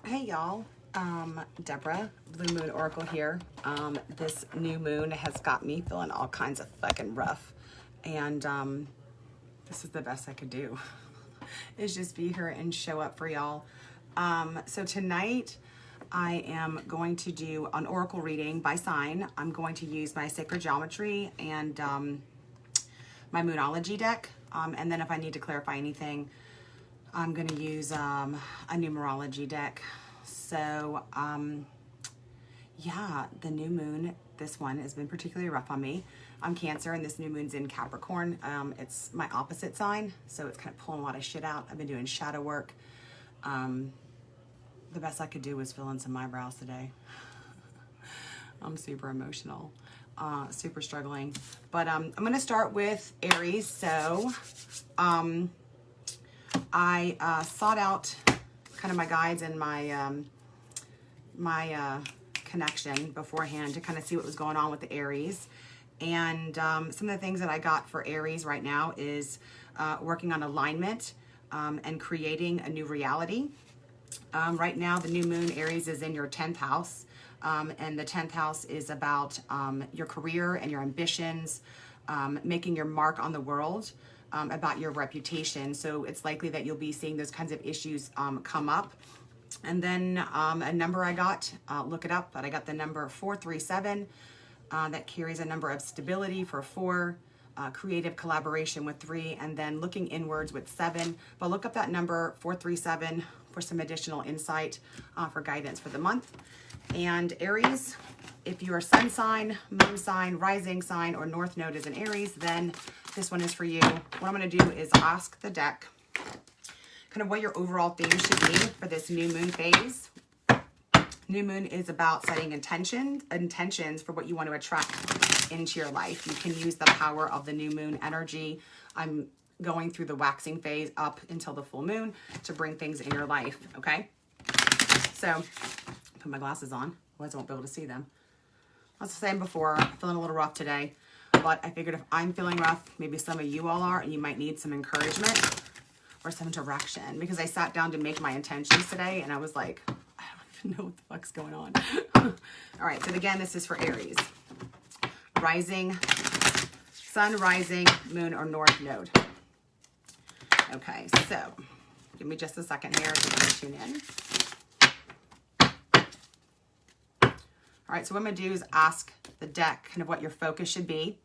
Hey y'all, Deborah, Blue Moon Oracle here. This new moon has got me feeling all kinds of fucking rough, and this is the best I could do, is just be here and show up for y'all. So tonight I am going to do an oracle reading by sign. I'm going to use my sacred geometry and my moonology deck, and then if I need to clarify anything, I'm going to use a numerology deck. So, yeah, the new moon, this one has been particularly rough on me. I'm Cancer, and this new moon's in Capricorn. It's my opposite sign, so it's kind of pulling a lot of shit out. I've been doing shadow work. The best I could do was fill in some eyebrows today. I'm super emotional, super struggling. But I'm going to start with Aries. So, I sought out kind of my guides and my my connection beforehand to kind of see what was going on with the Aries. And some of the things that I got for Aries right now is working on alignment and creating a new reality. Right now, the new moon Aries is in your 10th house. And the 10th house is about your career and your ambitions, making your mark on the world. About your reputation. So it's likely that you'll be seeing those kinds of issues come up. And then a number I got, look it up, but I got the number 437 that carries a number of stability for 4, creative collaboration with 3, and then looking inwards with 7. But look up that number 437 for some additional insight for guidance for the month. And Aries, if you are sun sign, moon sign, rising sign, or north node is in Aries, then this one is for you. What I'm going to do is ask the deck kind of what your overall theme should be for this new moon phase. New moon is about setting intentions for what you want to attract into your life. You can use the power of the new moon energy. I'm going through the waxing phase up until the full moon to bring things in your life, okay? So, put my glasses on, otherwise I won't be able to see them. I was saying before, I'm feeling a little rough today, but I figured if I'm feeling rough, maybe some of you all are, and you might need some encouragement or some direction, because I sat down to make my intentions today, and I was like, I don't even know what the fuck's going on. All right, so again, this is for Aries. Rising, sun, rising, moon, or north node. Okay, so give me just a second here to tune in. All right, so what I'm going to do is ask the deck kind of what your focus should be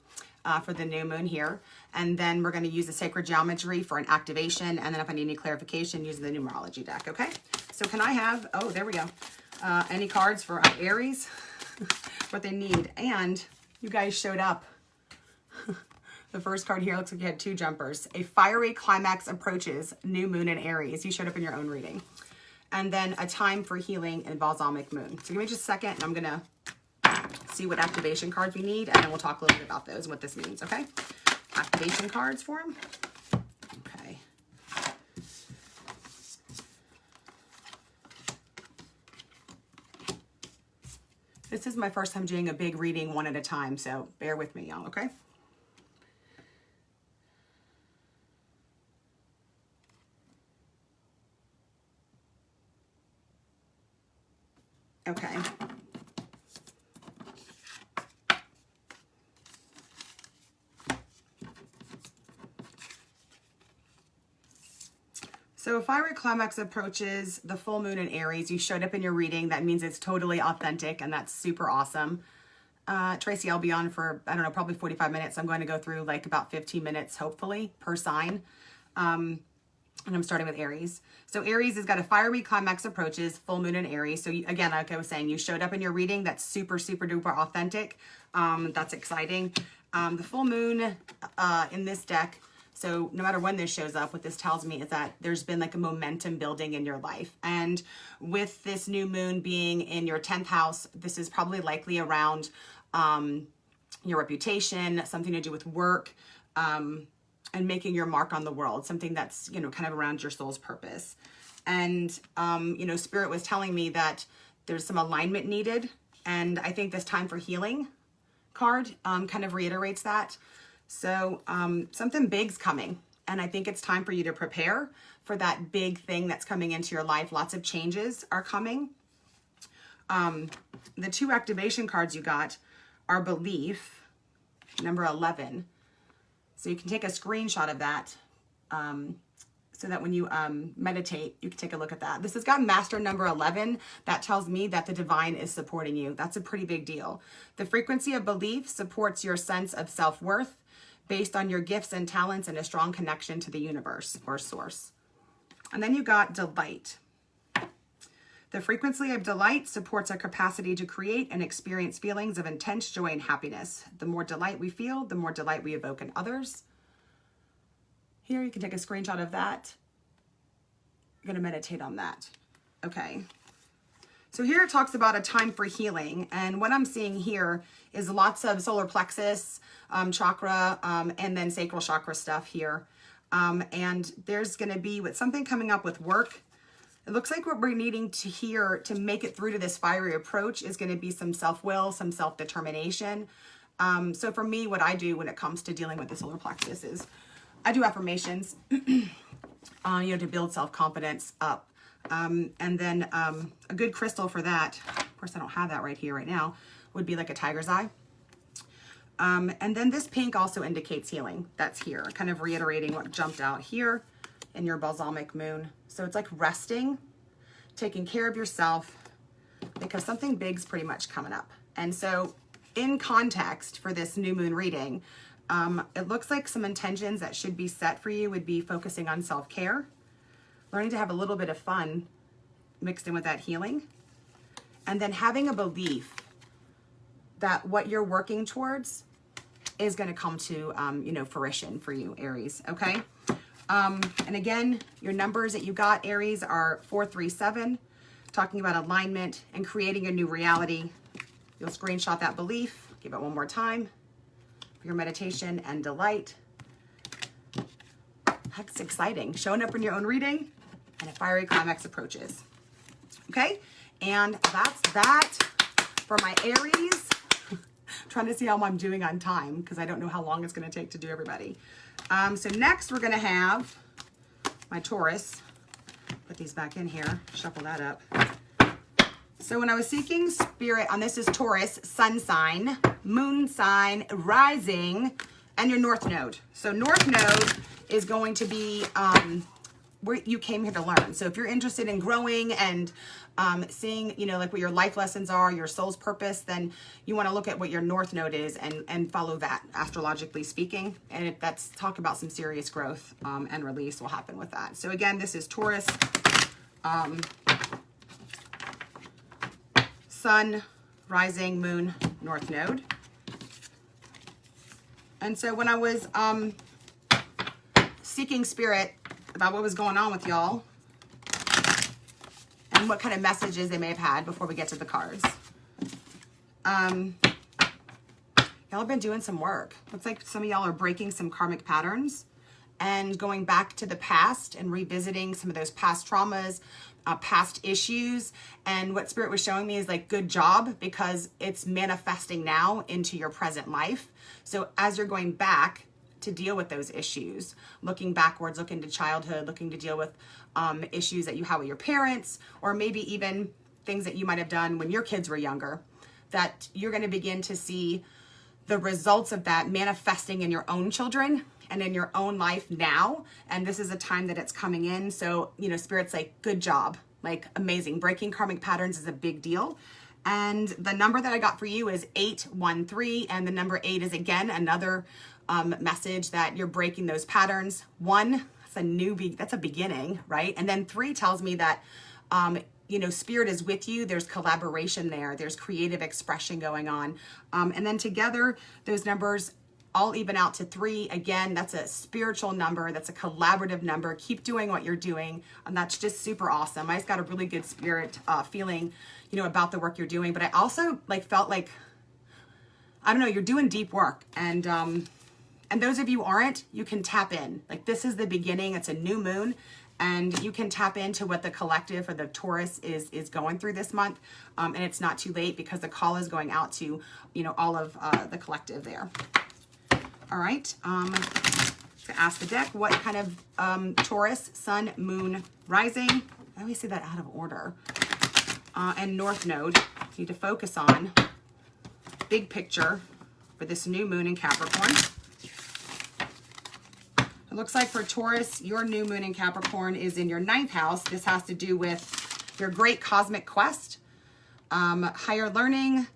for the new moon here. And then we're going to use the sacred geometry for an activation. And then if I need any clarification, use the numerology deck, okay? So can I have, oh, there we go, any cards for Aries, what they need. And you guys showed up. The first card here looks like you had 2 jumpers. A fiery climax approaches, new moon in Aries. You showed up in your own reading. And then a time for healing and balsamic moon. So give me just a second, and I'm going to see what activation cards we need, and then we'll talk a little bit about those and what this means, okay? Activation cards for them. Okay. This is my first time doing a big reading one at a time, so bear with me, y'all, okay? Okay. So a fiery climax approaches the full moon in Aries. You showed up in your reading. That means it's totally authentic, and that's super awesome. Tracy, I'll be on for, I don't know, probably 45 minutes. I'm going to go through like about 15 minutes, hopefully, per sign. And I'm starting with Aries. So Aries has got a fiery climax approaches, full moon in Aries. So you, again, like I was saying, you showed up in your reading. That's super, super duper authentic. That's exciting. The full moon in this deck, so no matter when this shows up, what this tells me is that there's been like a momentum building in your life. And with this new moon being in your 10th house, this is probably likely around your reputation, something to do with work, and making your mark on the world, something that's, you know, kind of around your soul's purpose. And, you know, Spirit was telling me that there's some alignment needed. And I think this time for healing card kind of reiterates that. So something big's coming. And I think it's time for you to prepare for that big thing that's coming into your life. Lots of changes are coming. The 2 activation cards you got are belief, number 11. So you can take a screenshot of that so that when you meditate, you can take a look at that. This has got master number 11. That tells me that the divine is supporting you. That's a pretty big deal. The frequency of belief supports your sense of self-worth based on your gifts and talents and a strong connection to the universe or source. And then you got delight. The frequency of delight supports our capacity to create and experience feelings of intense joy and happiness. The more delight we feel, the more delight we evoke in others. Here, you can take a screenshot of that. You're going to meditate on that. Okay. So here it talks about a time for healing. And what I'm seeing here is lots of solar plexus, chakra, and then sacral chakra stuff here. And there's going to be with something coming up with work. It looks like what we're needing to hear to make it through to this fiery approach is going to be some self-will, some self-determination. So for me, what I do when it comes to dealing with the solar plexus is I do affirmations, to build self-confidence up. And then a good crystal for that, of course I don't have that right here right now, would be like a tiger's eye. And then this pink also indicates healing. That's here, kind of reiterating what jumped out here in your balsamic moon. So it's like resting, taking care of yourself, because something big's pretty much coming up. And so in context for this new moon reading, it looks like some intentions that should be set for you would be focusing on self-care, learning to have a little bit of fun mixed in with that healing, and then having a belief that what you're working towards is going to come to, fruition for you, Aries, okay? And again, your numbers that you got, Aries, are 437, talking about alignment and creating a new reality. You'll screenshot that belief, give it one more time for your meditation and delight. That's exciting. Showing up in your own reading and a fiery climax approaches. Okay, and that's that for my Aries. Trying to see how I'm doing on time because I don't know how long it's going to take to do everybody. So next we're going to have my Taurus. Put these back in here, shuffle that up. So when I was seeking spirit on this is Taurus, sun sign, moon sign, rising, and your north node. So north node is going to be where you came here to learn. So if you're interested in growing and seeing, like what your life lessons are, your soul's purpose, then you want to look at what your north node is and follow that, astrologically speaking. And that's talk about some serious growth and release will happen with that. So again, this is Taurus, sun, rising, moon, north node. And so when I was seeking spirit about what was going on with y'all and what kind of messages they may have had before we get to the cards. Y'all have been doing some work. Looks like some of y'all are breaking some karmic patterns and going back to the past and revisiting some of those past traumas, past issues. And what Spirit was showing me is like, good job, because it's manifesting now into your present life. So as you're going back to deal with those issues, looking backwards, looking to childhood, looking to deal with issues that you have with your parents, or maybe even things that you might have done when your kids were younger, that you're going to begin to see the results of that manifesting in your own children and in your own life now. And this is a time that it's coming in. So, Spirit's like, good job, like amazing. Breaking karmic patterns is a big deal. And the number that I got for you is 813. And the number 8 is again, another message that you're breaking those patterns. 1, that's a beginning, right? And then 3 tells me that, Spirit is with you. There's collaboration there. There's creative expression going on. And then together, those numbers all even out to 3. Again, that's a spiritual number. That's a collaborative number. Keep doing what you're doing. And that's just super awesome. I just got a really good spirit feeling, about the work you're doing. But I also felt like, I don't know, you're doing deep work. And those of you aren't, you can tap in. Like, this is the beginning. It's a new moon. And you can tap into what the collective or the Taurus is going through this month. And it's not too late because the call is going out to, all of the collective there. All right. to ask the deck what kind of Taurus, Sun, Moon, Rising. I always say that out of order. And North Node. Need to focus on big picture for this new moon in Capricorn. It looks like for Taurus, your new moon in Capricorn is in your 9th house. This has to do with your great cosmic quest, higher learning,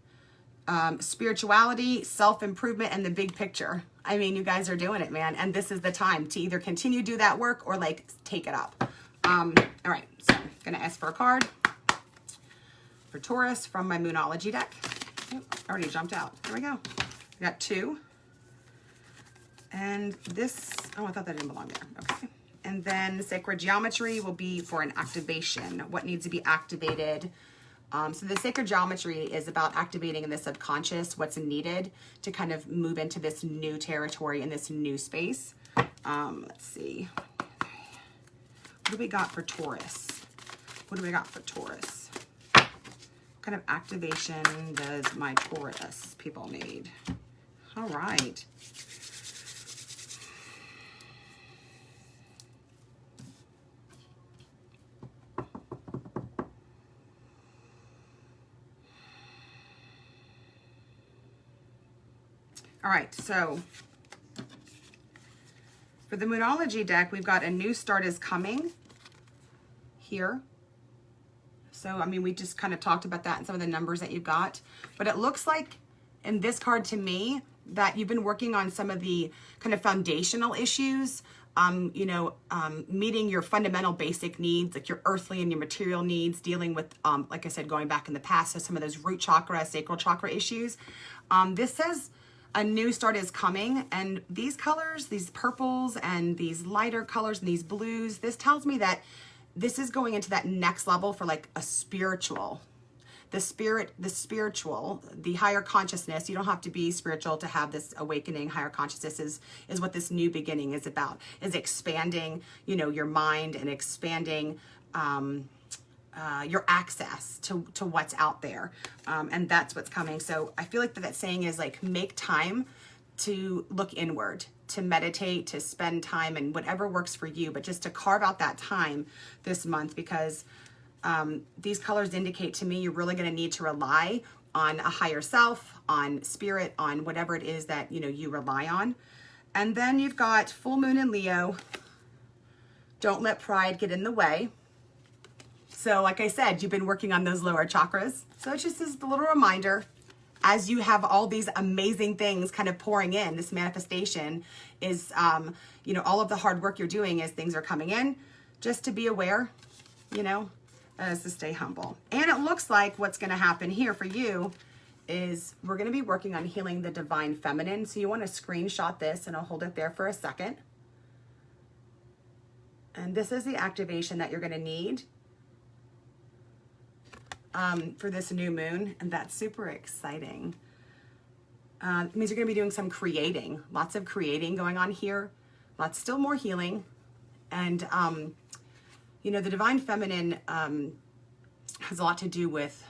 spirituality, self-improvement, and the big picture. I mean, you guys are doing it, man. And this is the time to either continue to do that work or like take it up. All right, so I'm gonna ask for a card for Taurus from my Moonology deck. Oh, already jumped out. There we go. I got 2. And this, oh, I thought that didn't belong there. Okay. And then sacred geometry will be for an activation. What needs to be activated? So the sacred geometry is about activating in the subconscious what's needed to kind of move into this new territory in this new space. Let's see. What do we got for Taurus? What do we got for Taurus? What kind of activation does my Taurus people need? All right. All right, so for the Moonology deck, we've got a new start is coming here. So, I mean, we just kind of talked about that and some of the numbers that you've got. But it looks like in this card to me that you've been working on some of the kind of foundational issues, meeting your fundamental basic needs, like your earthly and your material needs, dealing with, like I said, going back in the past, so some of those root chakra, sacral chakra issues. This says a new start is coming, and these colors, these purples and these lighter colors and these blues, this tells me that this is going into that next level for like a spiritual, the spiritual, the higher consciousness. You don't have to be spiritual to have this awakening. Higher consciousness is what this new beginning is about, is expanding, your mind and expanding, your access to what's out there. And that's what's coming. So I feel like that saying is like, make time to look inward, to meditate, to spend time and whatever works for you, but just to carve out that time this month, because these colors indicate to me you're really going to need to rely on a higher self, on spirit, on whatever it is that, you rely on. And then you've got full moon in Leo. Don't let pride get in the way. So like I said, you've been working on those lower chakras. So it's just this little reminder, as you have all these amazing things kind of pouring in, this manifestation is, all of the hard work you're doing as things are coming in, just to be aware, as to stay humble. And it looks like what's going to happen here for you is we're going to be working on healing the divine feminine. So you want to screenshot this, and I'll hold it there for a second. And this is the activation that you're going to need for this new moon, and that's super exciting. It means you're going to be doing some creating, lots of creating going on here, still more healing. And, the divine feminine has a lot to do with,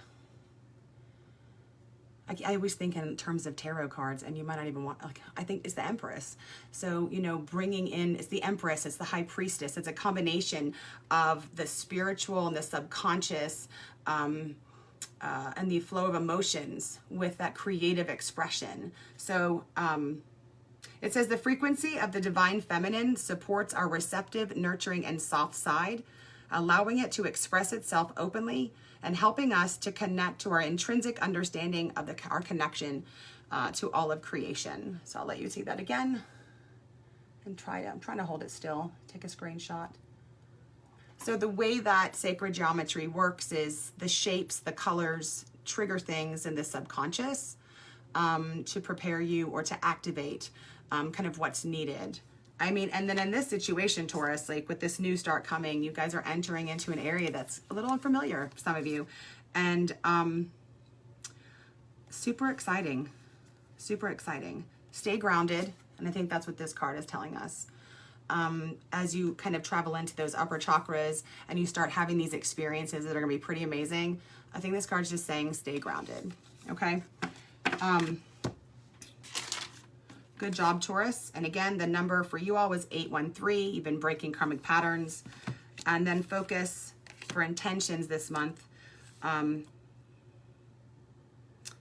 I always think in terms of tarot cards, and you might not even want, I think it's the Empress. So, bringing in, it's the Empress, it's the High Priestess. It's a combination of the spiritual and the subconscious, and the flow of emotions with that creative expression. So it says the frequency of the divine feminine supports our receptive, nurturing, and soft side, allowing it to express itself openly and helping us to connect to our intrinsic understanding of our connection to all of creation. So I'll let you see that again and I'm trying to hold it still, take a screenshot. So the way that sacred geometry works is the shapes, the colors trigger things in the subconscious to prepare you or to activate kind of what's needed. I mean, and then in this situation, Taurus, like with this new start coming, you guys are entering into an area that's a little unfamiliar for some of you. And super exciting, super exciting. Stay grounded. And I think that's what this card is telling us. As you kind of travel into those upper chakras and you start having these experiences that are going to be pretty amazing, I think this card's just saying stay grounded, okay? Good job, Taurus. And again, the number for you all was 813. You've been breaking karmic patterns. And then focus for intentions this month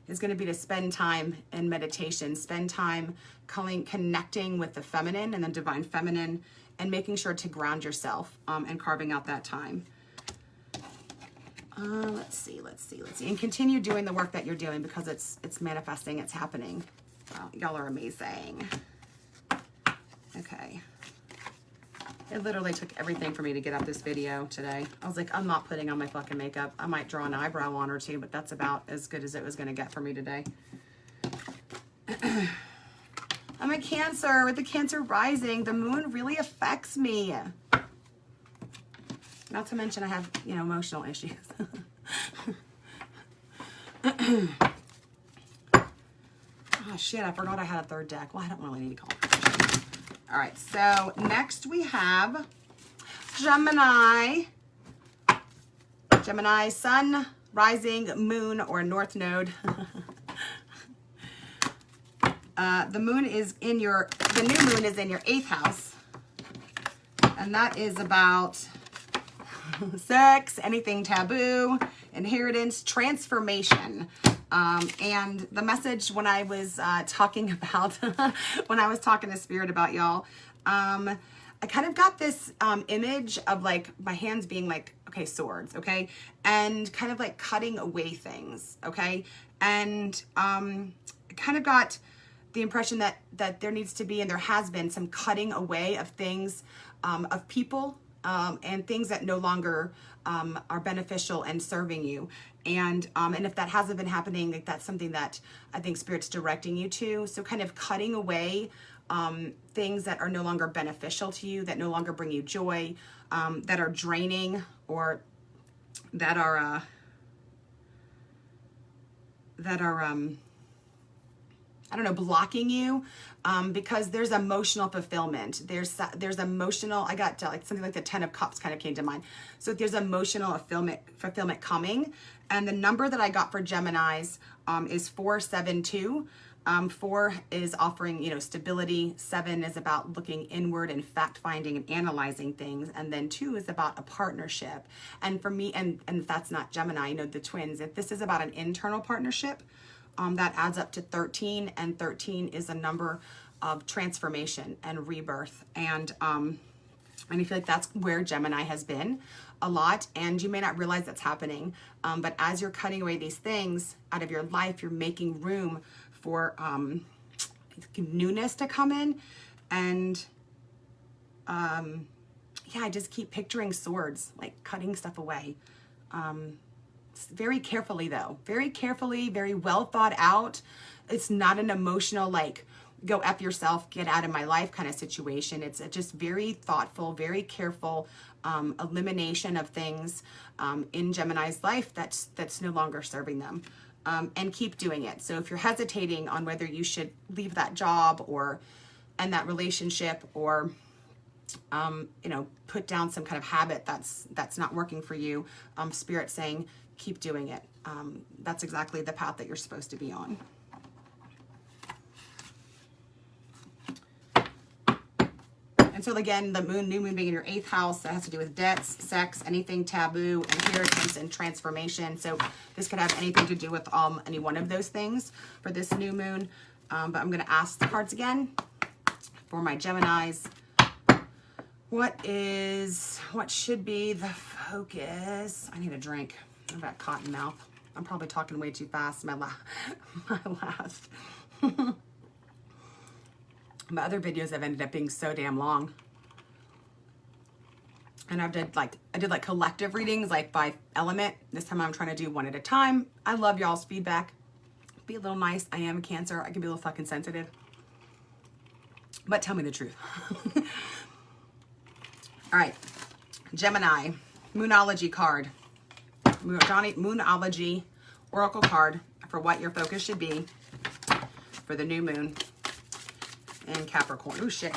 is going to be to spend time in meditation, spend time connecting with the feminine and the divine feminine, and making sure to ground yourself and carving out that time. Let's see. And continue doing the work that you're doing, because it's manifesting, it's happening. Wow, y'all are amazing. Okay. It literally took everything for me to get up this video today. I was like, I'm not putting on my fucking makeup. I might draw an eyebrow on or two, but that's about as good as it was going to get for me today. I'm a Cancer with the Cancer rising. The moon really affects me. Not to mention I have, emotional issues. Oh, shit, I forgot I had a third deck. Well, I don't really need to call it. All right, so next we have Gemini. Gemini, sun, rising, moon, or north node. The new moon is in your 8th house. And that is about sex, anything taboo, inheritance, transformation. And the message when I was talking about, when I was talking to Spirit about y'all, I kind of got this image of like my hands being like, okay, swords, okay? And kind of like cutting away things, okay? And I kind of got the impression that there needs to be, and there has been, some cutting away of things, of people, and things that no longer are beneficial and serving you. And if that hasn't been happening, like, that's something that I think Spirit's directing you to. So kind of cutting away things that are no longer beneficial to you, that no longer bring you joy, that are draining, or that are I don't know, blocking you, because there's emotional fulfillment. There's emotional, I got like something like the 10 of Cups kind of came to mind. So there's emotional fulfillment coming. And the number that I got for Geminis is 472. 4 is offering, stability. 7 is about looking inward and fact-finding and analyzing things. And then 2 is about a partnership. And for me, and that's not Gemini, the twins, if this is about an internal partnership, that adds up to 13, and 13 is a number of transformation and rebirth. And I feel like that's where Gemini has been a lot, and you may not realize that's happening. But as you're cutting away these things out of your life, you're making room for newness to come in. And yeah, I just keep picturing swords, like cutting stuff away. Very carefully though, very carefully, very well thought out. It's not an emotional, like, go F yourself, get out of my life kind of situation. It's just very thoughtful, very careful elimination of things in Gemini's life that's no longer serving them, and keep doing it. So if you're hesitating on whether you should leave that job or end that relationship, or put down some kind of habit that's not working for you, Spirit saying, keep doing it. That's exactly the path that you're supposed to be on. And so again, the new moon being in your 8th house, that has to do with debts, sex, anything taboo, inheritance, and transformation. So this could have anything to do with any one of those things for this new moon. But I'm going to ask the cards again for my Geminis. What should be the focus? I need a drink. I've got cotton mouth. I'm probably talking way too fast. My last. My other videos have ended up being so damn long. And I did like collective readings, like by element. This time I'm trying to do one at a time. I love y'all's feedback. Be a little nice. I am a Cancer. I can be a little fucking sensitive. But tell me the truth. All right. Gemini. Moonology card. Moonology oracle card for what your focus should be for the new moon in Capricorn. Oh shit.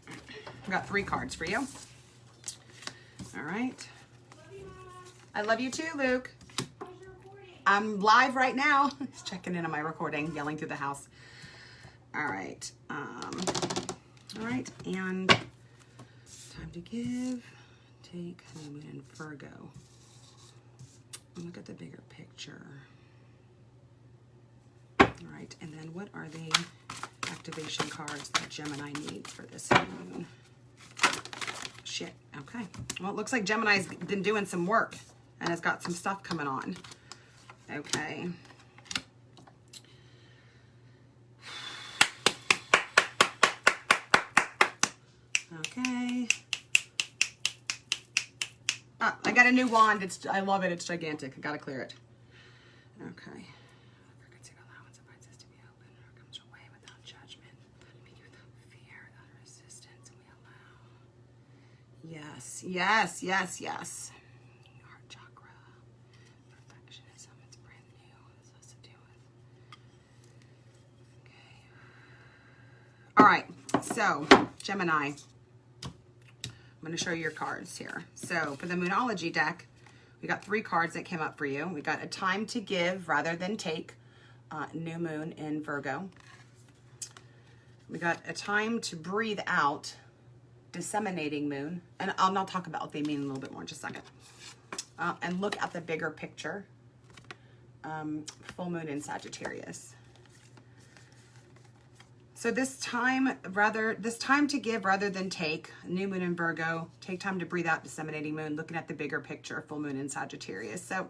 I've got 3 cards for you. All right. I love you too, Luke. I'm live right now. Just checking in on my recording, yelling through the house. All right. All right, and time to give, take, Moon in Virgo. Look at the bigger picture. All right, and then what are the activation cards that Gemini needs for this moon? Shit, okay. Well, it looks like Gemini's been doing some work and has got some stuff coming on. Okay. Okay. Ah, I got a new wand. I love it. It's gigantic. I gotta clear it. Okay. Frequency of allowance invites us to be open. Or comes away without judgment. Without fear, without resistance, and we allow. Yes, yes, yes, yes. Heart chakra. Perfectionism. It's brand new. This has to do with. Okay. All right. So, Gemini. I'm going to show you your cards here. So for the Moonology deck, we got 3 cards that came up for you. We got a time to give rather than take, new moon in Virgo. We got a time to breathe out, disseminating moon. And I'll talk about what they mean a little bit more in just a second. And look at the bigger picture, full moon in Sagittarius. So this time to give rather than take, new moon in Virgo, take time to breathe out, disseminating moon, looking at the bigger picture, full moon in Sagittarius. So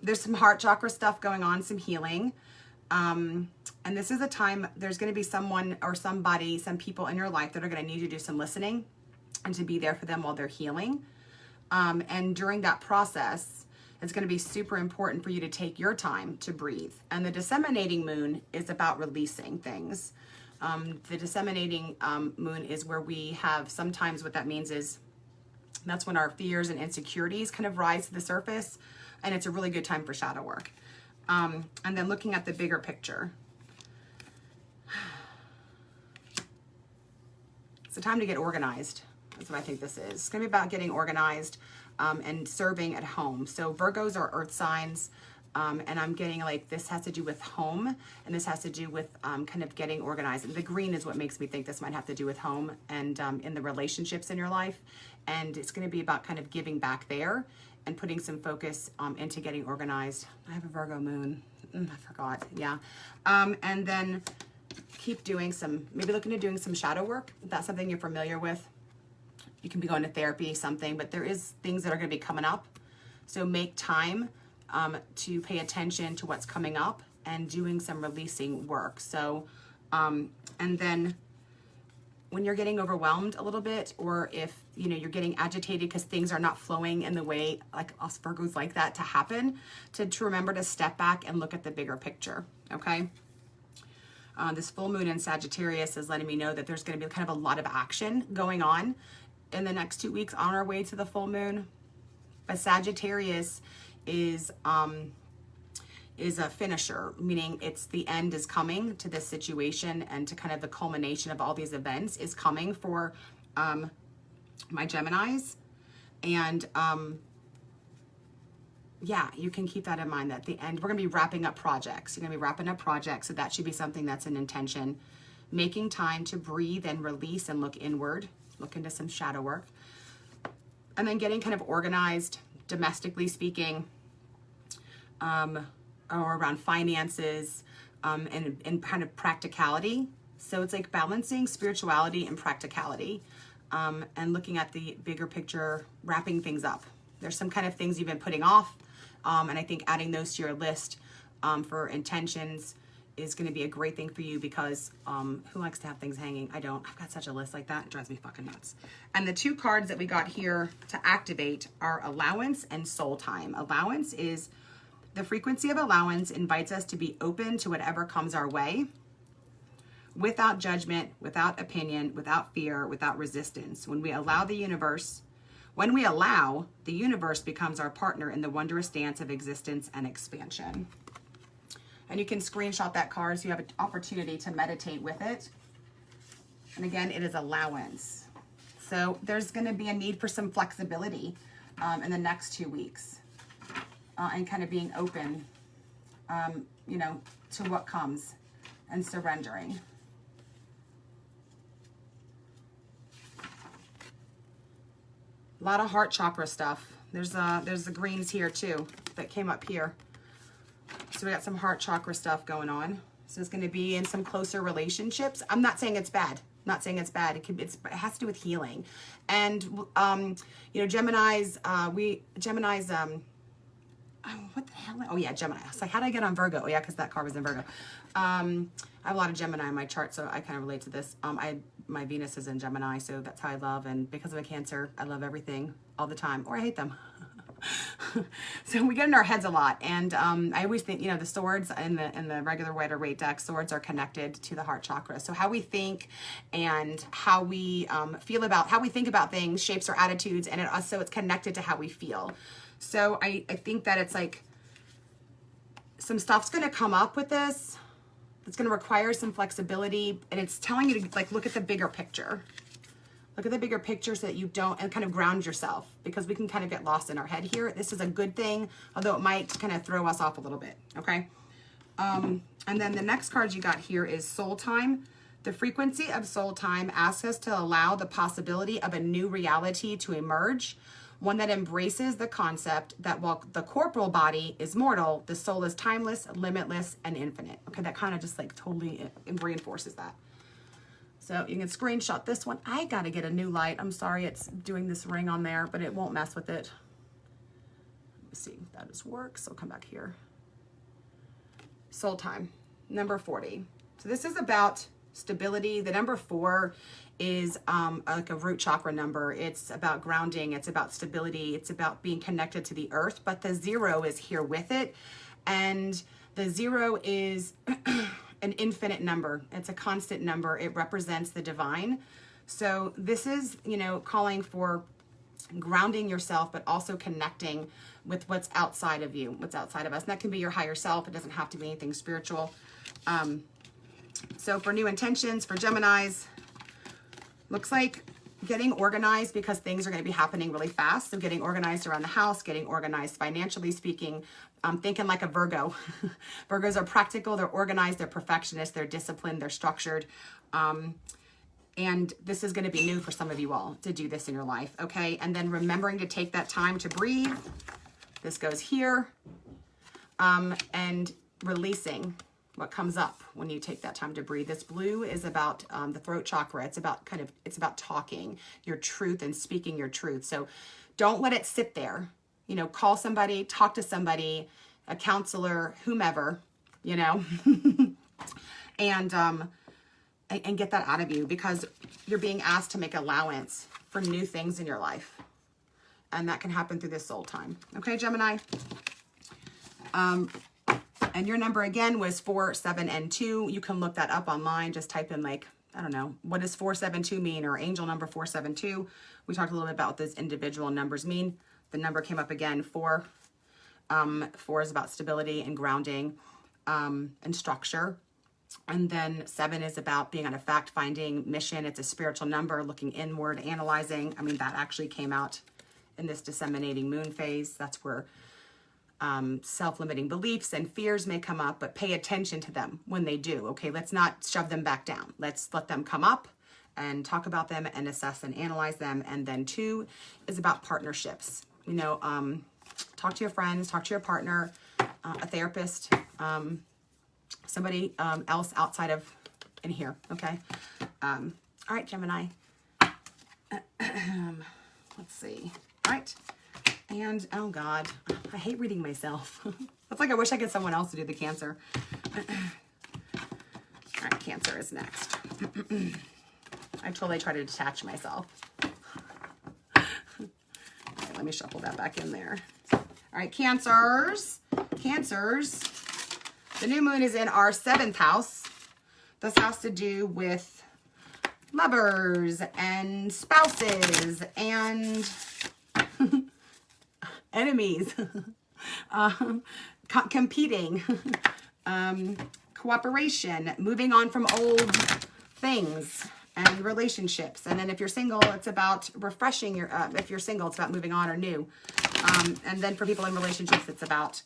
there's some heart chakra stuff going on, some healing. And this is a time, there's going to be someone or somebody, some people in your life that are going to need you to do some listening and to be there for them while they're healing. And during that process, it's going to be super important for you to take your time to breathe. And the disseminating moon is about releasing things. The disseminating moon is where we have, sometimes what that means is that's when our fears and insecurities kind of rise to the surface. And it's a really good time for shadow work. And then looking at the bigger picture. It's a time to get organized. That's what I think this is. It's going to be about getting organized. And serving at home. So Virgos are earth signs, and I'm getting like this has to do with home, and this has to do with kind of getting organized. And the green is what makes me think this might have to do with home and in the relationships in your life. And it's going to be about kind of giving back there and putting some focus into getting organized. I have a Virgo moon. I forgot. Yeah. And then keep doing maybe looking at doing some shadow work. If that's something you're familiar with. You can be going to therapy, something, but there is things that are going to be coming up. So make time to pay attention to what's coming up and doing some releasing work. So, and then when you're getting overwhelmed a little bit, or if, you're getting agitated because things are not flowing in the way like us Virgos like that to happen, to remember to step back and look at the bigger picture. Okay. This full moon in Sagittarius is letting me know that there's going to be kind of a lot of action going on in the next 2 weeks on our way to the full moon. But Sagittarius is a finisher, meaning it's the end is coming to this situation, and to kind of the culmination of all these events is coming for my Geminis. And yeah, you can keep that in mind, that the end, we're gonna be wrapping up projects. You're gonna be wrapping up projects, so that should be something that's an intention. Making time to breathe and release and look inward. Look into some shadow work. And then getting kind of organized, domestically speaking, or around finances, and kind of practicality. So it's like balancing spirituality and practicality, and looking at the bigger picture, wrapping things up. There's some kind of things you've been putting off, and I think adding those to your list for intentions is going to be a great thing for you, because who likes to have things hanging? I don't. I've got such a list like that. It drives me fucking nuts. And the 2 cards that we got here to activate are allowance and soul time. Allowance is the frequency of allowance invites us to be open to whatever comes our way, without judgment, without opinion, without fear, without resistance. When we allow, the universe becomes our partner in the wondrous dance of existence and expansion. And you can screenshot that card so you have an opportunity to meditate with it. And again, it is allowance. So there's going to be a need for some flexibility in the next 2 weeks. and kind of being open, you know, to what comes and surrendering. A lot of heart chakra stuff. There's the greens here too that came up here. So we got some heart chakra stuff going on. So it's going to be in some closer relationships. I'm not saying it's bad. I'm not saying it's bad. It has to do with healing. And you know, Gemini's oh, what the hell? Oh yeah, Gemini. I was like, how did I get on Virgo? Oh yeah, because that card was in Virgo. I have a lot of Gemini in my chart, so I kind of relate to this. My Venus is in Gemini, so that's how I love. And because of a Cancer, I love everything all the time, or I hate them. So we get in our heads a lot, and I always think, you know, the swords in the regular Rider-Waite deck, swords are connected to the heart chakra. So how we think and how we feel about how we think about things shapes our attitudes, and so it's connected to how we feel. So I think that it's like some stuff's going to come up with this. It's going to require some flexibility, and it's telling you to like look at the bigger picture. Look at the bigger picture so that you don't, and kind of ground yourself, because we can kind of get lost in our head here. This is a good thing, although it might kind of throw us off a little bit, okay? And then the next card you got here is Soul Time. The frequency of soul time asks us to allow the possibility of a new reality to emerge, one that embraces the concept that while the corporal body is mortal, the soul is timeless, limitless, and infinite. Okay, that kind of just like totally reinforces that. So you can screenshot this one. I got to get a new light. I'm sorry it's doing this ring on there, but it won't mess with it. Let me see if that just works. So come back here. Soul Time, number 40. So this is about stability. The number 4 is like a root chakra number. It's about grounding. It's about stability. It's about being connected to the earth. But the 0 is here with it. And the 0 is an infinite number. It's a constant number. It represents the divine. So this is, you know, calling for grounding yourself, but also connecting with what's outside of you, what's outside of us. And that can be your higher self. It doesn't have to be anything spiritual. So for new intentions, for Geminis, looks like getting organized, because things are going to be happening really fast. So getting organized around the house, getting organized financially speaking. Thinking like a Virgo. Virgos are practical, they're organized, they're perfectionists, they're disciplined, they're structured. And this is going to be new for some of you all to do this in your life, okay? And then remembering to take that time to breathe. This goes here. And releasing what comes up when you take that time to breathe. This blue is about the throat chakra. It's about it's about talking your truth and speaking your truth. So don't let it sit there. You know, call somebody, talk to somebody, a counselor, whomever, you know, and get that out of you, because you're being asked to make allowance for new things in your life. And that can happen through this soul time. Okay, Gemini? And your number again was 4, 7, and 2. You can look that up online. Just type in, like, I don't know, what does 472 mean, or angel number 472. We talked a little bit about what those individual numbers mean. The number came up again, 4. 4 is about stability and grounding and structure. And then 7 is about being on a fact-finding mission. It's a spiritual number, looking inward, analyzing. I mean, that actually came out in this disseminating moon phase. That's where self-limiting beliefs and fears may come up, but pay attention to them when they do. Okay, let's not shove them back down. Let's let them come up and talk about them and assess and analyze them. And then 2 is about partnerships. You know, talk to your friends, talk to your partner, a therapist, somebody else outside of in here, okay? All right, Gemini. Let's see. All right. And, oh, God, I hate reading myself. That's like I wish I could someone else to do the Cancer. All right, Cancer is next. I totally try to detach myself. Okay, let me shuffle that back in there. All right, Cancers. Cancers. The new moon is in our 7th house. This has to do with lovers and spouses and enemies, competing, cooperation, moving on from old things, and relationships. And then if you're single, it's about refreshing your, if you're single, it's about moving on or new. And then for people in relationships, it's about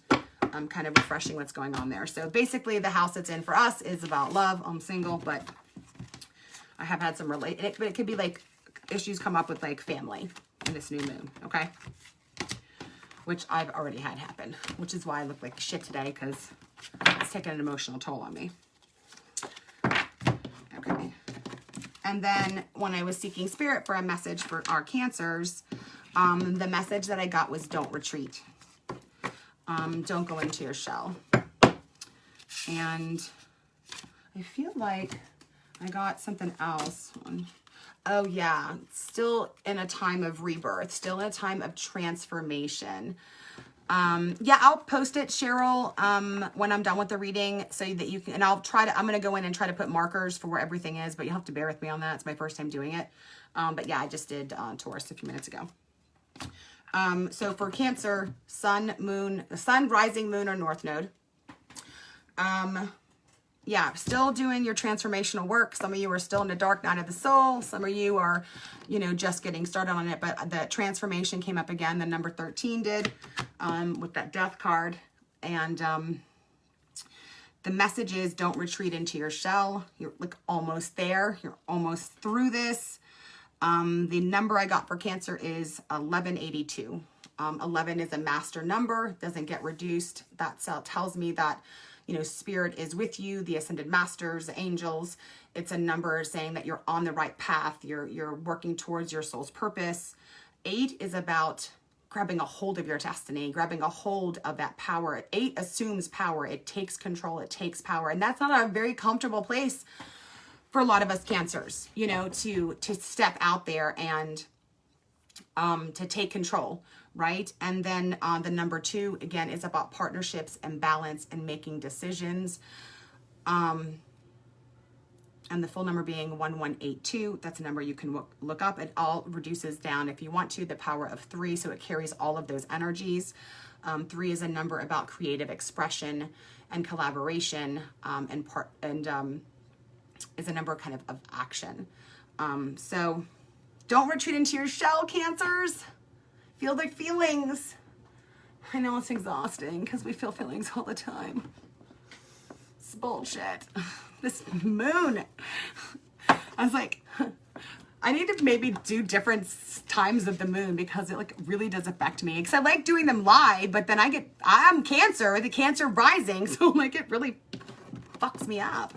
kind of refreshing what's going on there. So basically the house it's in for us is about love. I'm single, but I have had some but it could be like issues come up with like family in this new moon. Okay. Which I've already had happen, which is why I look like shit today, because it's taking an emotional toll on me. Okay. And then when I was seeking spirit for a message for our Cancers, the message that I got was don't retreat. Don't go into your shell. And I feel like I got something else. Oh yeah, still in a time of rebirth, still in a time of transformation. Yeah, I'll post it, Cheryl, when I'm done with the reading, so that you can, and I'm going to go in and try to put markers for where everything is, but you'll have to bear with me on that. It's my first time doing it. But yeah, I just did Taurus a few minutes ago. So for Cancer, sun, rising, moon, or north node. Yeah, still doing your transformational work. Some of you are still in the dark night of the soul. Some of you are, just getting started on it. But the transformation came up again. The number 13 did, with that death card. And the message is don't retreat into your shell. You're like almost there. You're almost through this. The number I got for Cancer is 1182. 11 is a master number, doesn't get reduced. That tells me that, spirit is with you, the ascended masters, the angels. It's a number saying that you're on the right path. You're working towards your soul's purpose. 8 is about grabbing a hold of your destiny, grabbing a hold of that power. 8 assumes power. It takes control. It takes power. And that's not a very comfortable place for a lot of us Cancers, to step out there and to take control, right? And then the number 2, again, is about partnerships and balance and making decisions. And the full number being 1182. That's a number you can look up. It all reduces down, if you want to, the power of 3. So it carries all of those energies. 3 is a number about creative expression and collaboration, is a number kind of action. So don't retreat into your shell, Cancers. Feel the feelings. I know it's exhausting because we feel feelings all the time. It's bullshit. This moon. I was like, I need to maybe do different times of the moon because it like really does affect me. Because I like doing them live, but then I'm Cancer, the Cancer rising, so like it really fucks me up.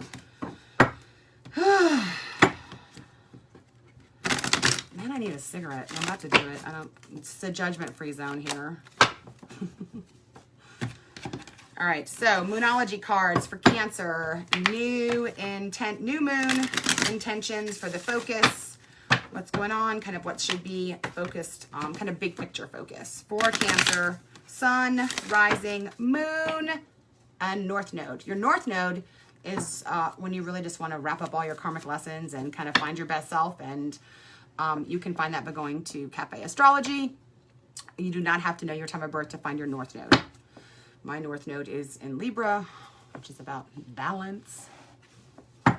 Man, I need a cigarette. I'm about to do it. It's a judgment-free zone here. All right, so Moonology cards for Cancer. New moon intentions for the focus. What's going on? Kind of what should be focused, kind of big picture focus for Cancer. Sun, rising, moon, and north node. Your north node is when you really just want to wrap up all your karmic lessons and kind of find your best self. And you can find that by going to Cafe Astrology. You do not have to know your time of birth to find your north node. My north node is in Libra, which is about balance,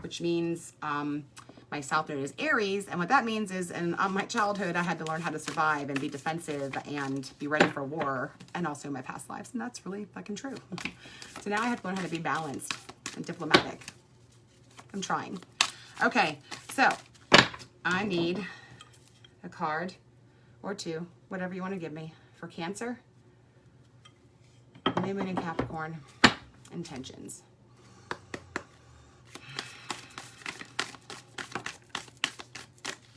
which means my south node is Aries. And what that means is in my childhood, I had to learn how to survive and be defensive and be ready for war, and also in my past lives. And that's really fucking true. So now I have to learn how to be balanced and diplomatic. I'm trying. Okay, so I need a card or 2, whatever you want to give me, for Cancer. New moon in Capricorn. Intentions.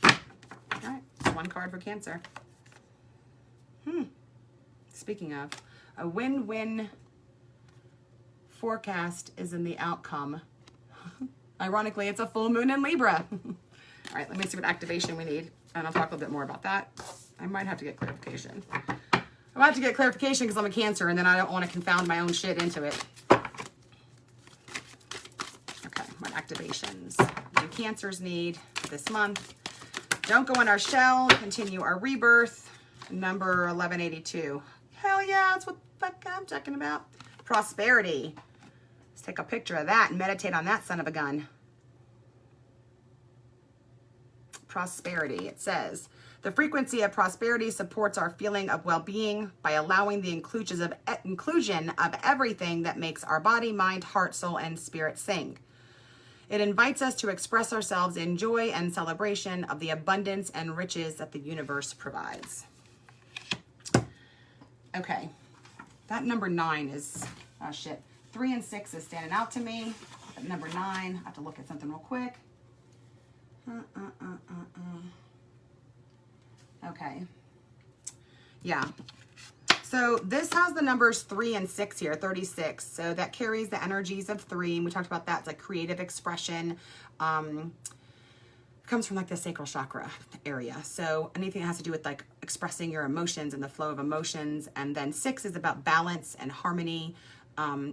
All right, so 1 card for Cancer. Speaking of, a win-win forecast is in the outcome. Ironically, it's a full moon in Libra. All right, let me see what activation we need, and I'll talk a little bit more about that. I might have to get clarification. I might have to get clarification because I'm a Cancer, and then I don't want to confound my own shit into it. Okay, what activations do Cancers need this month? Don't go in our shell. Continue our rebirth. Number 1182. Hell yeah, that's what the fuck I'm talking about. Prosperity. Let's take a picture of that and meditate on that son of a gun. prosperity. It says, the frequency of prosperity supports our feeling of well-being by allowing the inclusion of everything that makes our body, mind, heart, soul, and spirit sing. It invites us to express ourselves in joy and celebration of the abundance and riches that the universe provides. Okay, that number 9 is, oh shit, 3 and 6 is standing out to me. But number 9, I have to look at something real quick. Okay. Yeah. So this has the numbers 3 and 6 here, 36. So that carries the energies of 3. And we talked about that. It's like creative expression. Comes from like the sacral chakra area. So anything that has to do with like expressing your emotions and the flow of emotions. And then 6 is about balance and harmony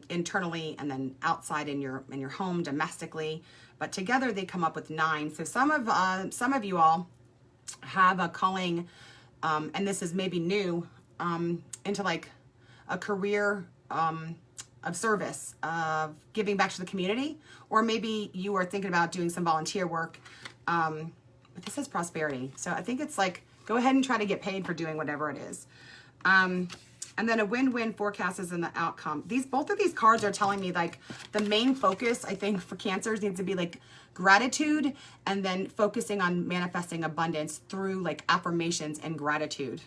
internally and then outside in your home domestically. But together they come up with 9. So some of you all have a calling, and this is maybe new, into like a career of service, of giving back to the community, or maybe you are thinking about doing some volunteer work. But this is prosperity. So I think it's like, go ahead and try to get paid for doing whatever it is. And then a win-win forecast is in the outcome. Both of these cards are telling me like the main focus, I think, for Cancers needs to be like gratitude and then focusing on manifesting abundance through like affirmations and gratitude.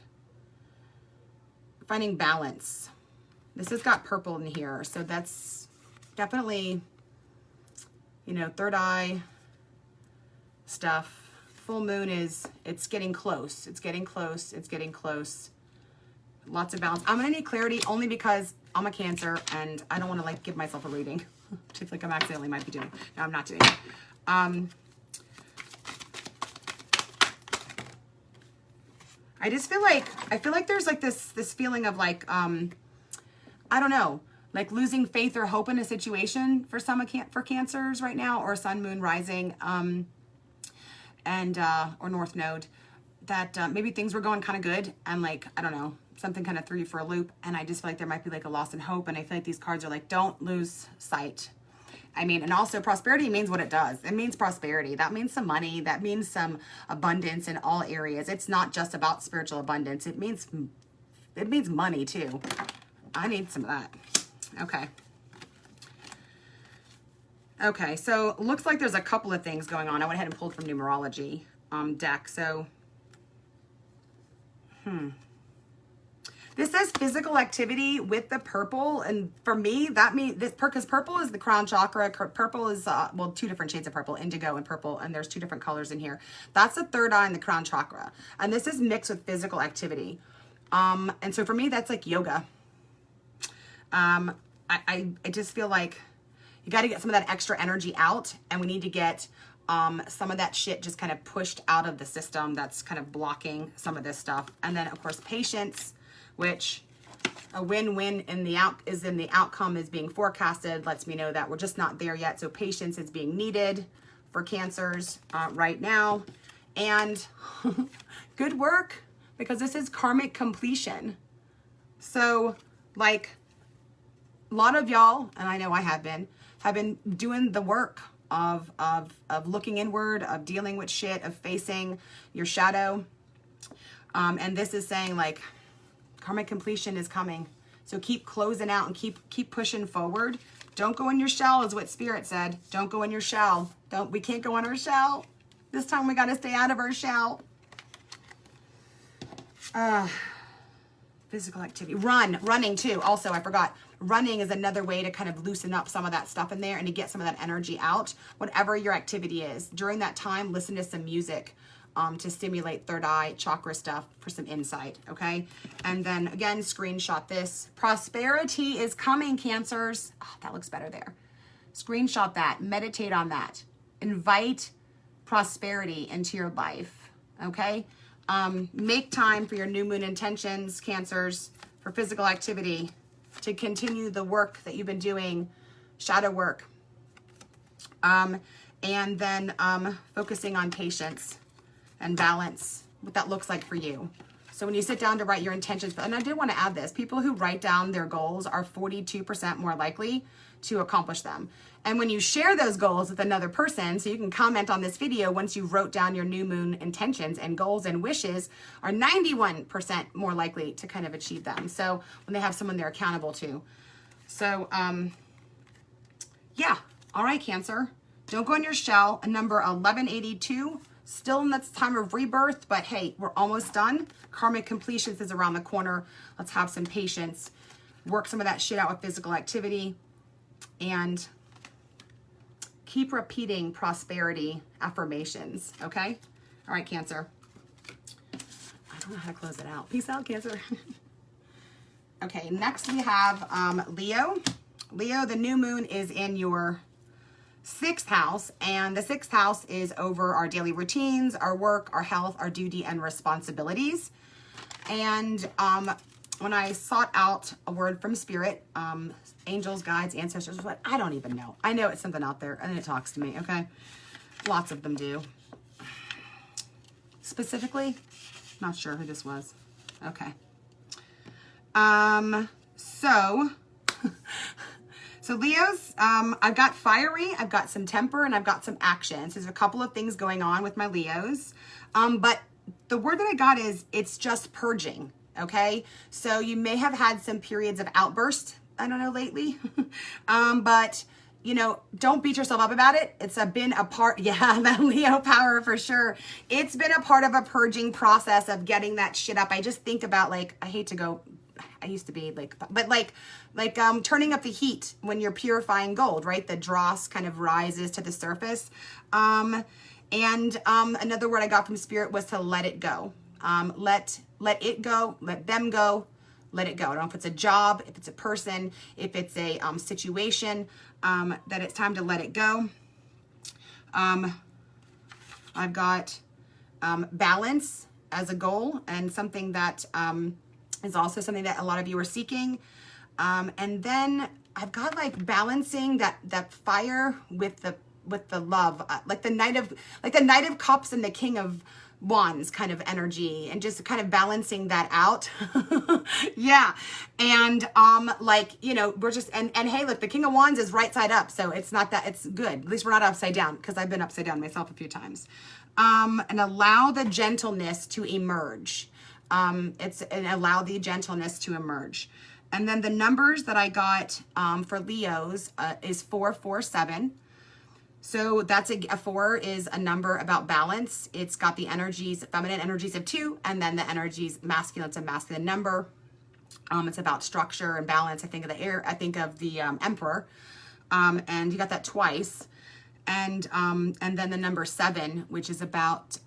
Finding balance. This has got purple in here. So that's definitely, you know, third eye stuff. Full moon it's getting close. It's getting close. It's getting close. Lots of balance. I'm going to need clarity only because I'm a Cancer and I don't want to like give myself a reading. Which I feel like I'm accidentally might be doing. No, I'm not doing it. I just feel like there's like this feeling of like, I don't know, like losing faith or hope in a situation for for Cancers right now, or Sun, Moon, Rising, or North Node, that maybe things were going kind of good and like, I don't know, something kind of threw you for a loop, and I just feel like there might be like a loss in hope, and I feel like these cards are like, don't lose sight. I mean, and also prosperity means what it does. It means prosperity. That means some money. That means some abundance in all areas. It's not just about spiritual abundance. It means money too. I need some of that. Okay. Okay, so looks like there's a couple of things going on. I went ahead and pulled from numerology deck. So, this says physical activity with the purple, and for me that means this, because purple is the crown chakra. Purple is well, 2 different shades of purple, indigo and purple, and there's 2 different colors in here. That's the third eye in the crown chakra, and this is mixed with physical activity. And so for me that's like yoga. I just feel like you got to get some of that extra energy out, and we need to get some of that shit just kind of pushed out of the system that's kind of blocking some of this stuff. And then of course patience, which a win-win in the outcome is being forecasted, lets me know that we're just not there yet. So patience is being needed for Cancers right now. And good work, because this is karmic completion. So like a lot of y'all, and I know I have been doing the work of looking inward, of dealing with shit, of facing your shadow. And this is saying like, karmic completion is coming. So keep closing out and keep pushing forward. Don't go in your shell is what Spirit said. Don't go in your shell. We can't go in our shell. This time we got to stay out of our shell. Physical activity. Running too. Also, I forgot. Running is another way to kind of loosen up some of that stuff in there and to get some of that energy out. Whatever your activity is. During that time, listen to some music. To stimulate third eye chakra stuff for some insight, okay? And then again, screenshot this. Prosperity is coming, Cancers. Oh, that looks better there. Screenshot that. Meditate on that. Invite prosperity into your life, okay? Make time for your new moon intentions, Cancers, for physical activity, to continue the work that you've been doing, shadow work. And then focusing on patience and balance, what that looks like for you. So when you sit down to write your intentions, and I did want to add this, people who write down their goals are 42% more likely to accomplish them. And when you share those goals with another person, so you can comment on this video once you wrote down your new moon intentions and goals and wishes, are 91% more likely to kind of achieve them. So when they have someone they're accountable to. So, yeah. All right, Cancer. Don't go in your shell. Number 1182. Still in that time of rebirth, but hey, we're almost done. Karmic completions is around the corner. Let's have some patience. Work some of that shit out with physical activity. And keep repeating prosperity affirmations, okay? All right, Cancer. I don't know how to close it out. Peace out, Cancer. Okay, next we have Leo. Leo, the new moon is in your 6th house, and the 6th house is over our daily routines, our work, our health, our duty, and responsibilities. And when I sought out a word from Spirit, angels, guides, ancestors, what I don't even know. I know it's something out there, and it talks to me, okay? Lots of them do. Specifically, not sure who this was. Okay. So Leos, I've got fiery, I've got some temper, and I've got some action. So there's a couple of things going on with my Leos. But the word that I got is, it's just purging, okay? So you may have had some periods of outburst, I don't know, lately. But, you know, don't beat yourself up about it. It's been a part, yeah, that Leo power for sure. It's been a part of a purging process of getting that shit up. I just think about, like, I hate to go, I used to be like, but like turning up the heat when you're purifying gold, right? The dross kind of rises to the surface. Another word I got from Spirit was to let it go. Let it go, let them go, let it go. I don't know if it's a job, if it's a person, if it's a situation, that it's time to let it go. I've got balance as a goal, and something that is also something that a lot of you are seeking. And then I've got like balancing that fire with the love, like the Knight of Cups and the King of Wands kind of energy, and just kind of balancing that out. Yeah. And like, you know, we're just, and hey, look, the King of Wands is right side up, so it's not that, it's good. At least we're not upside down, because I've been upside down myself a few times. And allow the gentleness to emerge. And allow the gentleness to emerge. And then the numbers that I got for Leos is 447. So that's a 4 is a number about balance. It's got the energies, feminine energies of 2, and then the energies masculine. It's a masculine number. It's about structure and balance. I think of the air. I think of the Emperor, and you got that twice. And then the number 7, which is about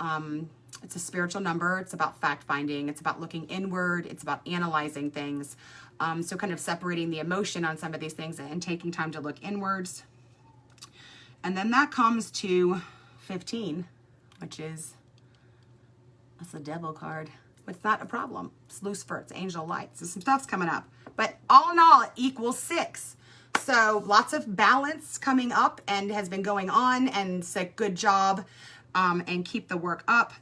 it's a spiritual number. It's about fact finding. It's about looking inward. It's about analyzing things. So kind of separating the emotion on some of these things and taking time to look inwards. And then that comes to 15, which is, that's a devil card. It's not a problem. It's Lucifer. It's angel light. So some stuff's coming up. But all in all, it equals 6. So lots of balance coming up and has been going on. And it's a good job, and keep the work up.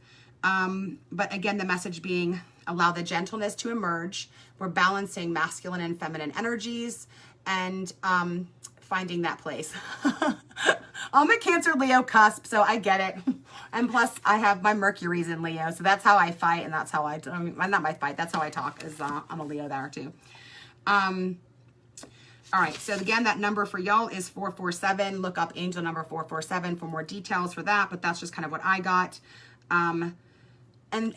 But again, the message being, allow the gentleness to emerge. We're balancing masculine and feminine energies, and finding that place. I'm a Cancer Leo cusp, so I get it. And plus, I have my Mercury's in Leo, so that's how I fight, and that's how I mean, not my fight, that's how I talk, is I'm a Leo there too. All right, so again, that number for y'all is 447. Look up angel number 447 for more details for that, but that's just kind of what I got. And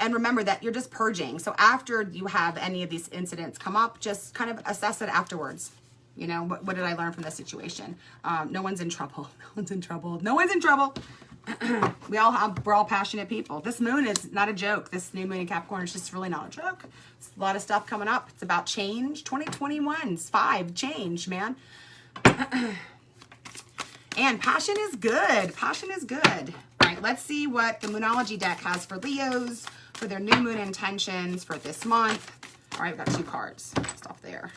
remember that you're just purging. So after you have any of these incidents come up, just kind of assess it afterwards. You know, what did I learn from this situation? No one's in trouble. No one's in trouble. No one's in trouble. We're all passionate people. This moon is not a joke. This new moon in Capricorn is just really not a joke. It's a lot of stuff coming up. It's about change. 2021's 5, change, man. And passion is good. Passion is good. All right, let's see what the Moonology deck has for Leos for their new moon intentions for this month. All right, we've got 2 cards. Stop there.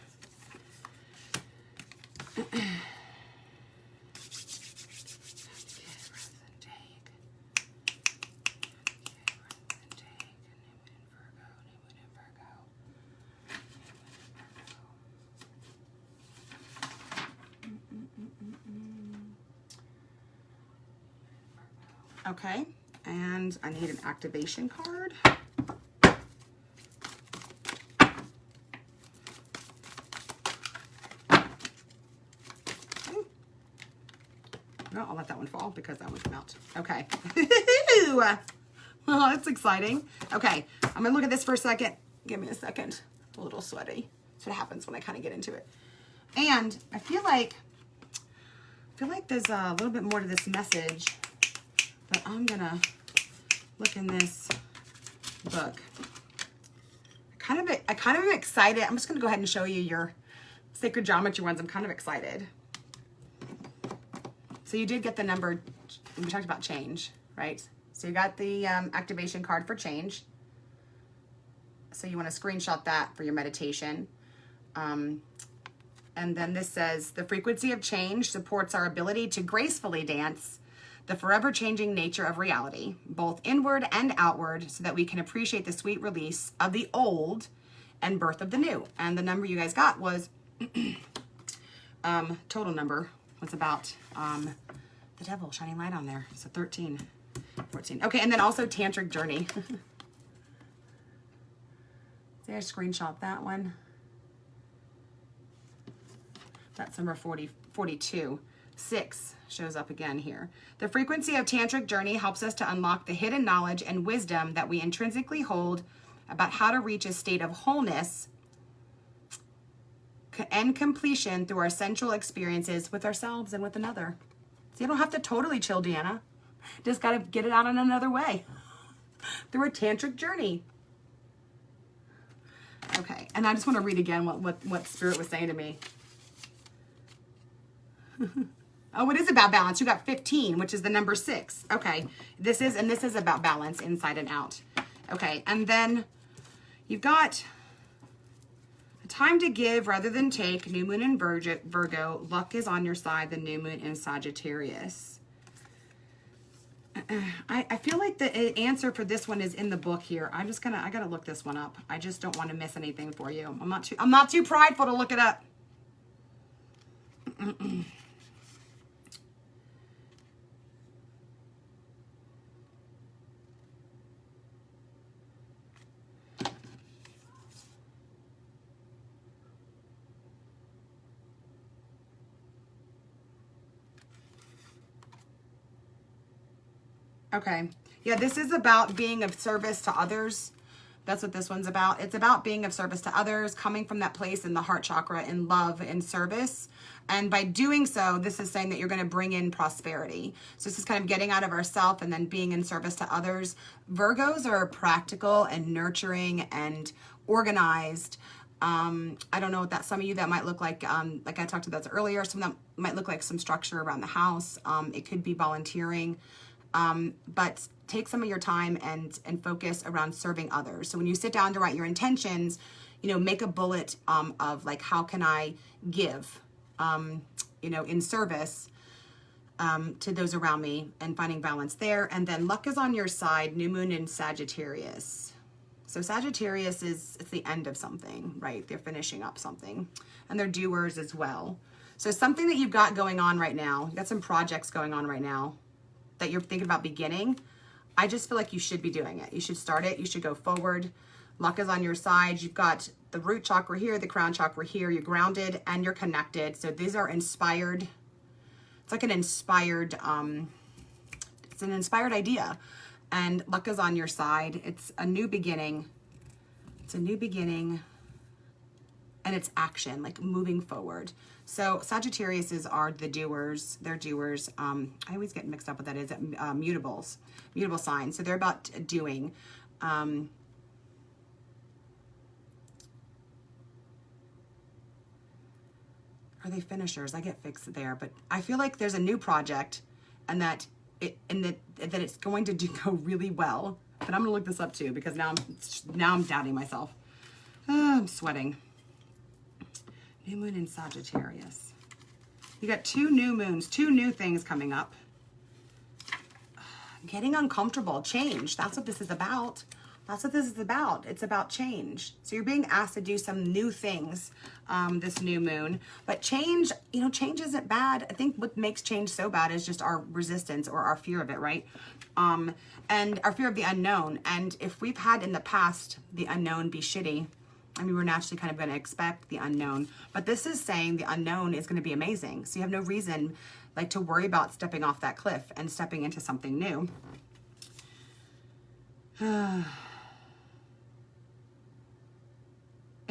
Okay, and I need an activation card. No, I'll let that one fall because that one came out. Okay. Oh, that's exciting. Okay, I'm gonna look at this for a second. Give me a second. A little sweaty. That's what happens when I kind of get into it. And I feel like there's a little bit more to this message, but I'm gonna look in this book. I kind of am excited. I'm just gonna go ahead and show you your sacred geometry ones. I'm kind of excited. So you did get the number. We talked about change, right? So you got the activation card for change. So you want to screenshot that for your meditation. And then this says, the frequency of change supports our ability to gracefully dance the forever changing nature of reality, both inward and outward, so that we can appreciate the sweet release of the old and birth of the new. And the number you guys got was, total number was about the devil shining light on there. So 13. 14. Okay, and then also Tantric Journey. See, I screenshot that one. That's number 42. 6 shows up again here. The frequency of Tantric Journey helps us to unlock the hidden knowledge and wisdom that we intrinsically hold about how to reach a state of wholeness and completion through our sensual experiences with ourselves and with another. So you don't have to totally chill, Deanna. Just got to get it out in another way through a tantric journey. Okay, and I just want to read again what Spirit was saying to me. Oh, it is about balance. You got 15, which is the number 6. Okay, this is about balance inside and out. Okay, and then you've got a time to give rather than take. New moon in Virgo. Luck is on your side. The new moon in Sagittarius. I feel like the answer for this one is in the book here. I gotta look this one up. I just don't want to miss anything for you. I'm not too prideful to look it up. Okay. Yeah, this is about being of service to others. That's what this one's about. It's about being of service to others, coming from that place in the heart chakra, in love and service. And by doing so, this is saying that you're going to bring in prosperity. So this is kind of getting out of ourselves and then being in service to others. Virgos are practical and nurturing and organized. I don't know what that, some of you that might look like I talked about this earlier, some of them might look like some structure around the house. It could be volunteering. But take some of your time and focus around serving others. So when you sit down to write your intentions, make a bullet of like, how can I give, in service to those around me, and finding balance there. And then luck is on your side, new moon in Sagittarius. So Sagittarius it's the end of something, right? They're finishing up something, and they're doers as well. So something that you've got going on right now, you've got some projects going on right now that you're thinking about beginning. I just feel like you should be doing it. You should start it. You should go forward. Luck is on your side. You've got the root chakra here, the crown chakra here. You're grounded and you're connected. So these are inspired. It's like an inspired, it's an inspired idea. And luck is on your side. It's a new beginning. It's a new beginning. And it's action, like moving forward. So Sagittarius are the doers. They're doers. I always get mixed up with that. Is mutable signs. So they're about doing. Are they finishers? I get fixed there, but I feel like there's a new project, and that it's going to go really well. But I'm gonna look this up too, because now I'm doubting myself. I'm sweating. New moon in Sagittarius. You got 2 new moons, 2 new things coming up. Getting uncomfortable, change. That's what this is about. That's what this is about. It's about change. So you're being asked to do some new things this new moon. But change, you know, change isn't bad. I think what makes change so bad is just our resistance or our fear of it, right? And our fear of the unknown. And if we've had in the past the unknown be shitty, I mean, we're naturally kind of going to expect the unknown. But this is saying the unknown is going to be amazing. So you have no reason like to worry about stepping off that cliff and stepping into something new.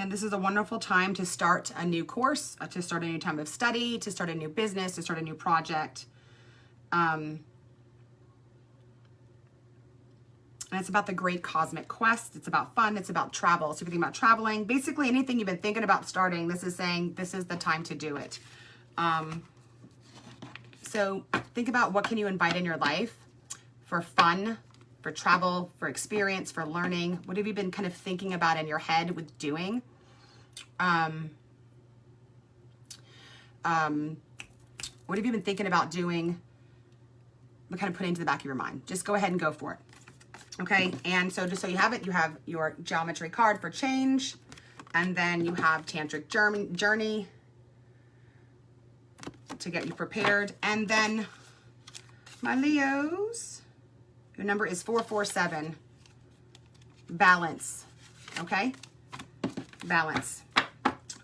And this is a wonderful time to start a new course, to start a new time of study, to start a new business, to start a new project. And it's about the great cosmic quest. It's about fun. It's about travel. So if you think about traveling, basically anything you've been thinking about starting, this is saying this is the time to do it. So think about what can you invite in your life for fun, for travel, for experience, for learning. What have you been kind of thinking about in your head with doing? What have you been thinking about doing? But kind of put it into the back of your mind. Just go ahead and go for it. Okay, and so just so you have it, you have your geometry card for change, and then you have Tantric Journey to get you prepared. And then, my Leos, your number is 447. Balance, okay? Balance.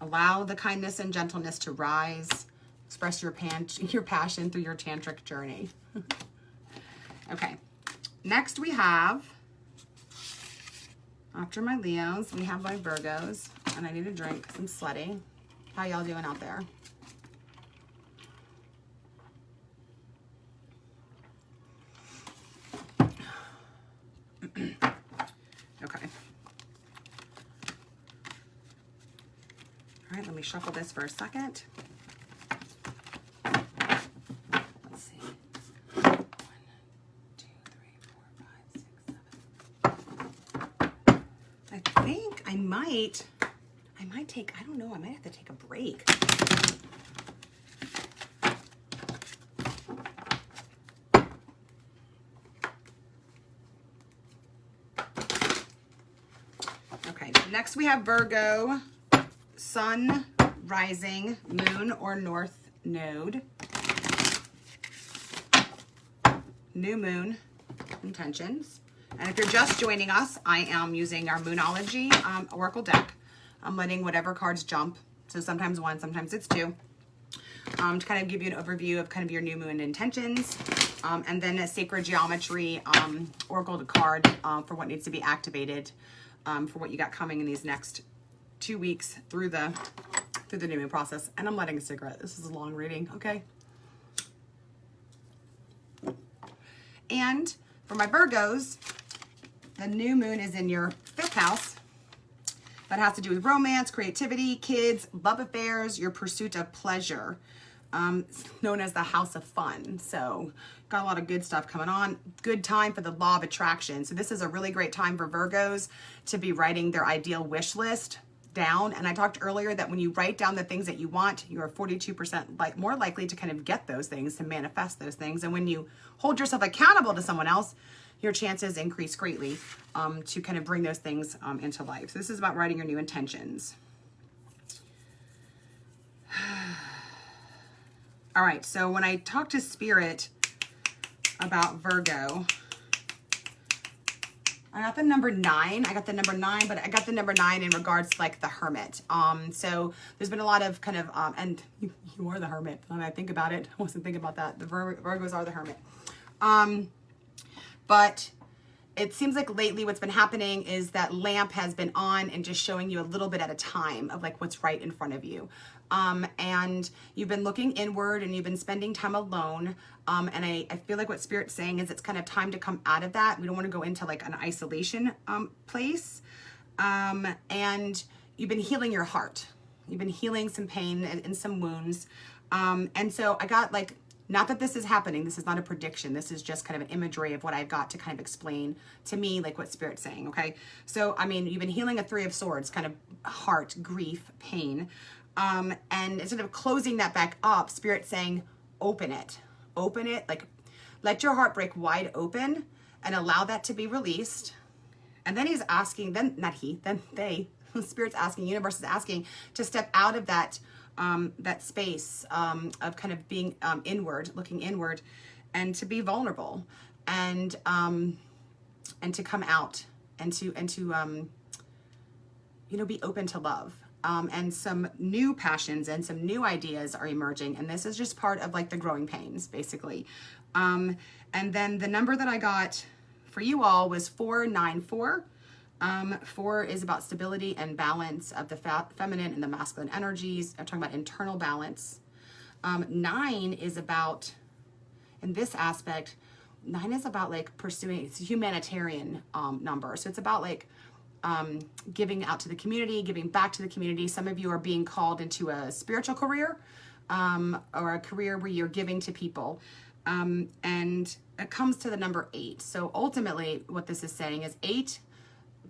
Allow the kindness and gentleness to rise. Express your passion through your tantric journey. Okay. Next we have, after my Leos, we have my Virgos. And I need a drink because I'm sweaty. How y'all doing out there? Okay. All right, let me shuffle this for a second. Let's see. 1, 2, 3, 4, 5, 6, 7. I think I might take, I don't know, I might have to take a break. Okay, next we have Virgo, Sun, Rising, Moon, or North Node. New Moon intentions. And if you're just joining us, I am using our Moonology Oracle deck. I'm letting whatever cards jump. So sometimes one, sometimes it's two. To kind of give you an overview of kind of your new moon intentions. And then a Sacred Geometry Oracle card for what needs to be activated for what you got coming in these next 2 weeks through the new moon process. And I'm lighting a cigarette. This is a long reading, okay? And for my Virgos, the new moon is in your 5th house. That has to do with romance, creativity, kids, love affairs, your pursuit of pleasure. Known as the house of fun. So got a lot of good stuff coming on. Good time for the law of attraction. So this is a really great time for Virgos to be writing their ideal wish list down. And I talked earlier that when you write down the things that you want, you are 42% more likely to kind of get those things, to manifest those things. And when you hold yourself accountable to someone else, your chances increase greatly to kind of bring those things into life. So this is about writing your new intentions. All right, so when I talk to Spirit about Virgo, I got the number 9. But I got the number 9 in regards to like the Hermit. So there's been a lot of kind of, and you are the Hermit. When I think about it, I wasn't thinking about that. The Virgos are the Hermit. But it seems like lately what's been happening is that lamp has been on and just showing you a little bit at a time of like what's right in front of you. And you've been looking inward and you've been spending time alone. And I feel like what Spirit's saying is it's kind of time to come out of that. We don't want to go into like an isolation place. And you've been healing your heart. You've been healing some pain and some wounds. And so I got like, not that this is happening. This is not a prediction. This is just kind of an imagery of what I've got to kind of explain to me, like what Spirit's saying, okay? So, I mean, you've been healing a 3 of Swords, kind of heart, grief, pain. And instead of closing that back up, Spirit's saying, open it, like let your heart break wide open and allow that to be released. And then he's asking, then they, Spirit's asking, universe is asking to step out of that that space of kind of being inward, looking inward, and to be vulnerable, and to come out, and to you know, be open to love. And some new passions and some new ideas are emerging, and this is just part of like the growing pains, basically. And then the number that I got for you all was 494. 4 is about stability and balance of the feminine and the masculine energies. I'm talking about internal balance. 9 is about, in this aspect, 9 is about like pursuing, it's a humanitarian number. So it's about like giving out to the community, giving back to the community. Some of you are being called into a spiritual career or a career where you're giving to people. And it comes to the number 8. So ultimately what this is saying is 8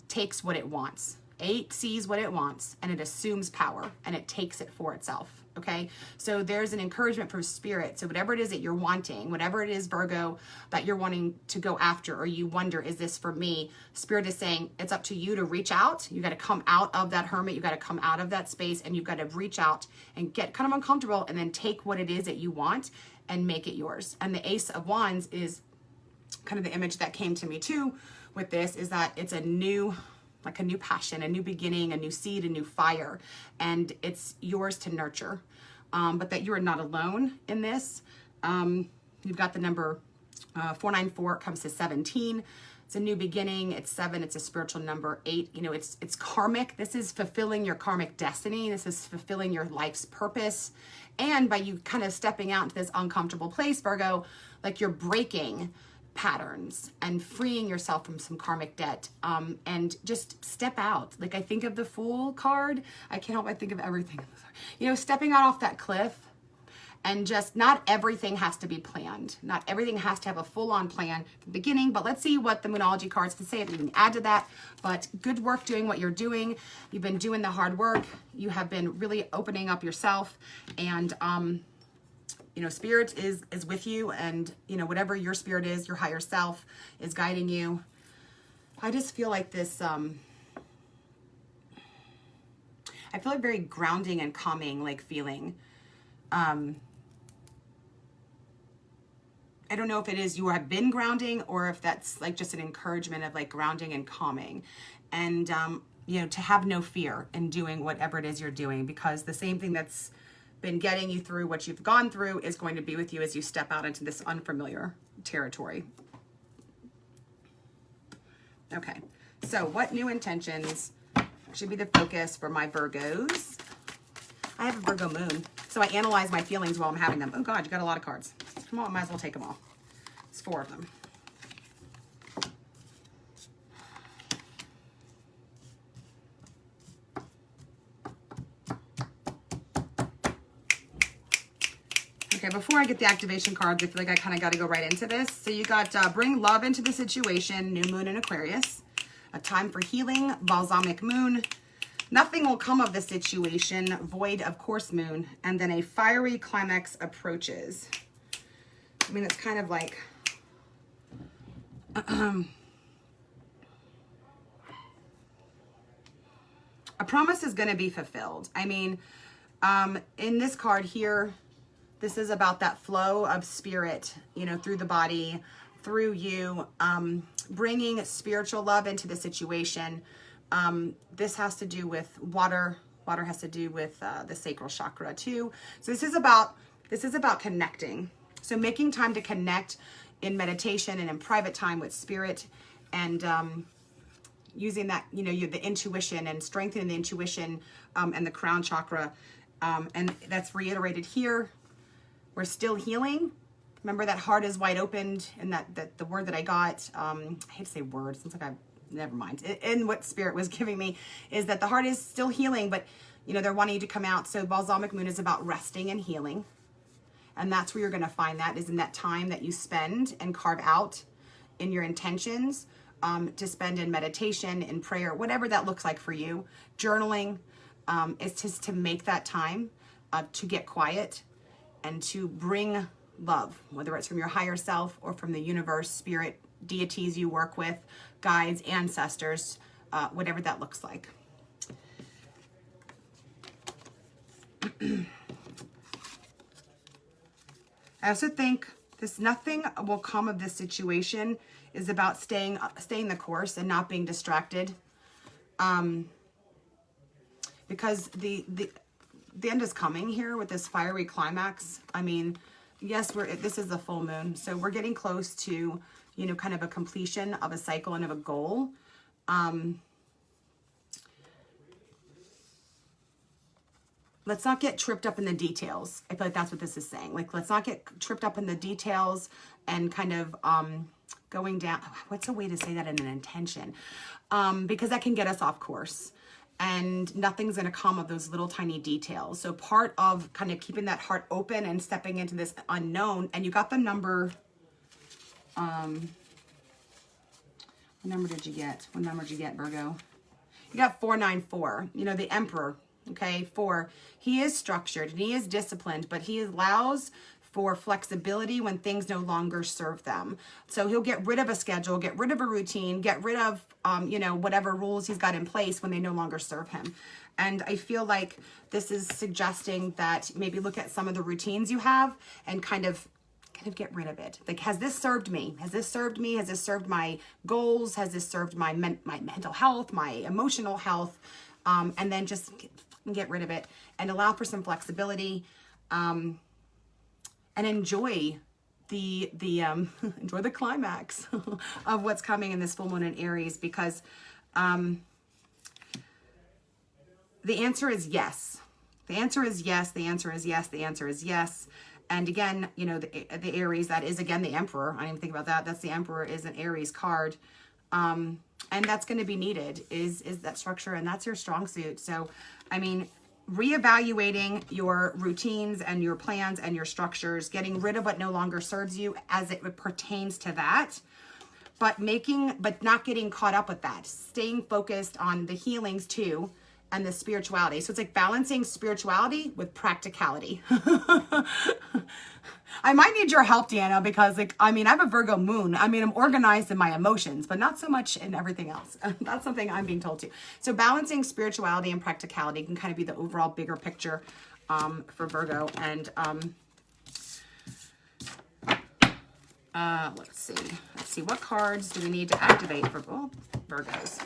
takes what it wants. 8 sees what it wants, and it assumes power, and it takes it for itself. Okay, so there's an encouragement from Spirit. So whatever it is that you're wanting, whatever it is, Virgo, that you're wanting to go after, or you wonder, is this for me? Spirit is saying it's up to you to reach out. You got to come out of that hermit. You got to come out of that space, and you've got to reach out and get kind of uncomfortable, and then take what it is that you want and make it yours. And the Ace of Wands is kind of the image that came to me too with this, is that it's a new, like a new passion, a new beginning, a new seed, a new fire, and it's yours to nurture. But that you are not alone in this. You've got the number 494, it comes to 17. It's a new beginning. It's 7. It's a spiritual number. 8, you know, it's karmic. This is fulfilling your karmic destiny. This is fulfilling your life's purpose. And by you kind of stepping out into this uncomfortable place, Virgo, like you're breaking patterns and freeing yourself from some karmic debt, and just step out. Like I think of the Fool card. I can't help but think of everything. You know, stepping out off that cliff, and just not everything has to be planned. Not everything has to have a full-on plan at the beginning, but let's see what the Moonology cards can say if you can add to that. But good work doing what you're doing. You've been doing the hard work. You have been really opening up yourself, and you know, Spirit is with you, and, you know, whatever your spirit is, your higher self is guiding you. I just feel like this, I feel like very grounding and calming, like feeling. I don't know if it is you have been grounding, or if that's like just an encouragement of like grounding and calming. And, you know, to have no fear in doing whatever it is you're doing, because the same thing that's been getting you through what you've gone through is going to be with you as you step out into this unfamiliar territory. Okay, so what new intentions should be the focus for my Virgos? I have a Virgo moon, so I analyze my feelings while I'm having them. Oh God, you got a lot of cards. Come on, might as well take them all. It's 4 of them. Okay, before I get the activation cards, I feel like I kind of got to go right into this. So you got bring love into the situation, new moon in Aquarius, a time for healing, balsamic moon, nothing will come of the situation, void of course moon, and then a fiery climax approaches. I mean, it's kind of like, a promise is going to be fulfilled. I mean, in this card here, this is about that flow of spirit, you know, through the body, through you, bringing spiritual love into the situation. This has to do with water. Water has to do with the sacral chakra too. So this is about connecting. So making time to connect in meditation and in private time with spirit, and using that, you know, the intuition and strengthening the intuition and the crown chakra. And that's reiterated here. We're still healing. Remember that heart is wide opened, and that the word that I got, I hate to say words, it's like never mind. In what Spirit was giving me is that the heart is still healing, but, you know, they're wanting you to come out. So balsamic moon is about resting and healing. And that's where you're going to find that, is in that time that you spend and carve out in your intentions, to spend in meditation, in prayer, whatever that looks like for you. Journaling, is just to make that time to get quiet and to bring love, whether it's from your higher self or from the universe, spirit, deities you work with, guides, ancestors, whatever that looks like. I also think nothing will come of this situation is about staying the course and not being distracted. Because the end is coming here with this fiery climax. I mean, yes, this is a full moon, so we're getting close to, you know, kind of a completion of a cycle and of a goal. Let's not get tripped up in the details. I feel like that's what this is saying. Like, let's not get tripped up in the details and kind of going down. What's a way to say that in an intention? Because that can get us off course. And nothing's going to come of those little tiny details. So part of kind of keeping that heart open and stepping into this unknown. And you got the number. What number did you get? What number did you get, Virgo? You got 494. You know, the Emperor. Okay, 4. He is structured and he is disciplined, but he allows for flexibility when things no longer serve them. So he'll get rid of a schedule, get rid of a routine, get rid of, you know, whatever rules he's got in place when they no longer serve him. And I feel like this is suggesting that maybe look at some of the routines you have and kind of get rid of it. Like, has this served me? Has this served me? Has this served my goals? Has this served my mental health, my emotional health? And then just get rid of it and allow for some flexibility, and enjoy enjoy the climax of what's coming in this full moon in Aries, because the answer is yes. The answer is yes. The answer is yes. The answer is yes. And again, you know, the Aries, that is again the Emperor. I didn't even think about that. That's the Emperor, is an Aries card. And that's going to be needed, is that structure, and that's your strong suit. So, I mean, reevaluating your routines and your plans and your structures, getting rid of what no longer serves you as it pertains to that, but not getting caught up with that, staying focused on the healings too, and the spirituality. So it's like balancing spirituality with practicality. I might need your help, Deanna, because like, I mean, I have a Virgo moon. I mean, I'm organized in my emotions, but not so much in everything else. That's something I'm being told to. So balancing spirituality and practicality can kind of be the overall bigger picture for Virgo. And let's see. What cards do we need to activate for Virgos?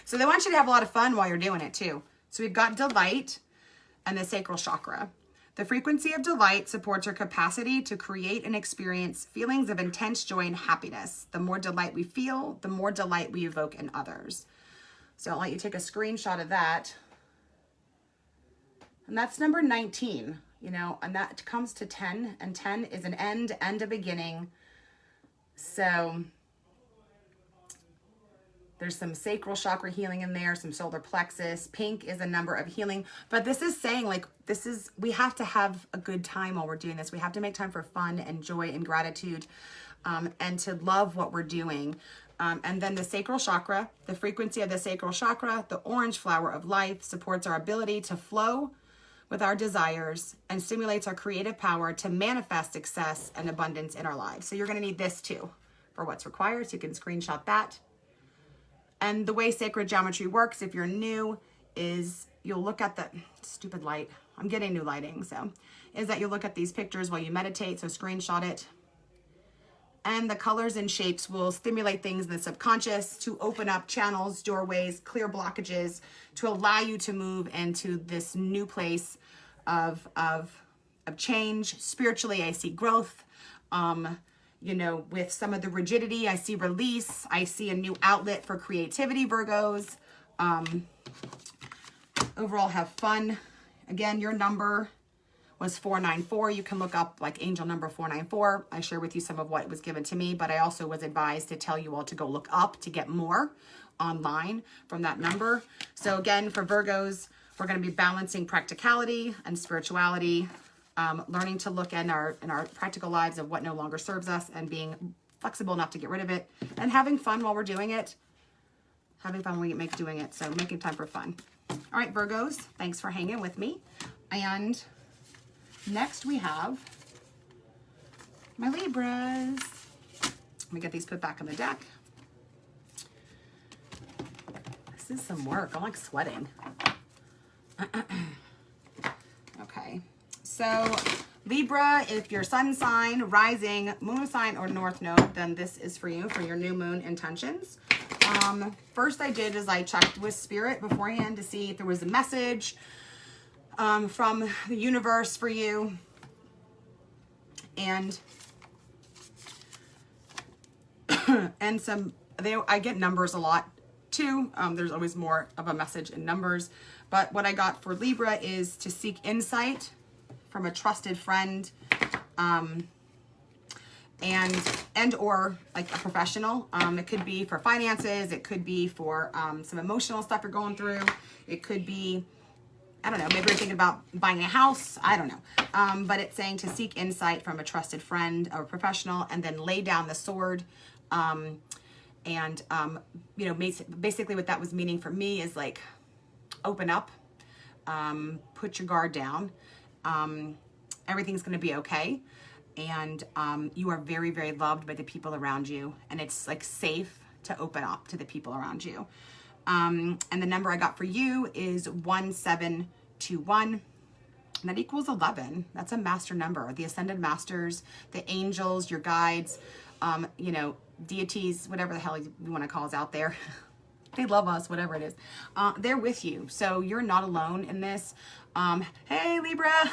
So they want you to have a lot of fun while you're doing it too. So we've got delight and the sacral chakra. The frequency of delight supports our capacity to create and experience feelings of intense joy and happiness. The more delight we feel, the more delight we evoke in others. So I'll let you take a screenshot of that. And that's number 19, you know, and that comes to 10, and 10 is an end a beginning. So there's some sacral chakra healing in there, some solar plexus. Pink is a number of healing. But this is saying, like, we have to have a good time while we're doing this. We have to make time for fun and joy and gratitude, and to love what we're doing. And then the sacral chakra, the frequency of the sacral chakra, the orange flower of life, supports our ability to flow with our desires and stimulates our creative power to manifest success and abundance in our lives. So you're going to need this too for what's required. So you can screenshot that. And the way sacred geometry works, if you're new, is you'll look at the stupid light. I'm getting new lighting, so is that you'll look at these pictures while you meditate. So screenshot it. And the colors and shapes will stimulate things in the subconscious to open up channels, doorways, clear blockages, to allow you to move into this new place of change. Spiritually, I see growth. You know, with some of the rigidity, I see release. I see a new outlet for creativity, Virgos. Overall, have fun. Again, your number was 494. You can look up like angel number 494. I share with you some of what was given to me, but I also was advised to tell you all to go look up to get more online from that number. So again, for Virgos, we're going to be balancing practicality and spirituality. Learning to look in our practical lives of what no longer serves us and being flexible enough to get rid of it, and having fun while we're doing it. Having fun when we make doing it. So making time for fun. All right, Virgos, thanks for hanging with me. And next we have my Libras. Let me get these put back on the deck. This is some work. I'm like sweating. Okay. So Libra, if your sun sign, rising, moon sign, or north node, then this is for you for your new moon intentions. First I did is I checked with spirit beforehand to see if there was a message from the universe for you. And I get numbers a lot too. There's always more of a message in numbers. But what I got for Libra is to seek insight from a trusted friend, and or like a professional. It could be for finances. It could be for some emotional stuff you're going through. It could be, I don't know, maybe you're thinking about buying a house. I don't know. But it's saying to seek insight from a trusted friend or professional, and then lay down the sword. You know, basically what that was meaning for me is like, open up, put your guard down. Everything's going to be okay. And you are very, very loved by the people around you. And it's like safe to open up to the people around you. And the number I got for you is 1721. And that equals 11. That's a master number. The ascended masters, the angels, your guides, you know, deities, whatever the hell you want to call us out there. They love us, whatever it is. They're with you. So you're not alone in this. Hey, Libra.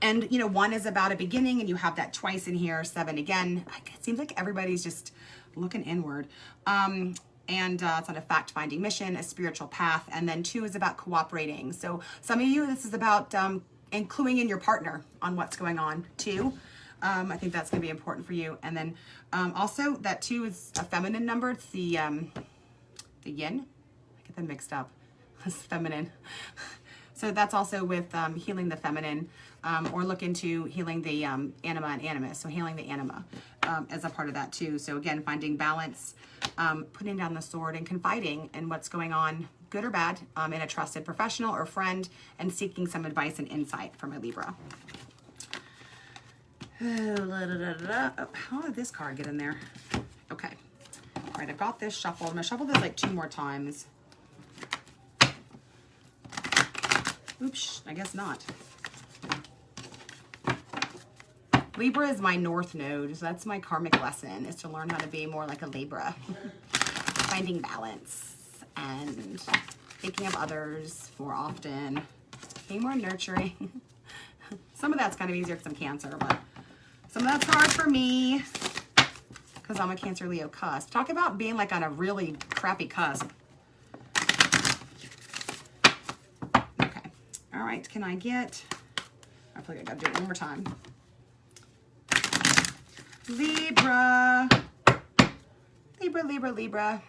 And, you know, 1 is about a beginning, and you have that twice in here, 7 again. It seems like everybody's just looking inward. And it's on a fact-finding mission, a spiritual path. And then 2 is about cooperating. So some of you, this is about including in your partner on what's going on too. I think that's going to be important for you. And then also that 2 is a feminine number. It's the yin. I get them mixed up. It's feminine. So that's also with healing the feminine, or look into healing the anima and animus. So healing the anima as a part of that too. So again, finding balance, putting down the sword, and confiding in what's going on, good or bad, in a trusted professional or friend, and seeking some advice and insight from a Libra. Oh, how did this card get in there? Okay. All right, I've got this shuffled. I'm going to shuffle this like 2 more times. Oops, I guess not. Libra is my north node, so that's my karmic lesson, is to learn how to be more like a Libra. Finding balance and thinking of others more often, being more nurturing. Some of that's kind of easier because I'm Cancer, but some of that's hard for me because I'm a Cancer Leo cusp. Talk about being like on a really crappy cusp. Okay. All right. Can I get, I feel like I got to do it one more time. Libra. Libra, Libra, Libra.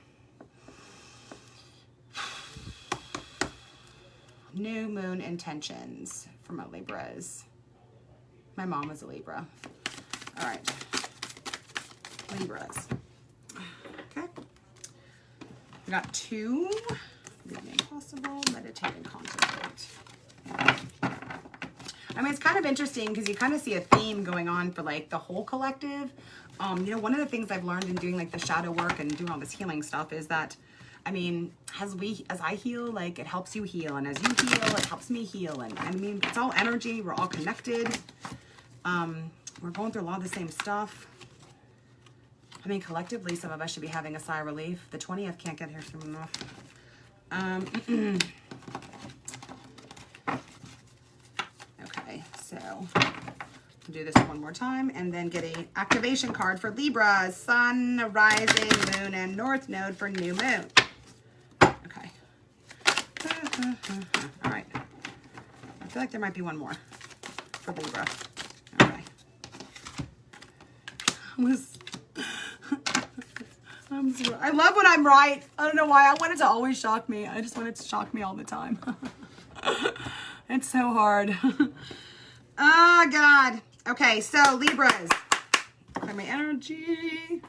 New moon intentions for my Libras. My mom was a Libra. All right. Libras. Okay. I got 2. The impossible, meditate and contemplate. I mean, it's kind of interesting because you kind of see a theme going on for like the whole collective. You know, one of the things I've learned in doing like the shadow work and doing all this healing stuff is that, I mean, as I heal, like it helps you heal, and as you heal, it helps me heal. And I mean, it's all energy. We're all connected. We're going through a lot of the same stuff. I mean, collectively, some of us should be having a sigh of relief. The 20th can't get here soon enough. Okay, so I'll do this one more time and then get a activation card for Libra, Sun, Rising, Moon, and North Node for New Moon. Okay. All right. I feel like there might be one more for Libra. Okay. I love when I'm right. I don't know why. I want it to always shock me. I just want it to shock me all the time. It's so hard. Oh, God. Okay, so Libras. My energy.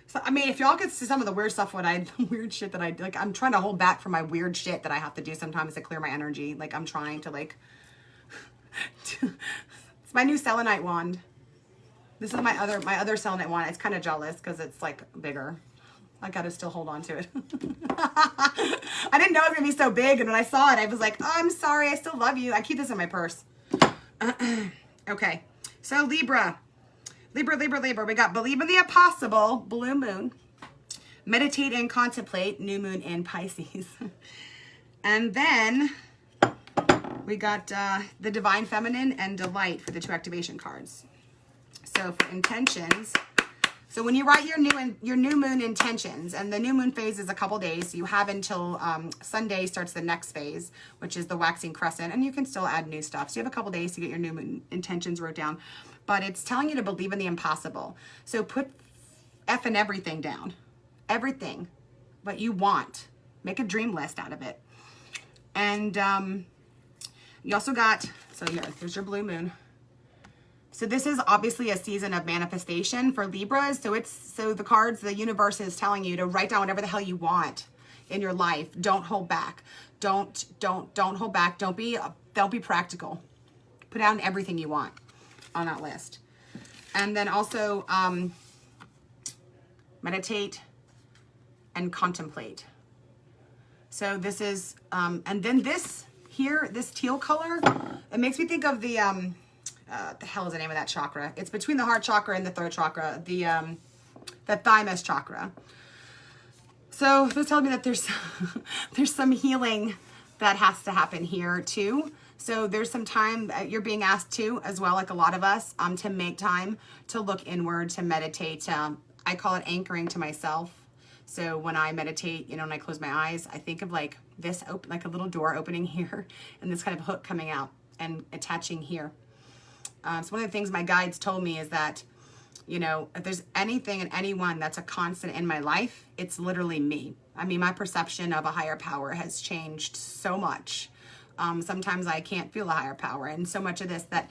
So, I mean, if y'all could see some of the weird stuff, weird shit that I do. Like, I'm trying to hold back from my weird shit that I have to do sometimes to clear my energy. Like, I'm trying to, like, it's my new selenite wand. This is my other selenite wand. It's kind of jealous because it's like bigger. I gotta still hold on to it. I didn't know it was gonna be so big, and when I saw it, I was like, oh, I'm sorry, I still love you. I keep this in my purse. Okay, so Libra. Libra. We got believe in the impossible, blue moon. Meditate and contemplate, new moon in Pisces. And then we got the divine feminine and delight for the 2 activation cards. So for intentions, so when you write your new moon intentions, and the new moon phase is a couple days, so you have until Sunday starts the next phase, which is the waxing crescent, and you can still add new stuff. So you have a couple days to get your new moon intentions wrote down, but it's telling you to believe in the impossible. So put F and everything down, everything, what you want. Make a dream list out of it. And you also got, so here's your blue moon. So this is obviously a season of manifestation for Libras. So the cards, the universe is telling you to write down whatever the hell you want in your life. Don't hold back. Don't hold back. Don't be practical. Put down everything you want on that list. And then also meditate and contemplate. So this is, and then this here, this teal color, it makes me think of the hell is the name of that chakra? It's between the heart chakra and the throat chakra, the thymus chakra. So this tells me that there's there's some healing that has to happen here too. So there's some time you're being asked to, as well, like a lot of us, to make time to look inward, to meditate. I call it anchoring to myself. So when I meditate, when I close my eyes, I think of like this, like a little door opening here, and this kind of hook coming out and attaching here. So one of the things my guides told me is that, if there's anything and anyone that's a constant in my life, it's literally me. I mean, my perception of a higher power has changed so much. Sometimes I can't feel a higher power, and so much of this that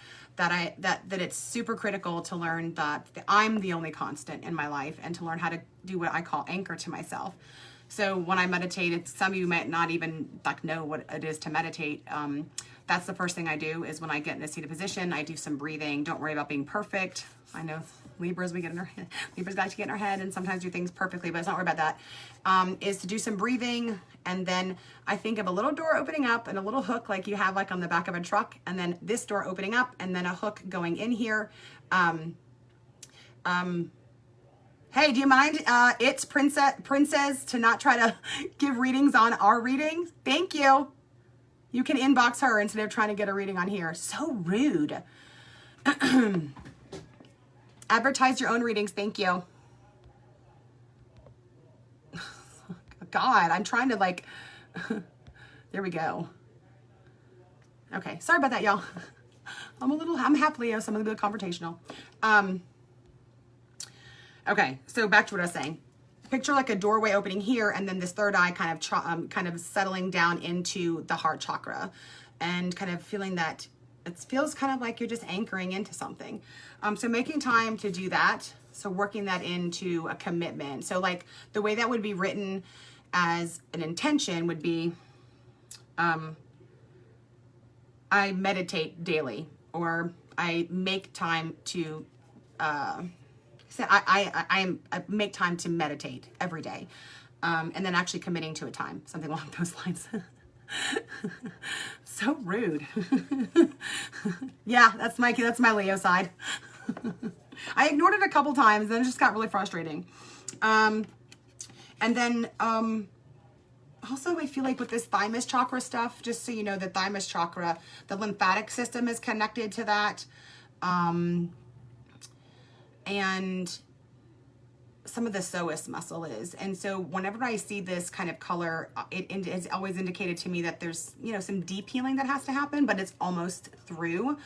it's super critical to learn that I'm the only constant in my life, and to learn how to do what I call anchor to myself. So when I meditate, some of you might not even know what it is to meditate. That's the first thing I do is when I get in a seated position, I do some breathing. Don't worry about being perfect. I know Libras, Libras got to get in our head and sometimes do things perfectly, but it's not worry about that. Is to do some breathing, and then I think of a little door opening up and a little hook like you have like on the back of a truck, and then this door opening up and then a hook going in here. Hey, do you mind it's Princess to not try to give readings on our readings? Thank you. You can inbox her instead of trying to get a reading on here. So rude. Advertise your own readings. Thank you. God, I'm trying to there we go. Okay, sorry about that, y'all. I'm half Leo, so I'm a little bit confrontational. Okay, so back to what I was saying. Picture like a doorway opening here, and then this third eye kind of settling down into the heart chakra, and kind of feeling that it feels kind of like you're just anchoring into something. So making time to do that. So working that into a commitment. So like the way that would be written as an intention would be, I meditate daily, or I make time to, I make time to meditate every day, and then actually committing to a time, something along those lines. So rude. Yeah, that's my Leo side. I ignored it a couple times, and it just got really frustrating. And then also I feel like with this thymus chakra stuff, just so you know, the thymus chakra, the lymphatic system is connected to that. And some of the psoas muscle is. And so whenever I see this kind of color, it has always indicated to me that there's, some deep healing that has to happen, but it's almost through.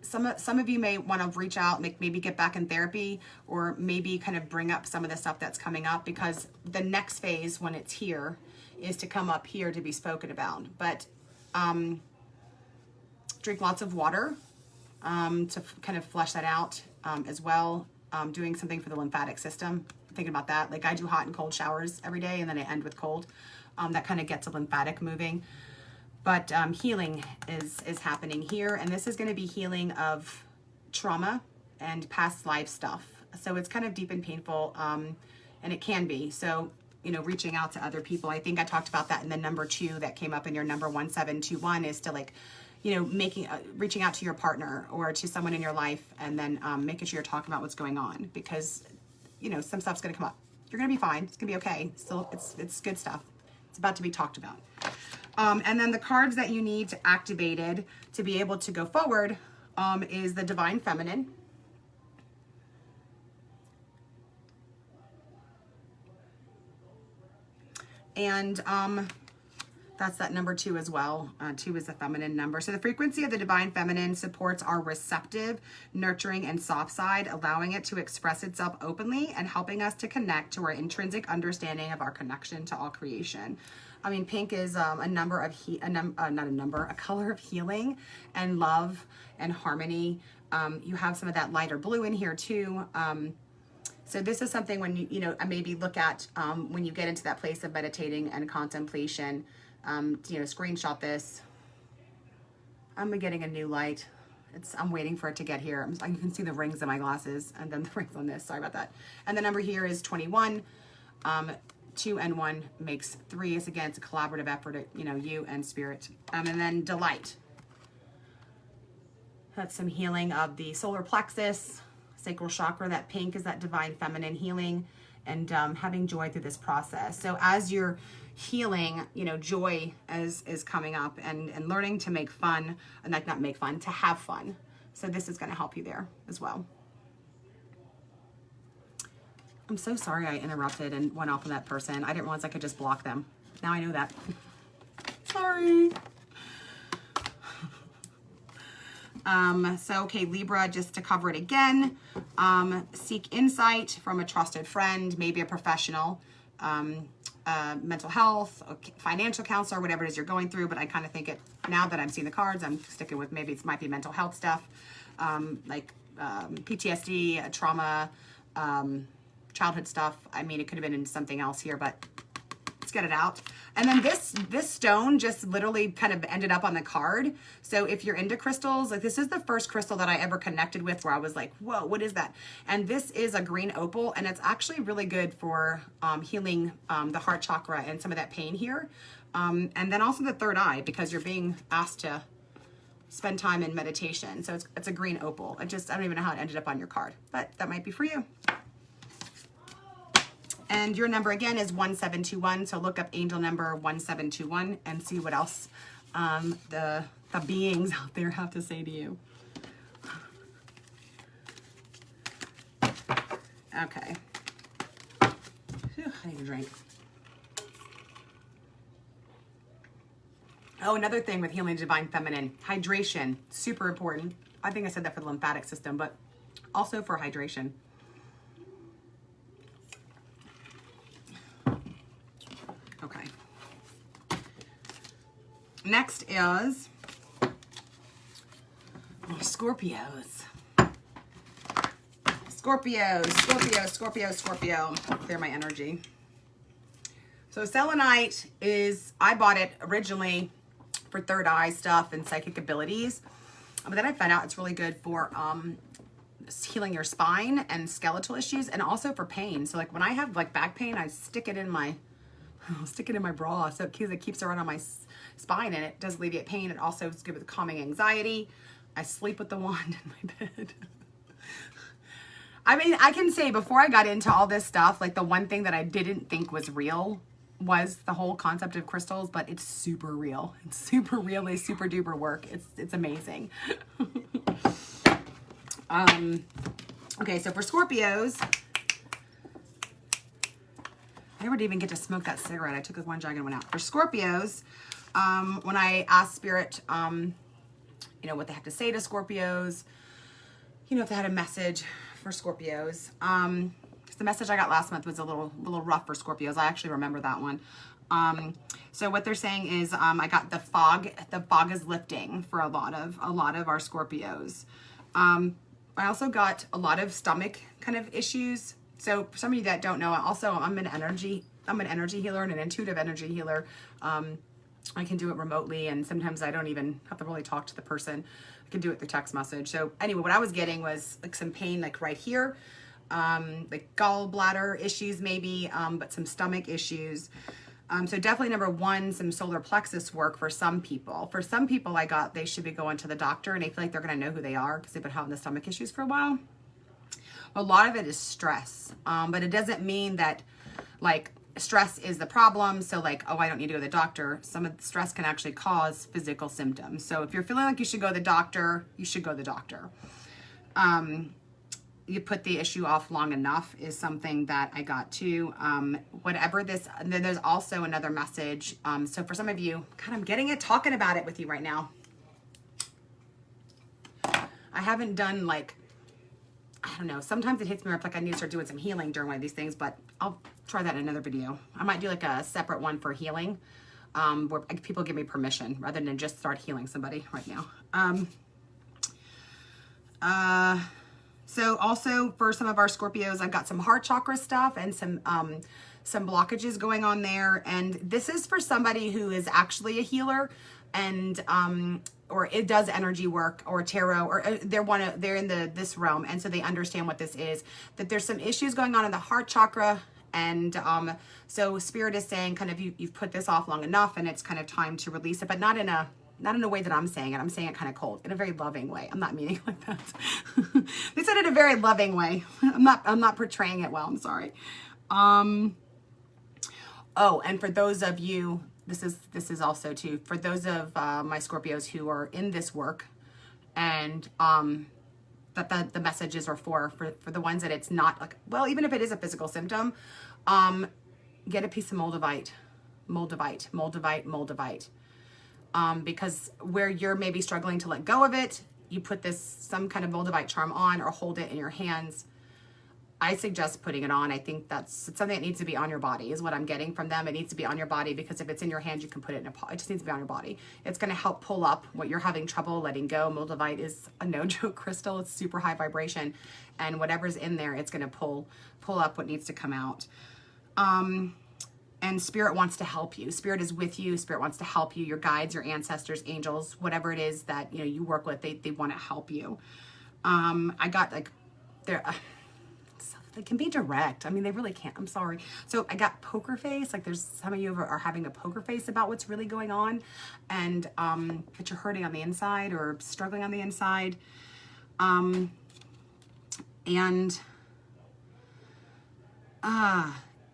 Some of you may want to reach out, maybe get back in therapy, or maybe kind of bring up some of the stuff that's coming up, because the next phase when it's here is to come up here to be spoken about. But drink lots of water to kind of flesh that out as well. Doing something for the lymphatic system. Thinking about that. Like I do hot and cold showers every day, and then I end with cold. That kind of gets the lymphatic moving. But healing is happening here, and this is going to be healing of trauma and past life stuff. So it's kind of deep and painful, and it can be. So, you know, reaching out to other people. I think I talked about that in the number 2 that came up in your number 1721 is to, like, you know, reaching out to your partner or to someone in your life, and then making sure you're talking about what's going on, because, you know, some stuff's going to come up. You're going to be fine. It's going to be okay. Still, it's good stuff. It's about to be talked about. And then the cards that you need to activated to be able to go forward is the Divine Feminine. And that's that number 2 as well. 2 is a feminine number. So the frequency of the Divine Feminine supports our receptive, nurturing, and soft side, allowing it to express itself openly and helping us to connect to our intrinsic understanding of our connection to all creation. I mean, pink is a number of a color of healing and love and harmony. You have some of that lighter blue in here too. So this is something when you know, maybe look at when you get into that place of meditating and contemplation. You know, screenshot this. I'm getting a new light. I'm waiting for it to get here. You can see the rings in my glasses, and then the rings on this. Sorry about that. And the number here is 21. 2 and 1 makes 3. It's, again, it's a collaborative effort, you know, you and spirit. And then delight. That's some healing of the solar plexus, sacral chakra. That pink is that Divine Feminine healing, and having joy through this process. So as you're healing, you know, joy is coming up, and learning to make fun, and not make fun, to have fun. So this is going to help you there as well. I'm so sorry I interrupted and went off on that person. I didn't realize I could just block them. Now I know that. Sorry. So, okay, Libra, just to cover it again, seek insight from a trusted friend, maybe a professional, mental health, financial counselor, whatever it is you're going through. But I kind of think it, now that I'm seeing the cards, I'm sticking with maybe it might be mental health stuff, like PTSD, trauma, childhood stuff. I mean, it could have been in something else here, but let's get it out. And then this stone just literally kind of ended up on the card. So if you're into crystals, like, this is the first crystal that I ever connected with where I was like, whoa, what is that? And this is a green opal, and it's actually really good for healing the heart chakra and some of that pain here. And then also the third eye, because you're being asked to spend time in meditation. So it's a green opal. I don't even know how it ended up on your card, but that might be for you. And your number again is 1721. So look up angel number 1721 and see what else the beings out there have to say to you. Okay. Whew, I need a drink. Oh, another thing with healing Divine Feminine, hydration, super important. I think I said that for the lymphatic system, but also for hydration. Okay. Next is Scorpios. Scorpio. Clear my energy. So selenite is, I bought it originally for third eye stuff and psychic abilities. But then I found out it's really good for healing your spine and skeletal issues, and also for pain. So like when I have like back pain, I stick it in my bra, so it keeps it right on my spine, and it does alleviate pain. It also is good with calming anxiety. I sleep with the wand in my bed. I mean, I can say before I got into all this stuff, like the one thing that I didn't think was real was the whole concept of crystals, but it's super real. It's super real. They super duper work. It's amazing. Okay, so for Scorpios, I never did even get to smoke that cigarette. I took one drag and went out. For Scorpios, when I asked Spirit, you know, what they have to say to Scorpios, you know, if they had a message for Scorpios. The message I got last month was a little rough for Scorpios. I actually remember that one. So what they're saying is, I got the fog. The fog is lifting for a lot of our Scorpios. I also got a lot of stomach kind of issues. So for some of you that don't know, also I'm an energy healer and an intuitive energy healer. I can do it remotely, and sometimes I don't even have to really talk to the person. I can do it through text message. So anyway, what I was getting was like some pain like right here, like gallbladder issues maybe, but some stomach issues. So definitely number one, some solar plexus work for some people. For some people they should be going to the doctor, and they feel like they're going to know who they are because they've been having the stomach issues for a while. A lot of it is stress, but it doesn't mean that like stress is the problem. So like, oh, I don't need to go to the doctor. Some of the stress can actually cause physical symptoms. So if you're feeling like you should go to the doctor, you should go to the doctor. You put the issue off long enough is something that I got to. Whatever this, and then there's also another message. So for some of you, God, I'm getting it, talking about it with you right now. I haven't done like, I don't know, sometimes it hits me up like I need to start doing some healing during one of these things, but I'll try that in another video. I might do like a separate one for healing, where people give me permission rather than just start healing somebody right now. So also for some of our Scorpios, I've got some heart chakra stuff and some blockages going on there. And this is for somebody who is actually a healer and, or it does energy work or tarot, or they're in this realm. And so they understand what this is, that there's some issues going on in the heart chakra. And so Spirit is saying kind of you've put this off long enough and it's kind of time to release it, but not in a way that I'm saying it. I'm saying it kind of cold, in a very loving way. I'm not meaning it like that. They said it in a very loving way. I'm not portraying it well. I'm sorry. Oh, and for those of you, this is also too, for those of my Scorpios who are in this work, and that the messages are for the ones that it's not like, well, even if it is a physical symptom, get a piece of moldavite. Because where you're maybe struggling to let go of it, you put some kind of moldavite charm on or hold it in your hands. I suggest putting it on. I think it's something that needs to be on your body is what I'm getting from them. It needs to be on your body because if it's in your hand, you can put it in a pot. It just needs to be on your body. It's going to help pull up what you're having trouble letting go. Moldavite is a no-joke crystal. It's super high vibration, and whatever's in there, it's going to pull up what needs to come out. And Spirit wants to help you. Spirit is with you. Spirit wants to help you. Your guides, your ancestors, angels, whatever it is that you work with, they want to help you. I got like they can be direct. I mean, they really can't. I'm sorry. So I got poker face. Like there's some of you are having a poker face about what's really going on, and that you're hurting on the inside or struggling on the inside,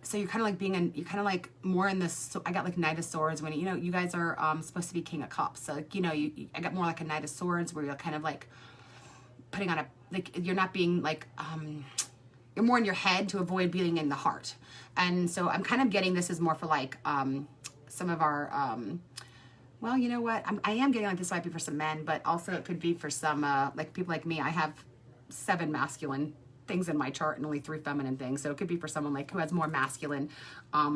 so you're kind of like you're kind of like more in this. So I got like Knight of Swords when you guys are supposed to be King of Cups. So I got more like a Knight of Swords where you're kind of like putting on you're not being like you're more in your head to avoid being in the heart. And so I'm kind of getting this is more for like some of our well, you know what, I am getting like this might be for some men, but also it could be for some like people like me. I have 7 masculine things in my chart and only 3 feminine things, so it could be for someone like who has more masculine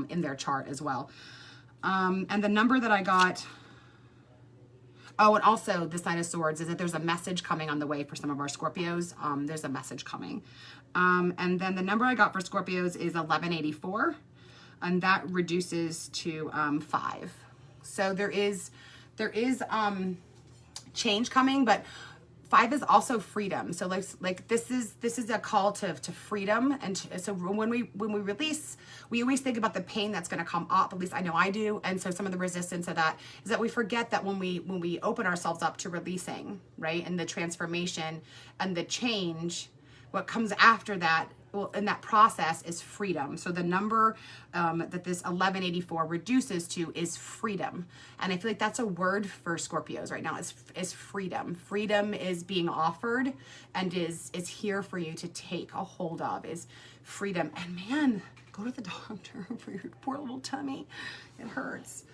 in their chart as well. And the number that I got, oh, and also this Knight of Swords is that there's a message coming on the way for some of our Scorpios. There's a message coming, and then the number I got for Scorpios is 1184, and that reduces to 5. So there is change coming, but 5 is also freedom. So like this is a call to freedom. And so when we release, we always think about the pain that's going to come up. At least I know I do. And so some of the resistance of that is that we forget that when we open ourselves up to releasing, right, and the transformation and the change, what comes after that, well, in that process is freedom. So the number that this 1184 reduces to is freedom. And I feel like that's a word for Scorpios right now is freedom. Freedom is being offered and is here for you to take a hold of, is freedom. And man, go to the doctor for your poor little tummy. It hurts.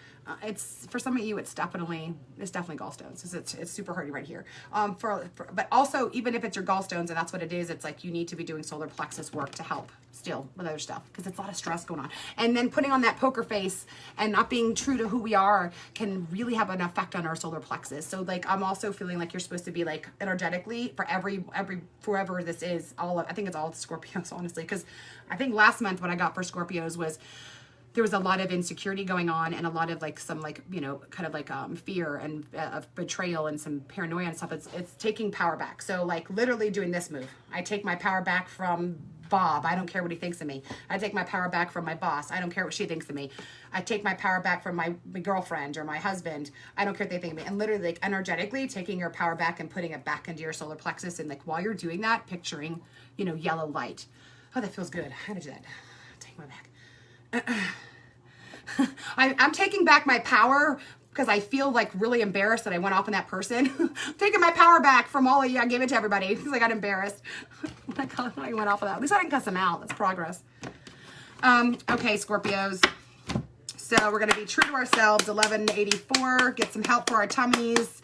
It's for some of you, it's definitely gallstones. It's super hurting right here. But also, even if it's your gallstones and that's what it is, it's like you need to be doing solar plexus work to help still with other stuff because it's a lot of stress going on. And then putting on that poker face and not being true to who we are can really have an effect on our solar plexus. So like I'm also feeling like you're supposed to be like energetically for whoever this is. I think it's all Scorpios honestly, because I think last month what I got for Scorpios was there was a lot of insecurity going on and a lot of like some like, you know, kind of like fear and of betrayal and some paranoia and stuff. It's taking power back. So like literally doing this move. I take my power back from Bob. I don't care what he thinks of me. I take my power back from my boss. I don't care what she thinks of me. I take my power back from my girlfriend or my husband. I don't care what they think of me. And literally like energetically taking your power back and putting it back into your solar plexus. And like while you're doing that, picturing, you know, yellow light. Oh, that feels good. How to do that? Take my back. I'm taking back my power because I feel like really embarrassed that I went off on that person. Taking my power back from all of you. I gave it to everybody because I got embarrassed when I went off of that. At least I didn't cuss them out. That's progress. Okay, Scorpios. So we're going to be true to ourselves. 1184. Get some help for our tummies.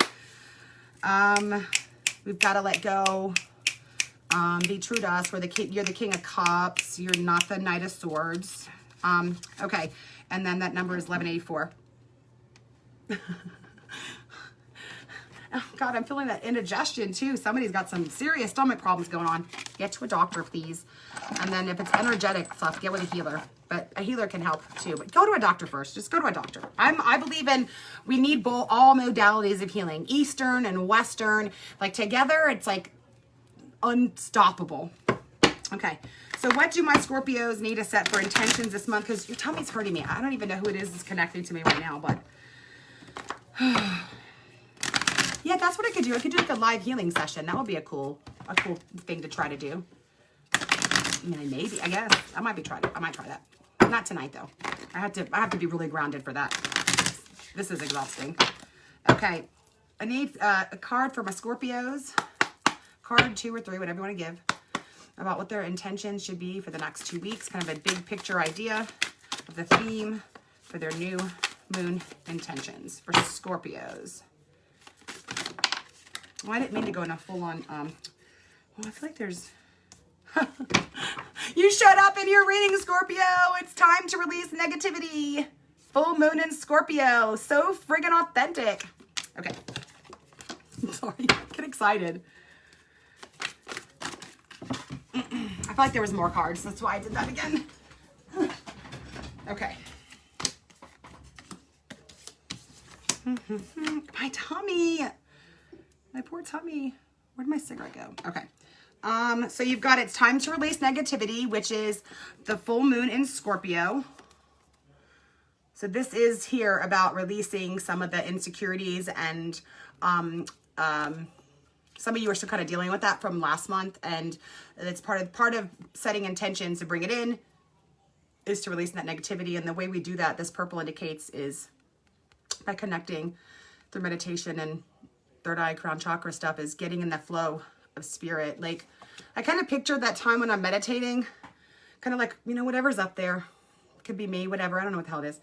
We've got to let go. Be true to us. You're the King of Cups. You're not the Knight of Swords. Okay. And then that number is 1184. Oh God, I'm feeling that indigestion too. Somebody's got some serious stomach problems going on. Get to a doctor, please. And then if it's energetic stuff, get with a healer. But a healer can help too. But go to a doctor first. Just go to a doctor. I believe in, we need all modalities of healing. Eastern and Western. Like together, it's like unstoppable. Okay. So what do my Scorpios need to set for intentions this month? Because your tummy's hurting me. I don't even know who it is that's connecting to me right now, but yeah, that's what I could do. I could do like a live healing session. That would be a cool thing to try to do. I mean, maybe, I guess. I might try that. Not tonight though. I have to be really grounded for that. This is exhausting. Okay. I need a card for my Scorpios. Card 2 or 3, whatever you want to give. About what their intentions should be for the next 2 weeks. Kind of a big picture idea of the theme for their new moon intentions for Scorpios. Well, I didn't mean to go in a full-on, well, I feel like there's... You showed up in your reading, Scorpio. It's time to release negativity. Full moon in Scorpio. So friggin' authentic. Okay. Sorry, get excited. I feel like there was more cards. That's why I did that again. Okay. My tummy. My poor tummy. Where'd my cigarette go? Okay. So you've got it's time to release negativity, which is the full moon in Scorpio. So this is here about releasing some of the insecurities and some of you are still kind of dealing with that from last month, and it's part of setting intentions to bring it in is to release that negativity. And the way we do that, this purple indicates, is by connecting through meditation and third eye, crown chakra stuff, is getting in the flow of spirit. Like I kind of pictured that time when I'm meditating, kind of like, you know, whatever's up there, could be me, whatever, I don't know what the hell it is.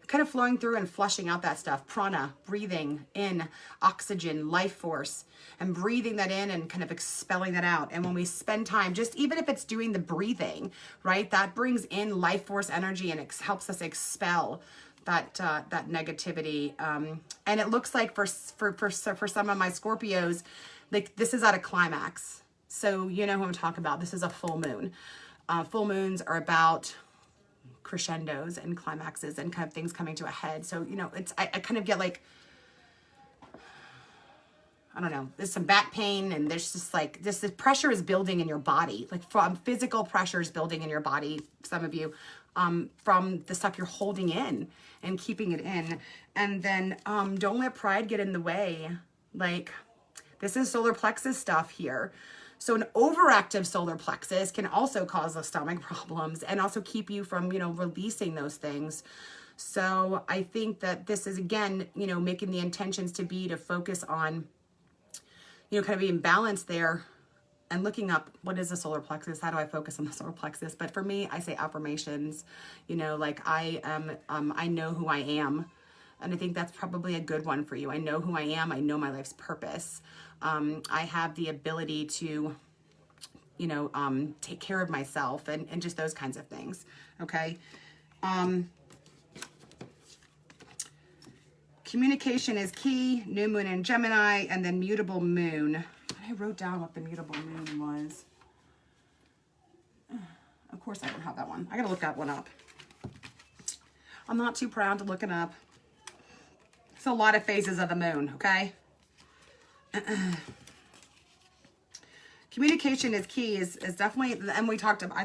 Kind of flowing through and flushing out that stuff. Prana, breathing in oxygen, life force, and breathing that in and kind of expelling that out. And when we spend time, just even if it's doing the breathing, right, that brings in life force energy and helps us expel that that negativity. And it looks like for some of my Scorpios, like this is at a climax. So you know who I'm talking about. This is a full moon. Full moons are about crescendos and climaxes and kind of things coming to a head. So, you know, it's, I kind of get like, I don't know, there's some back pain and there's just like, this pressure is building in your body, like from physical pressure is building in your body, some of you, from the stuff you're holding in and keeping it in. And then don't let pride get in the way. Like this is solar plexus stuff here. So an overactive solar plexus can also cause the stomach problems and also keep you from, you know, releasing those things. So I think that this is, again, you know, making the intentions to be to focus on, you know, kind of being balanced there and looking up what is the solar plexus? How do I focus on the solar plexus? But for me, I say affirmations, you know, like I know who I am. And I think that's probably a good one for you. I know who I am. I know my life's purpose. I have the ability to, you know, take care of myself and just those kinds of things. Okay. Communication is key. New moon in Gemini, and then mutable moon. I wrote down what the mutable moon was. Of course I don't have that one. I gotta look that one up. I'm not too proud to look it up. It's a lot of phases of the moon, okay? Communication is key, is definitely, and I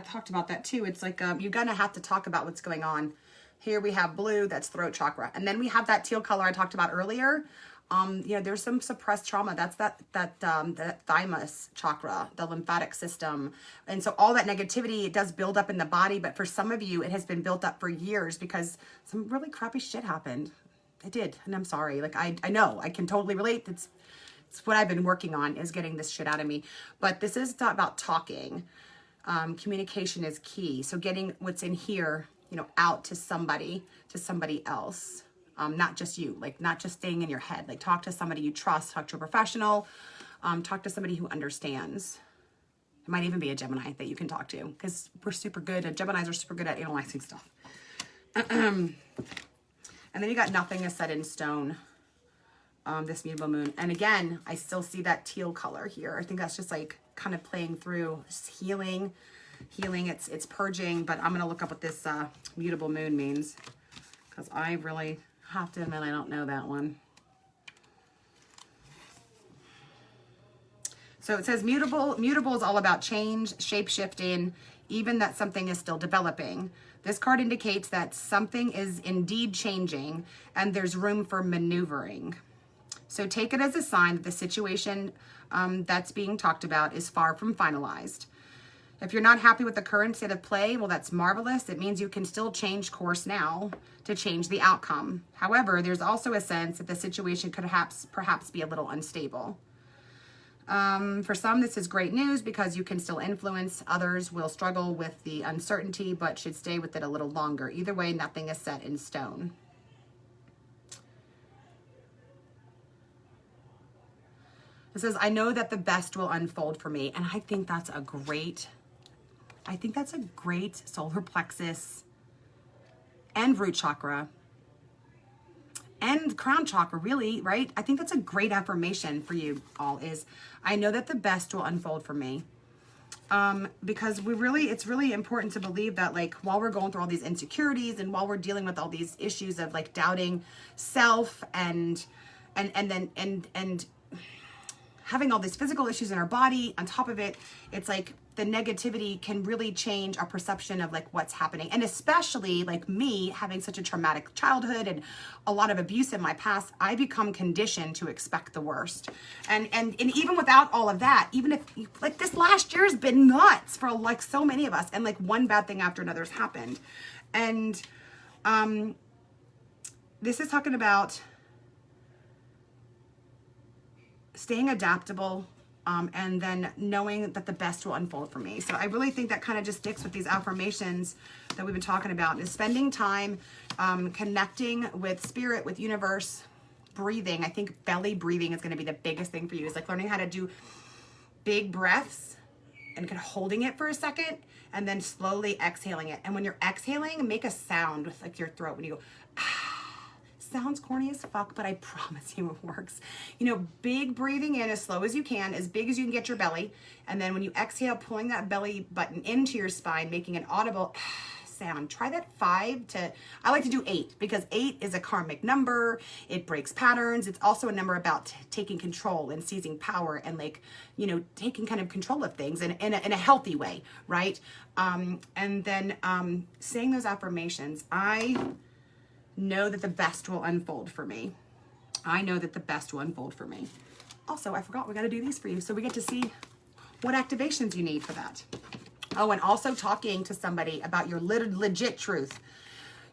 talked about that too. It's like, you're gonna have to talk about what's going on. Here we have blue, that's throat chakra. And then we have that teal color I talked about earlier. You know, there's some suppressed trauma. That's that thymus chakra, the lymphatic system. And so all that negativity, it does build up in the body. But for some of you, it has been built up for years because some really crappy shit happened. It did. And I'm sorry. Like, I know. I can totally relate. It's what I've been working on, is getting this shit out of me. But this is not about talking. Communication is key. So getting what's in here, you know, out to somebody else. Not just you, like not just staying in your head. Like talk to somebody you trust, talk to a professional, talk to somebody who understands. It might even be a Gemini that you can talk to, because we're super good. Geminis are super good at analyzing stuff. And then you got nothing is set in stone. This mutable moon. And again, I still see that teal color here. I think that's just like kind of playing through, just healing, it's purging. But I'm going to look up what this mutable moon means, because I really have to admit I don't know that one. So it says mutable is all about change, shape-shifting, even that something is still developing. This card indicates that something is indeed changing and there's room for maneuvering. So take it as a sign that the situation that's being talked about is far from finalized. If you're not happy with the current state of play, well, that's marvelous. It means you can still change course now to change the outcome. However, there's also a sense that the situation could perhaps be a little unstable. For some, this is great news because you can still influence. Others will struggle with the uncertainty, but should stay with it a little longer. Either way, nothing is set in stone. It says, I know that the best will unfold for me. And I think that's a great solar plexus and root chakra and crown chakra, really, right? I think that's a great affirmation for you all, is I know that the best will unfold for me. Because it's really important to believe that, like, while we're going through all these insecurities and while we're dealing with all these issues of like doubting self and having all these physical issues in our body on top of it, it's like the negativity can really change our perception of like what's happening. And especially like me having such a traumatic childhood and a lot of abuse in my past, I become conditioned to expect the worst. And even without all of that, even if like this last year has been nuts for like so many of us, and like one bad thing after another has happened. And this is talking about staying adaptable, and then knowing that the best will unfold for me. So I really think that kind of just sticks with these affirmations that we've been talking about, is spending time connecting with spirit, with universe, breathing. I think belly breathing is going to be the biggest thing for you, is like learning how to do big breaths and kind of holding it for a second and then slowly exhaling it. And when you're exhaling, make a sound with like your throat when you go, ah. Sounds corny as fuck, but I promise you it works. You know, big breathing in as slow as you can, as big as you can get your belly. And then when you exhale, pulling that belly button into your spine, making an audible sound. Try that 5 to, I like to do 8, because 8 is a karmic number. It breaks patterns. It's also a number about taking control and seizing power and like, you know, taking kind of control of things in a healthy way, right? And then saying those affirmations, I know that the best will unfold for me. I know that the best will unfold for me. Also, I forgot we got to do these for you, so we get to see what activations you need for that. Oh, and also talking to somebody about your legit truth.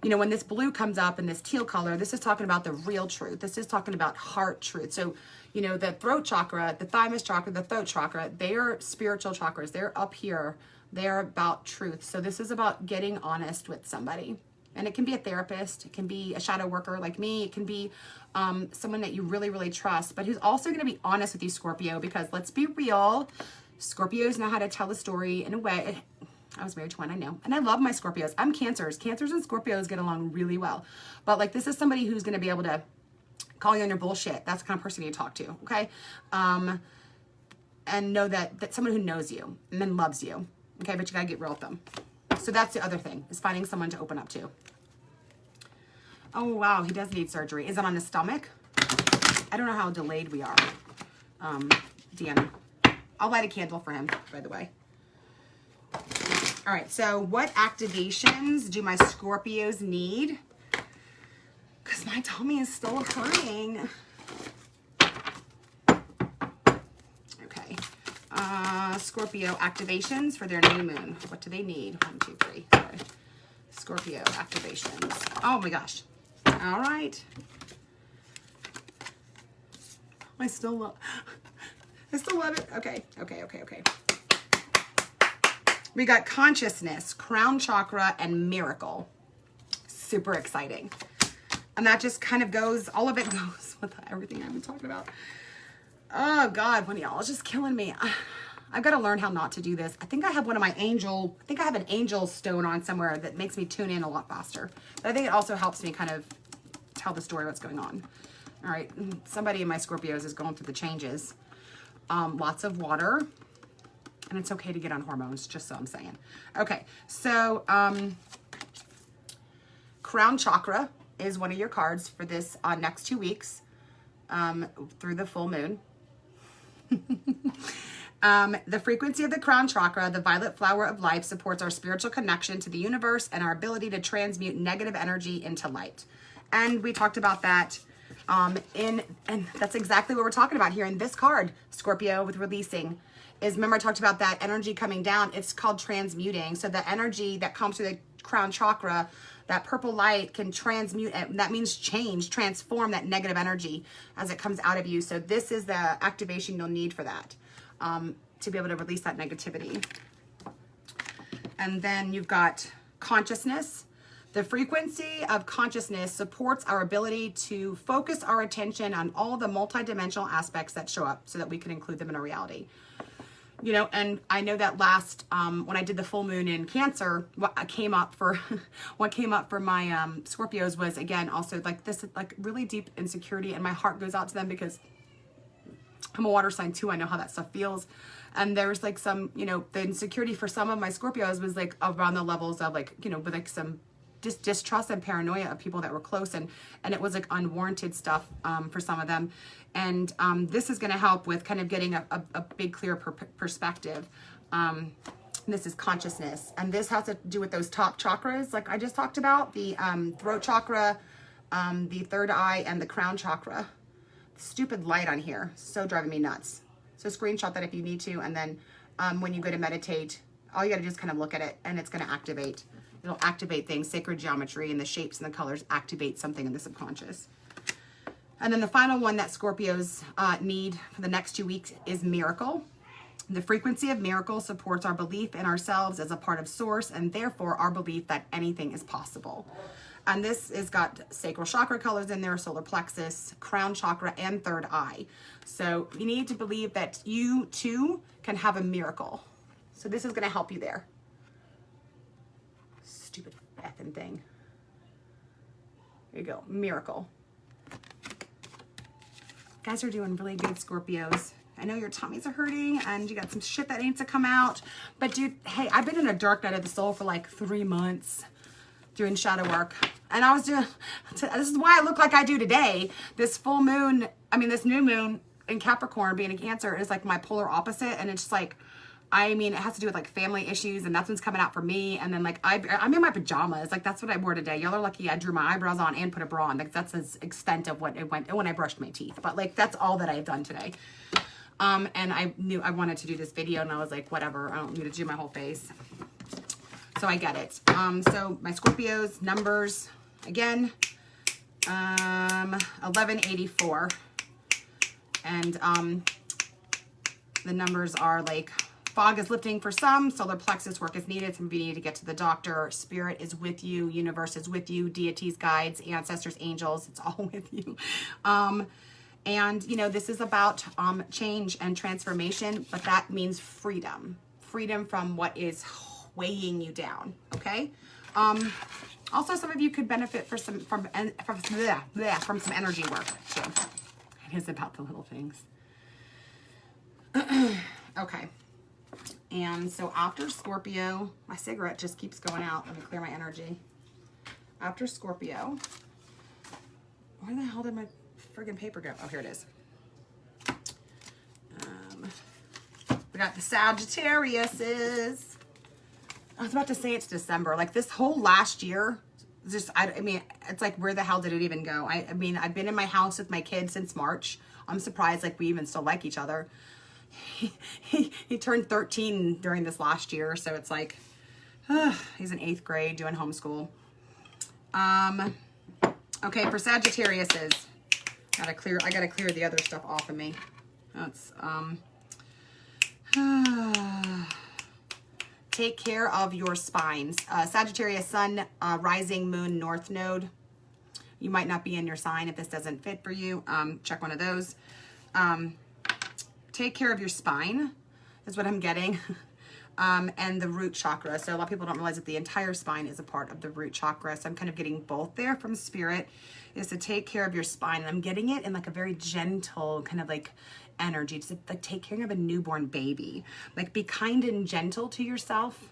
You know, when this blue comes up in this teal color, this is talking about the real truth. This is talking about heart truth. So, you know, the throat chakra, the thymus chakra, the throat chakra, they are spiritual chakras. They're up here. They're about truth. So this is about getting honest with somebody. And it can be a therapist, it can be a shadow worker like me, it can be someone that you really, really trust, but who's also going to be honest with you, Scorpio, because let's be real, Scorpios know how to tell a story in a way. I was married to one, I know. And I love my Scorpios. I'm Cancers. Cancers and Scorpios get along really well. But like, this is somebody who's going to be able to call you on your bullshit. That's the kind of person you talk to, okay? And know that someone who knows you and then loves you, okay? But you got to get real with them. So that's the other thing, is finding someone to open up to. Oh, wow, he does need surgery. Is it on his stomach? I don't know how delayed we are. Deanna. I'll light a candle for him, by the way. All right, so what activations do my Scorpios need? Because my tummy is still hurting. Okay. Scorpio activations for their new moon. What do they need? 1, 2, 3. Sorry. Scorpio activations. Oh my gosh. All right. I still love it. Okay. We got consciousness, crown chakra, and miracle. Super exciting. And that just kind of goes, all of it goes with everything I've been talking about. Oh God, one of y'all is just killing me. I've got to learn how not to do this. I think I have I have an angel stone on somewhere that makes me tune in a lot faster. But I think it also helps me kind of tell the story of what's going on. All right, somebody in my Scorpios is going through the changes. Lots of water, and it's okay to get on hormones, just so I'm saying. Okay, so crown chakra is one of your cards for this next 2 weeks through the full moon. The frequency of the crown chakra, the violet flower of life, supports our spiritual connection to the universe and our ability to transmute negative energy into light. And we talked about that and that's exactly what we're talking about here in this card, Scorpio, with releasing. Remember I talked about that energy coming down. It's called transmuting. So the energy that comes through the crown chakra, that purple light, can transmute, and that means change, transform that negative energy as it comes out of you. So this is the activation you'll need for that, to be able to release that negativity. And then you've got consciousness. The frequency of consciousness supports our ability to focus our attention on all the multidimensional aspects that show up so that we can include them in our reality. You know, and I know that last, when I did the full moon in Cancer, what came up for my Scorpios was, again, also like this, like really deep insecurity, and my heart goes out to them because I'm a water sign too. I know how that stuff feels. And there's like some, you know, the insecurity for some of my Scorpios was like around the levels of like, you know, with like some distrust and paranoia of people that were close, and it was like unwarranted stuff for some of them. And this is going to help with kind of getting a big clear perspective. This is consciousness, and this has to do with those top chakras like I just talked about, the throat chakra, the third eye, and the crown chakra. Stupid light on here, so driving me nuts. So screenshot that if you need to, and then when you go to meditate, all you got to do is kind of look at it, and it's going to activate. It'll activate things, sacred geometry, and the shapes and the colors activate something in the subconscious. And then the final one that Scorpios need for the next 2 weeks is miracle. The frequency of miracle supports our belief in ourselves as a part of source, and therefore our belief that anything is possible. And this has got sacral chakra colors in there, solar plexus, crown chakra, and third eye. So you need to believe that you too can have a miracle. So this is going to help you there. Stupid effing thing. There you go. Miracle. You guys are doing really good, Scorpios. I know your tummies are hurting and you got some shit that needs to come out. But dude, hey, I've been in a dark night of the soul for like 3 months doing shadow work. And I was doing, this is why I look like I do today. This full moon, this new moon in Capricorn being a Cancer is like my polar opposite. And it's just like, it has to do with like family issues, and that's what's coming out for me. And then like I'm in my pajamas, like that's what I wore today. Y'all are lucky I drew my eyebrows on and put a bra on. Like that's the extent of what it went when I brushed my teeth. But like that's all that I have done today. And I knew I wanted to do this video, and I was like, whatever, I don't need to do my whole face. So I get it. So my Scorpios numbers again, 1184, and the numbers are like. Fog is lifting for some. Solar plexus work is needed. Some of you need to get to the doctor. Spirit is with you. Universe is with you. Deities, guides, ancestors, angels. It's all with you. And, you know, this is about change and transformation, but that means freedom. Freedom from what is weighing you down, okay? Also, some of you could benefit from some energy work, too. It is about the little things. Okay. And so after Scorpio, my cigarette just keeps going out. Let me clear my energy. After Scorpio, Where the hell did my friggin' paper go? Oh, here it is. We got the Sagittariuses. I was about to say it's December. Like this whole last year, just, I mean, it's like, where the hell did it even go? I mean, I've been in my house with my kids since March. I'm surprised like we even still like each other. He turned 13 during this last year. So it's like, he's in 8th grade doing homeschool. Okay, for Sagittariuses, I gotta clear the other stuff off of me. That's, take care of your spines. Sagittarius, Sun, Rising, Moon, North Node. You might not be in your sign if this doesn't fit for you. Check one of those. Take care of your spine is what I'm getting. And the root chakra. So a lot of people don't realize that the entire spine is a part of the root chakra. So I'm kind of getting both there from Spirit, is to take care of your spine. And I'm getting it in like a very gentle kind of like energy, just like take care of a newborn baby. Like be kind and gentle to yourself.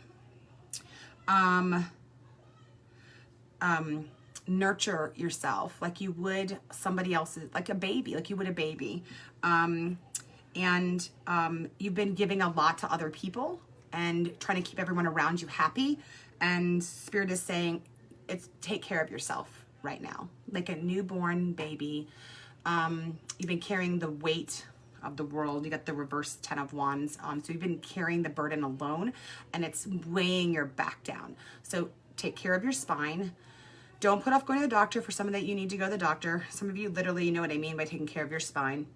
Nurture yourself like you would somebody else's, like a baby, like you would a baby. You've been giving a lot to other people and trying to keep everyone around you happy. And Spirit is saying, it's take care of yourself right now. Like a newborn baby. You've been carrying the weight of the world. You got the reverse 10 of Wands. So you've been carrying the burden alone and it's weighing your back down. So take care of your spine. Don't put off going to the doctor. For some of that, you need to go to the doctor. Some of you literally know what I mean by taking care of your spine.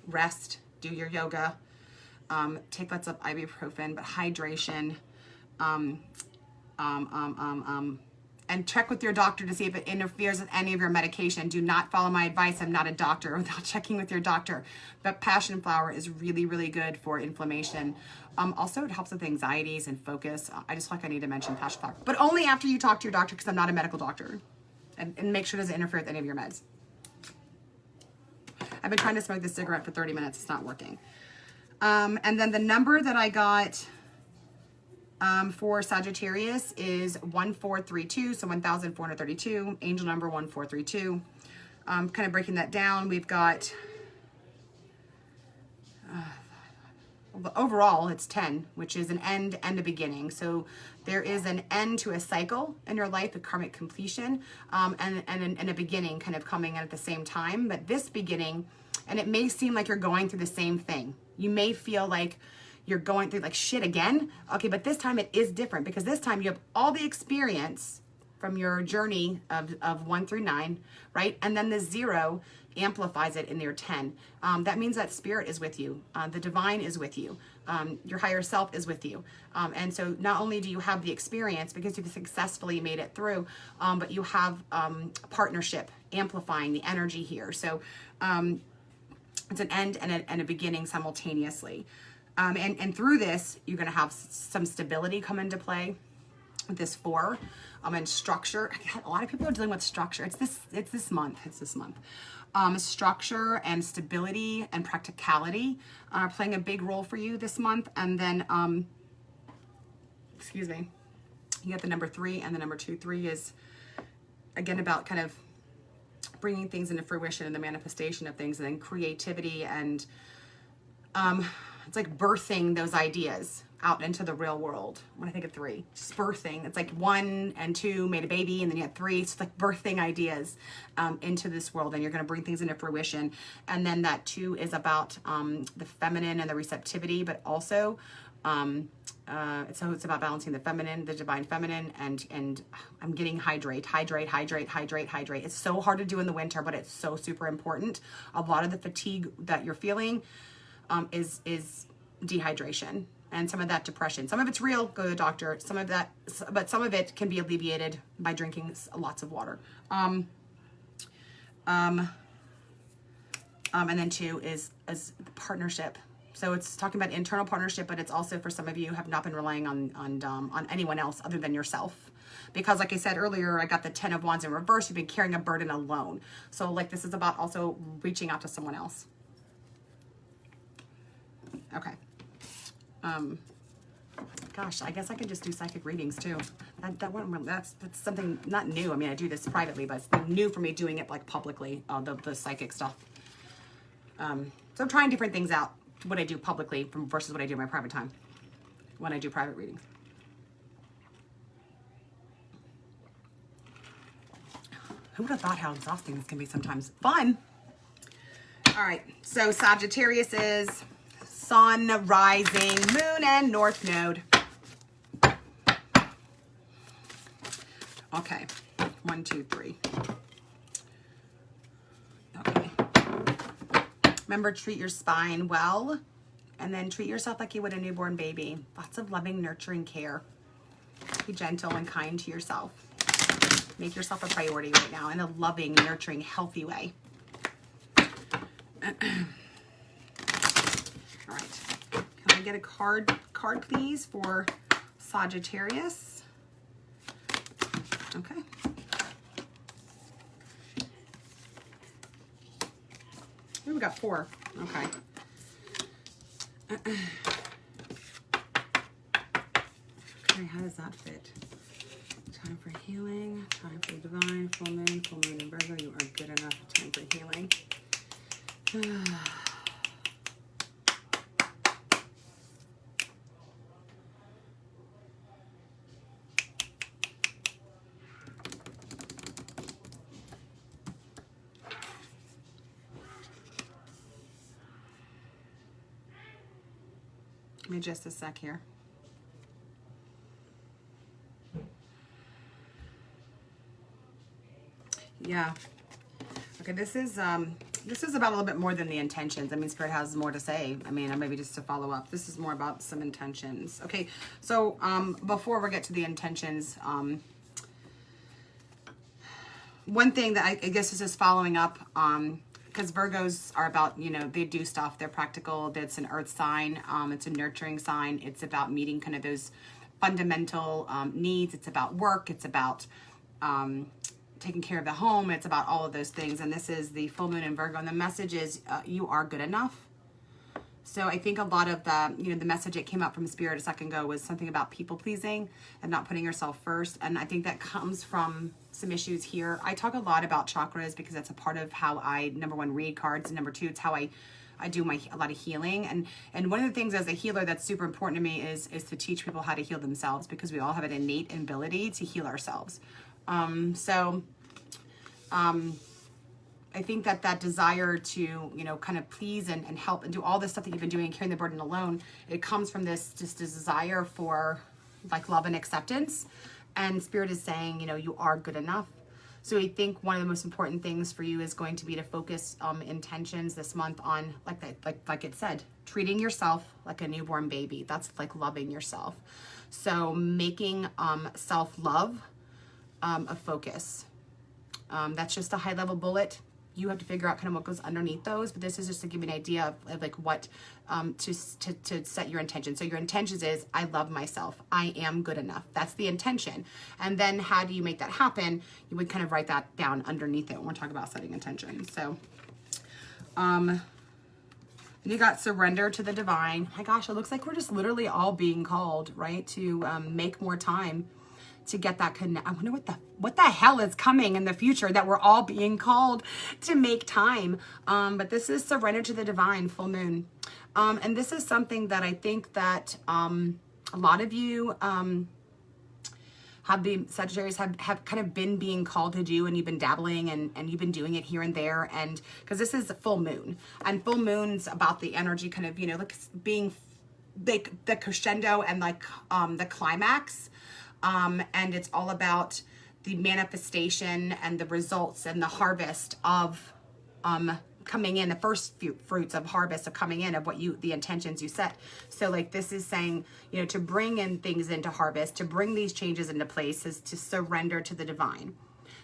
Rest, do your yoga, take lots of ibuprofen, but hydration, and check with your doctor to see if it interferes with any of your medication. Do not follow my advice. I'm not a doctor without checking with your doctor. But passion flower is really, really good for inflammation. Also, it helps with anxieties and focus. I just feel like I need to mention passion flower. But only after you talk to your doctor, because I'm not a medical doctor. And make sure it doesn't interfere with any of your meds. I've been trying to smoke this cigarette for 30 minutes. It's not working. And then the number that I got for Sagittarius is 1432, so 1432, angel number 1432. Kind of breaking that down, we've got, overall it's 10, which is an end and a beginning. So there is an end to a cycle in your life, a karmic completion, and a beginning kind of coming in at the same time. But this beginning, and it may seem like you're going through the same thing. You may feel like you're going through like shit again. Okay, but this time it is different because this time you have all the experience from your journey of 1 through 9, right? And then the 0 amplifies it in your 10. That means that Spirit is with you. The divine is with you. Your higher self is with you. And so not only do you have the experience because you've successfully made it through, but you have partnership amplifying the energy here. So it's an end and a beginning simultaneously. And through this, you're going to have some stability come into play with this 4. And structure. A lot of people are dealing with structure. It's this month. Structure and stability and practicality are playing a big role for you this month. And then, excuse me, you got the number 3 and the number 2. 3 is, again, about kind of bringing things into fruition and the manifestation of things, and then creativity and it's like birthing those ideas out into the real world. When I think of 3, just birthing. It's like 1 and 2 made a baby, and then you had 3. It's like birthing ideas into this world, and you're going to bring things into fruition. And then that 2 is about the feminine and the receptivity, but also so it's about balancing the feminine, the divine feminine, and I'm getting hydrate. It's so hard to do in the winter, but it's so super important. A lot of the fatigue that you're feeling is dehydration. And some of that depression. Some of it's real, go to the doctor. Some of that, but some of it can be alleviated by drinking lots of water. And then 2 is partnership. So it's talking about internal partnership, but it's also for some of you who have not been relying on anyone else other than yourself. Because like I said earlier, I got the 10 of Wands in reverse. You've been carrying a burden alone. So like this is about also reaching out to someone else. Okay. Gosh, I guess I could just do psychic readings too. That's something not new. I mean, I do this privately, but it's new for me doing it like publicly, the psychic stuff. So I'm trying different things out, what I do publicly versus what I do in my private time when I do private readings. Who would have thought how exhausting this can be sometimes? Fun. All right, so Sagittarius is Sun, rising, moon, and north node. Okay, 1, 2, 3. Okay. Remember, treat your spine well, and then treat yourself like you would a newborn baby. Lots of loving, nurturing care. Be gentle and kind to yourself. Make yourself a priority right now in a loving, nurturing, healthy way. All right. Can I get a card please, for Sagittarius? Okay. Ooh, we got 4. Okay. Okay, how does that fit? Time for healing, time for divine, full moon in Virgo. You are good enough. Time for healing. Give me just a sec here. Yeah. Okay, this is about a little bit more than the intentions. I mean, Spirit has more to say. I mean, maybe just to follow up. This is more about some intentions. Okay, so before we get to the intentions, one thing that I guess is just following up, because Virgos are about, you know, they do stuff. They're practical. It's an earth sign. It's a nurturing sign. It's about meeting kind of those fundamental needs. It's about work. It's about taking care of the home. It's about all of those things. And this is the full moon in Virgo. And the message is you are good enough. So I think a lot of the, you know, the message that came out from Spirit a second ago was something about people pleasing and not putting yourself first. And I think that comes from some issues here. I talk a lot about chakras because that's a part of how I, number one, read cards, and number two, it's how I do a lot of healing. And one of the things as a healer that's super important to me is to teach people how to heal themselves, because we all have an innate ability to heal ourselves. I think that desire to, you know, kind of please and help and do all this stuff that you've been doing and carrying the burden alone, it comes from this desire for like love and acceptance. And Spirit is saying, you know, you are good enough. So I think one of the most important things for you is going to be to focus intentions this month on, like it said, treating yourself like a newborn baby. That's like loving yourself. So making self-love a focus. That's just a high level bullet. You have to figure out kind of what goes underneath those, but this is just to give you an idea of like what to set your intention. So your intentions is, I love myself. I am good enough. That's the intention. And then how do you make that happen? You would kind of write that down underneath it when we're talking about setting intentions. So you got surrender to the divine. My gosh, it looks like we're just literally all being called, right, to make more time to get that connect. I wonder what the hell is coming in the future that we're all being called to make time. But this is surrender to the divine, full moon. And this is something that I think that a lot of you Sagittarius have kind of been being called to do, and you've been dabbling and you've been doing it here and there. And because this is a full moon, and full moon's about the energy kind of, you know, like being like the crescendo and like the climax. And it's all about the manifestation and the results and the harvest of coming in, the first few fruits of harvest of coming in of what the intentions you set. So like this is saying, you know, to bring in things into harvest, to bring these changes into place is to surrender to the divine.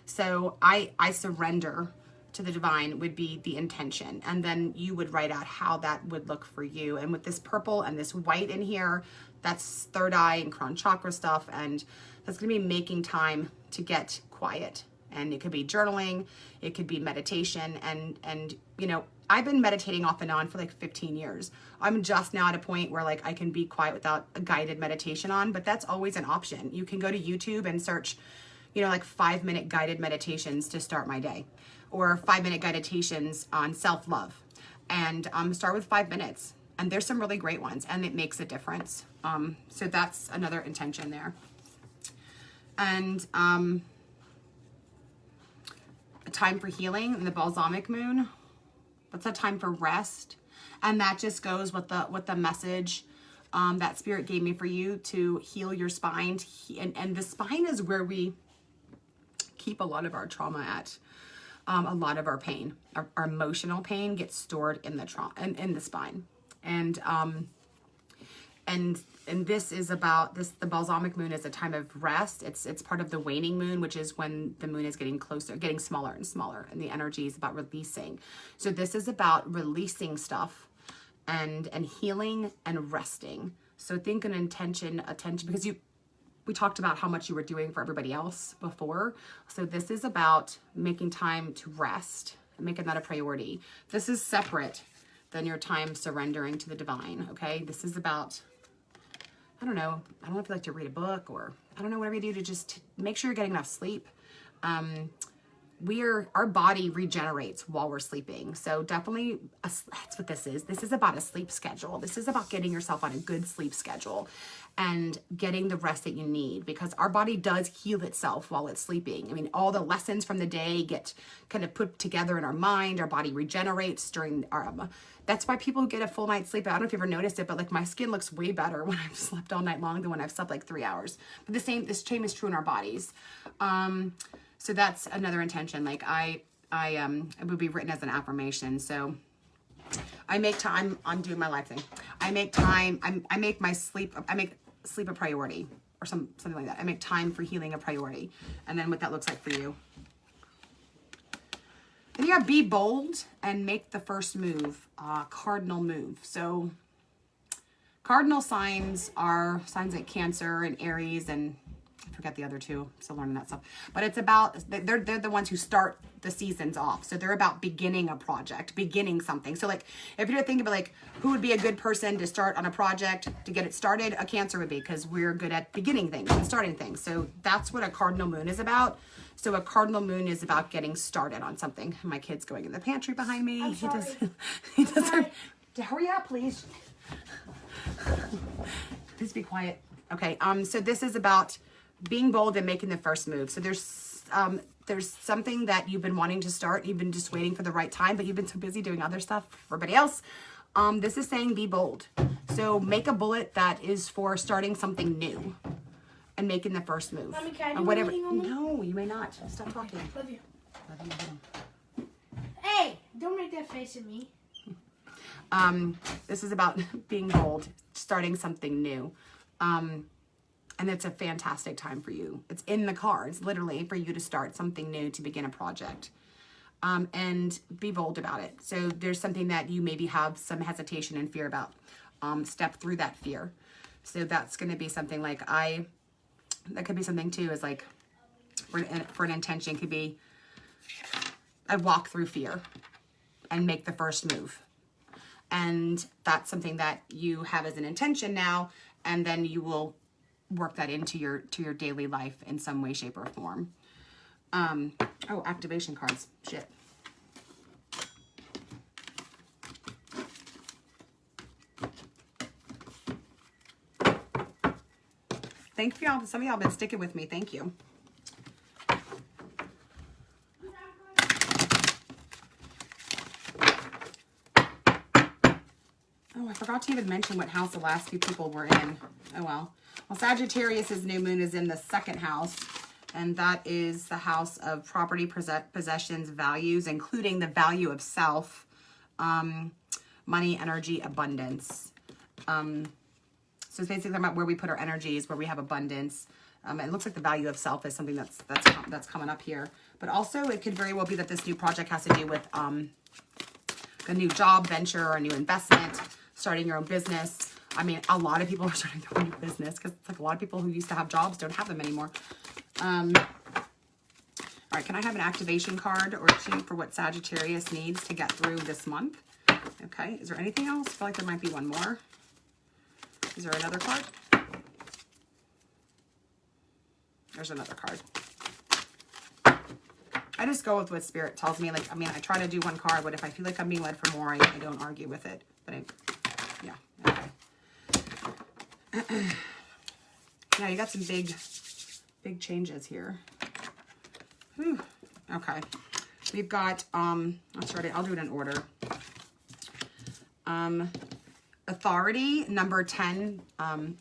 So I surrender to the divine would be the intention. And then you would write out how that would look for you. And with this purple and this white in here, that's third eye and crown chakra stuff. And that's going to be making time to get quiet. And it could be journaling, it could be meditation. And you know, I've been meditating off and on for like 15 years. I'm just now at a point where like I can be quiet without a guided meditation on, but that's always an option. You can go to YouTube and search, you know, like 5-minute guided meditations to start my day, or 5-minute meditations on self-love, and start with 5 minutes. And there's some really great ones, and it makes a difference. So that's another intention there. And a time for healing in the balsamic moon. That's a time for rest. And that just goes with the message that Spirit gave me for you to heal your spine. And the spine is where we keep a lot of our trauma at. A lot of our pain, our emotional pain gets stored in the in the spine. And this is about this. The balsamic moon is a time of rest. It's part of the waning moon, which is when the moon is getting closer, getting smaller and smaller, and the energy is about releasing. So this is about releasing stuff and healing and resting. So think an attention, because we talked about how much you were doing for everybody else before. So this is about making time to rest and making that a priority. This is separate than your time surrendering to the divine, okay? This is about, I don't know if you like to read a book, or I don't know, whatever you do to just make sure you're getting enough sleep. Our body regenerates while we're sleeping. So definitely, that's what this is. This is about a sleep schedule. This is about getting yourself on a good sleep schedule and getting the rest that you need, because our body does heal itself while it's sleeping. I mean, all the lessons from the day get kind of put together in our mind. Our body regenerates during our, that's why people get a full night's sleep. I don't know if you've ever noticed it, but like my skin looks way better when I've slept all night long than when I've slept like 3 hours. But this same is true in our bodies. So that's another intention. Like it would be written as an affirmation. So I make time. I'm doing my life thing. I make time. I make sleep a priority, or something like that. I make time for healing a priority. And then what that looks like for you. Then you got be bold and make the first move, cardinal move. So cardinal signs are signs like Cancer and Aries, and I forget the other two. I'm still learning that stuff. But it's about, they're the ones who start the seasons off. So they're about beginning a project, beginning something. So like, if you're thinking about like, who would be a good person to start on a project to get it started, a Cancer would be, because we're good at beginning things and starting things. So that's what a cardinal moon is about. So a cardinal moon is about getting started on something. My kid's going in the pantry behind me. I'm sorry. He doesn't. Hurry up, please. Please be quiet. Okay. So this is about being bold and making the first move. So there's something that you've been wanting to start. You've been just waiting for the right time, but you've been so busy doing other stuff for everybody else. This is saying be bold. So make a bullet that is for starting something new and making the first move. Mommy, can I do whatever. anything on them? No, you may not. Stop talking. Love you. Love you. Hey, don't make that face at me. This is about being bold, starting something new. And it's a fantastic time for you. It's in the cards, literally, for you to start something new, to begin a project. And be bold about it. So there's something that you maybe have some hesitation and fear about. Step through that fear. So that's going to be something like that could be something too, is like, for an intention could be, I walk through fear and make the first move. And that's something that you have as an intention now, and then you will work that into your daily life in some way, shape, or form. Oh, activation cards. Shit. Thank you all. Some of y'all have been sticking with me. Thank you. Oh, I forgot to even mention what house the last few people were in. Oh, well. Well, Sagittarius's new moon is in the 2nd house, and that is the house of property, possessions, values, including the value of self, money, energy, abundance. So it's basically about where we put our energies, where we have abundance. It looks like the value of self is something that's coming up here. But also, it could very well be that this new project has to do with a new job venture or a new investment, starting your own business. I mean, a lot of people are starting their own new business, because it's like a lot of people who used to have jobs don't have them anymore. All right, can I have an activation card or two for what Sagittarius needs to get through this month? Okay, is there anything else? I feel like there might be one more. Is there another card? There's another card. I just go with what Spirit tells me. Like, I mean, I try to do one card, but if I feel like I'm being led for more, I don't argue with it. But yeah, okay. Yeah, you got some big changes here. Whew. Okay. We've got, let's ready. I'll do it in order. Authority, number 10.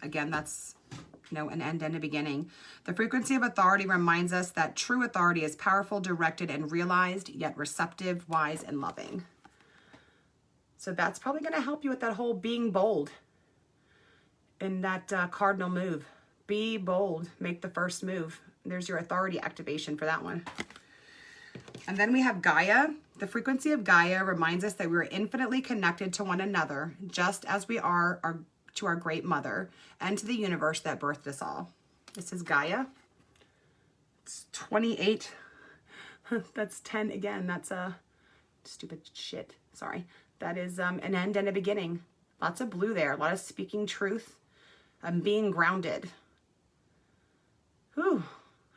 Again, that's, you know, an end and a beginning. The frequency of authority reminds us that true authority is powerful, directed, and realized, yet receptive, wise, and loving. So that's probably going to help you with that whole being bold in that cardinal move. Be bold. Make the first move. There's your authority activation for that one. And then we have Gaia. The frequency of Gaia reminds us that we're infinitely connected to one another, just as we are to our great mother and to the universe that birthed us all. This is Gaia. It's 28. That's 10 again. That's a stupid shit. Sorry. That is an end and a beginning. Lots of blue there. A lot of speaking truth. Being grounded. Whew.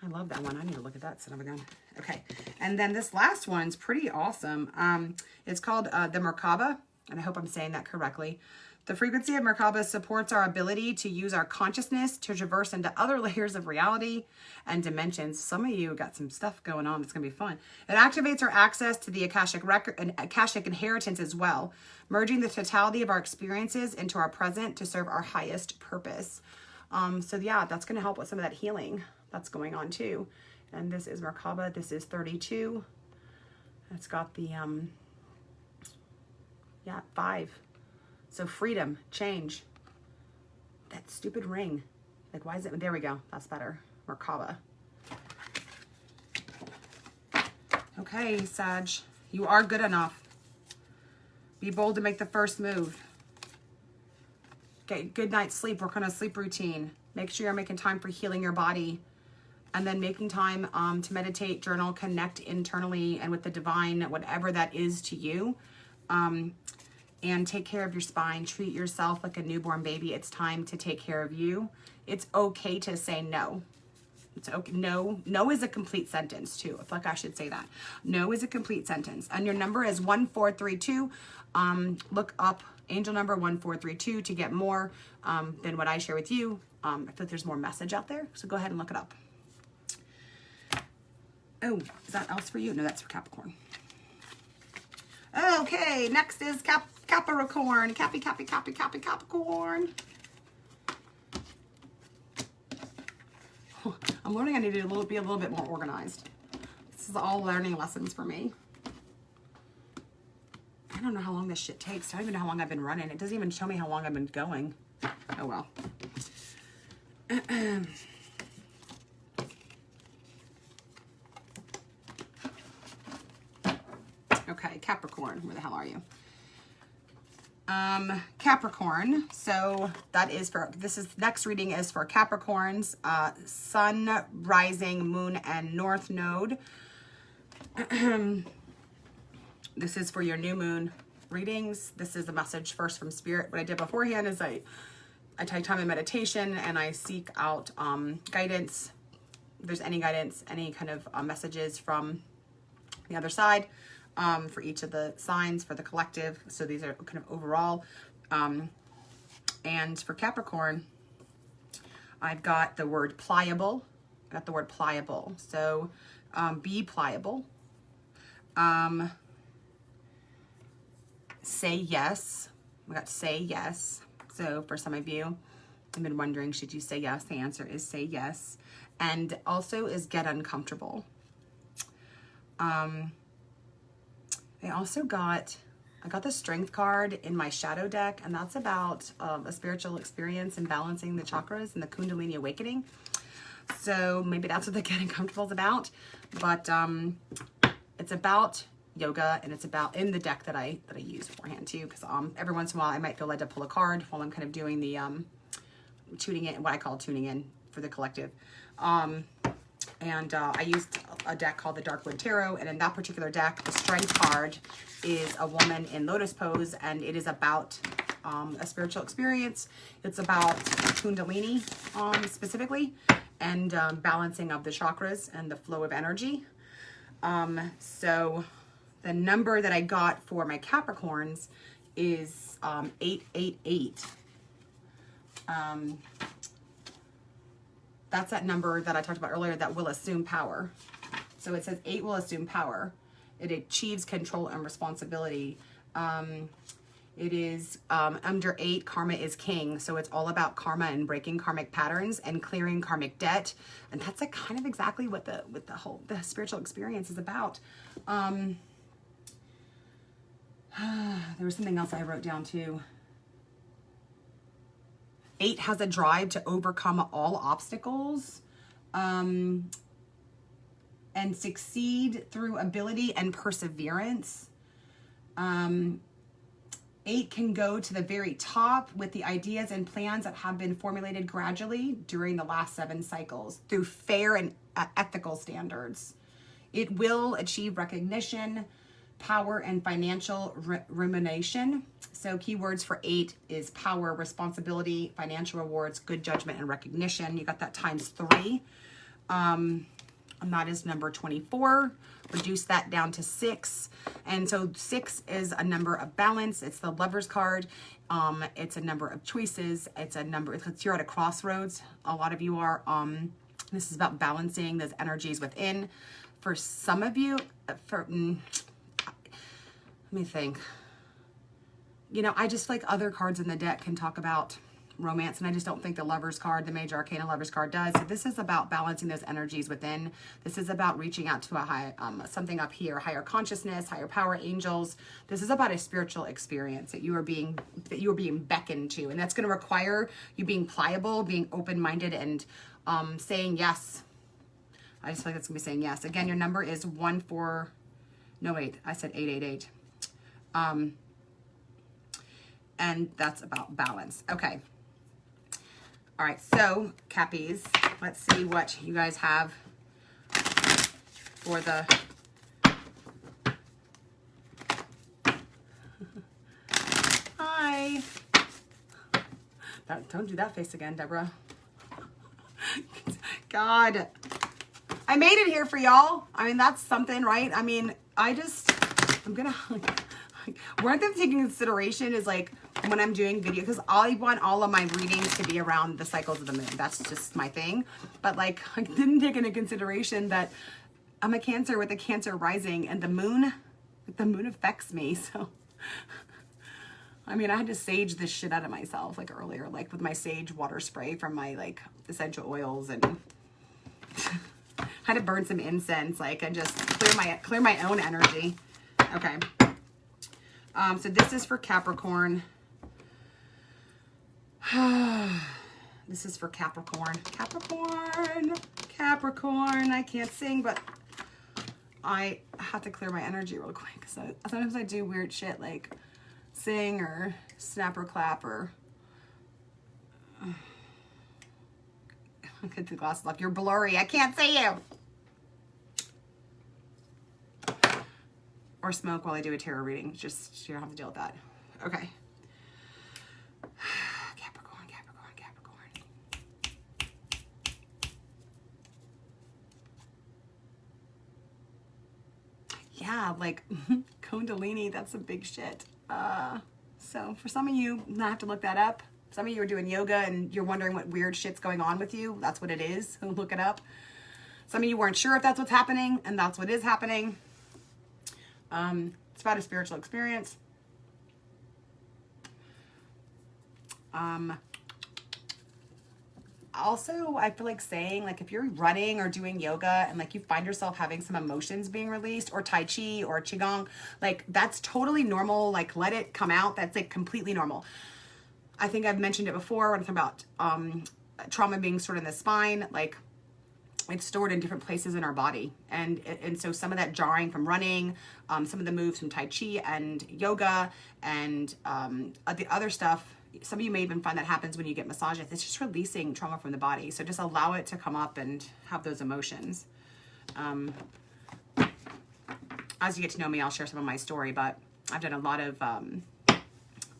I love that one. I need to look at that son of a gun. Okay. And then this last one's pretty awesome. It's called the Merkaba, and I hope I'm saying that correctly. The frequency of Merkaba supports our ability to use our consciousness to traverse into other layers of reality and dimensions. Some of you got some stuff going on. It's going to be fun. It activates our access to the Akashic record and Akashic inheritance as well, merging the totality of our experiences into our present to serve our highest purpose. So yeah, that's going to help with some of that healing that's going on too. And this is Merkaba. This is 32. It's got the, 5. So freedom, change. That stupid ring. Like, why is it? There we go. That's better. Merkaba. Okay, Sag. You are good enough. Be bold to make the first move. Get good night's sleep. Work on a sleep routine. Make sure you're making time for healing your body. And then making time to meditate, journal, connect internally and with the divine, whatever that is to you. And take care of your spine. Treat yourself like a newborn baby. It's time to take care of you. It's okay to say no. It's okay. No is a complete sentence too. I feel like I should say that. No is a complete sentence. And your number is 1432. Look up angel number 1432 to get more than what I share with you. I feel like there's more message out there. So go ahead and look it up. Oh, is that else for you? No, that's for Capricorn. Okay, next is Capricorn. Capricorn. I'm learning I need to be a little bit more organized. This is all learning lessons for me. I don't know how long this shit takes. I don't even know how long I've been running. It doesn't even show me how long I've been going. Oh, well. Okay, Capricorn, where the hell are you? Capricorn, so that is for, next reading is for Capricorns, Sun, Rising, Moon, and North Node. This is for your new moon readings. This is a message first from Spirit. What I did beforehand is I take time in meditation and I seek out guidance. If there's any guidance, any kind of messages from the other side. For each of the signs, for the collective. So these are kind of overall. And for Capricorn, I've got the word pliable. I got the word pliable. So be pliable. Say yes. We got say yes. So for some of you, I've been wondering, should you say yes? The answer is say yes. And also is get uncomfortable. I got the strength card in my shadow deck, and that's about a spiritual experience and balancing the chakras and the Kundalini awakening. So maybe that's what the getting comfortable is about. But it's about yoga, and it's about in the deck that I use beforehand too, because every once in a while I might feel led to pull a card while I'm kind of doing the tuning in, what I call tuning in for the collective. And I used a deck called the Darkwood Tarot, and in that particular deck, the Strength card is a woman in lotus pose, and it is about a spiritual experience. It's about Kundalini specifically, and balancing of the chakras and the flow of energy. So the number that I got for my Capricorns is 888. That's that number that I talked about earlier that will assume power. So it says 8 will assume power. It achieves control and responsibility. It is under 8, karma is king. So it's all about karma and breaking karmic patterns and clearing karmic debt. And that's like kind of exactly what the spiritual experience is about. There was something else I wrote down too. 8 has a drive to overcome all obstacles and succeed through ability and perseverance. 8 can go to the very top with the ideas and plans that have been formulated gradually during the last 7 cycles through fair and ethical standards. It will achieve recognition, power, and financial remuneration. So keywords for 8 is power, responsibility, financial rewards, good judgment, and recognition. You got that times 3. And that is number 24. Reduce that down to 6. And so 6 is a number of balance. It's the Lover's card. It's a number of choices. It's a number, it's you're at a crossroads. A lot of you are. This is about balancing those energies within. For some of you, let me think. You know, I just feel like other cards in the deck can talk about romance, and I just don't think the Lover's card, the Major Arcana Lover's card does. So this is about balancing those energies within. This is about reaching out to a high, something up here, higher consciousness, higher power, angels. This is about a spiritual experience that you are being beckoned to, and that's going to require you being pliable, being open-minded, and saying yes. I just feel like that's going to be saying yes. Again, your number is 888. And that's about balance. Okay. All right. So, Cappies, let's see what you guys have for the... Hi. Don't do that face again, Deborah. God. I made it here for y'all. I mean, that's something, right? I mean, I'm gonna... One thing to take into consideration is like when I'm doing video, because I want all of my readings to be around the cycles of the moon. That's just my thing. But like I didn't take into consideration that I'm a Cancer with a Cancer rising, and the moon affects me. So I mean, I had to sage this shit out of myself like earlier, like with my sage water spray from my like essential oils, and had to burn some incense, like, and just clear my own energy. Okay. So this is for Capricorn. This is for Capricorn. Capricorn. I can't sing, but I have to clear my energy real quick. So sometimes I do weird shit like sing or snap or clap or... Get the glasses off. You're blurry. I can't see you. Or smoke while I do a tarot reading. Just, you don't have to deal with that. Okay. Capricorn. Yeah, like Kundalini, that's some big shit. So for some of you, I have to look that up. Some of you are doing yoga and you're wondering what weird shit's going on with you. That's what it is. Look it up. Some of you weren't sure if that's what's happening, and that's what is happening. It's about a spiritual experience. Also, I feel like saying, like, if you're running or doing yoga and like you find yourself having some emotions being released, or Tai Chi or Qigong, like that's totally normal. Like, let it come out. That's like completely normal. I think I've mentioned it before when I'm talking about trauma being stored in the spine. Like, it's stored in different places in our body. And so some of that jarring from running, some of the moves from Tai Chi and yoga and the other stuff, some of you may even find that happens when you get massages. It's just releasing trauma from the body. So just allow it to come up and have those emotions. As you get to know me, I'll share some of my story, but I've done a lot of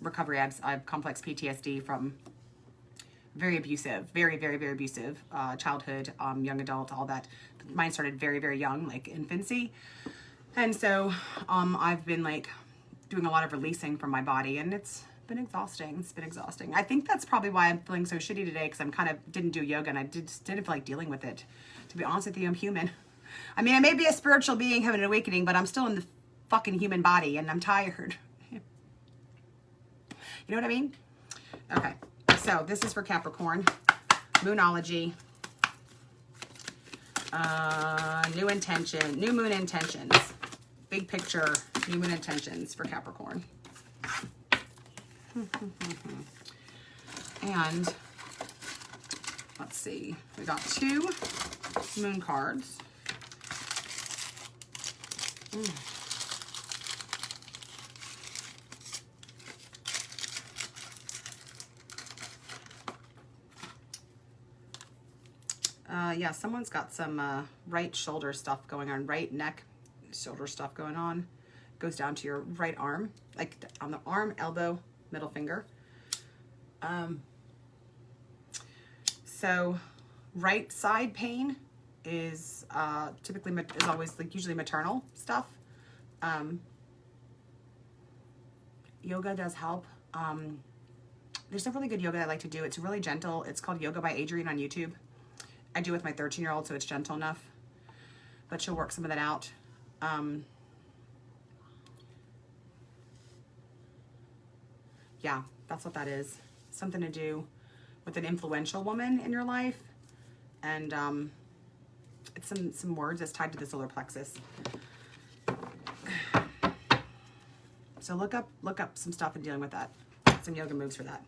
recovery. I have complex PTSD from very abusive, very, very, very abusive childhood, young adult, all that. Mine started very, very young, like infancy. And so I've been like doing a lot of releasing from my body, and it's been exhausting. It's been exhausting. I think that's probably why I'm feeling so shitty today, because I'm kind of didn't do yoga, and I just didn't feel like dealing with it. To be honest with you, I'm human. I mean, I may be a spiritual being having an awakening, but I'm still in the fucking human body, and I'm tired. You know what I mean? Okay. So this is for Capricorn, Moonology, new moon intentions, big picture, new moon intentions for Capricorn. And let's see, we got 2 moon cards. Yeah, someone's got some right shoulder stuff going on, right neck, shoulder stuff going on. Goes down to your right arm, like on the arm, elbow, middle finger. So right side pain is typically is always like usually maternal stuff. Yoga does help. There's a really good yoga I like to do. It's really gentle. It's called Yoga by Adrienne on YouTube. I do with my 13-year-old, so it's gentle enough, but she'll work some of that out. Yeah, that's what that is. Something to do with an influential woman in your life, and it's some words that's tied to the solar plexus. So look up some stuff and dealing with that. Some yoga moves for that.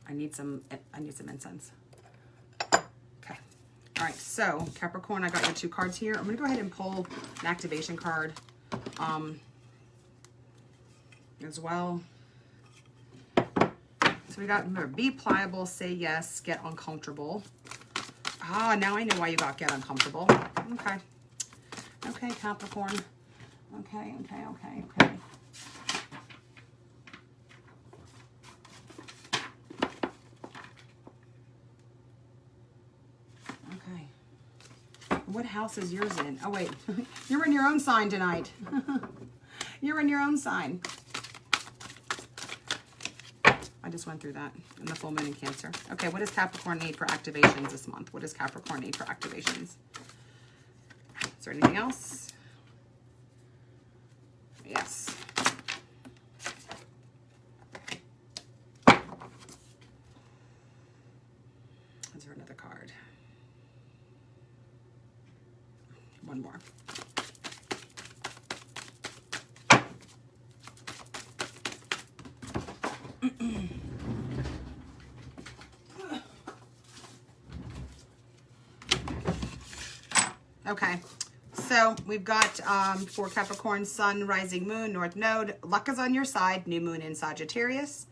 I need some incense. Okay. All right. So Capricorn, I got your 2 cards here. I'm gonna go ahead and pull an activation card as well. So we got, remember, be pliable, say yes, get uncomfortable. Ah, now I know why you got get uncomfortable. Okay. Okay, Capricorn. Okay. What house is yours in? Oh, wait. You're in your own sign tonight. You're in your own sign. I just went through that in the full moon in Cancer. Okay, what does Capricorn need for activations this month? What does Capricorn need for activations? Is there anything else? Yes. Is there another card? One more. Okay, so we've got for Capricorn, Sun, Rising Moon, North Node. Luck is on your side, new moon in Sagittarius.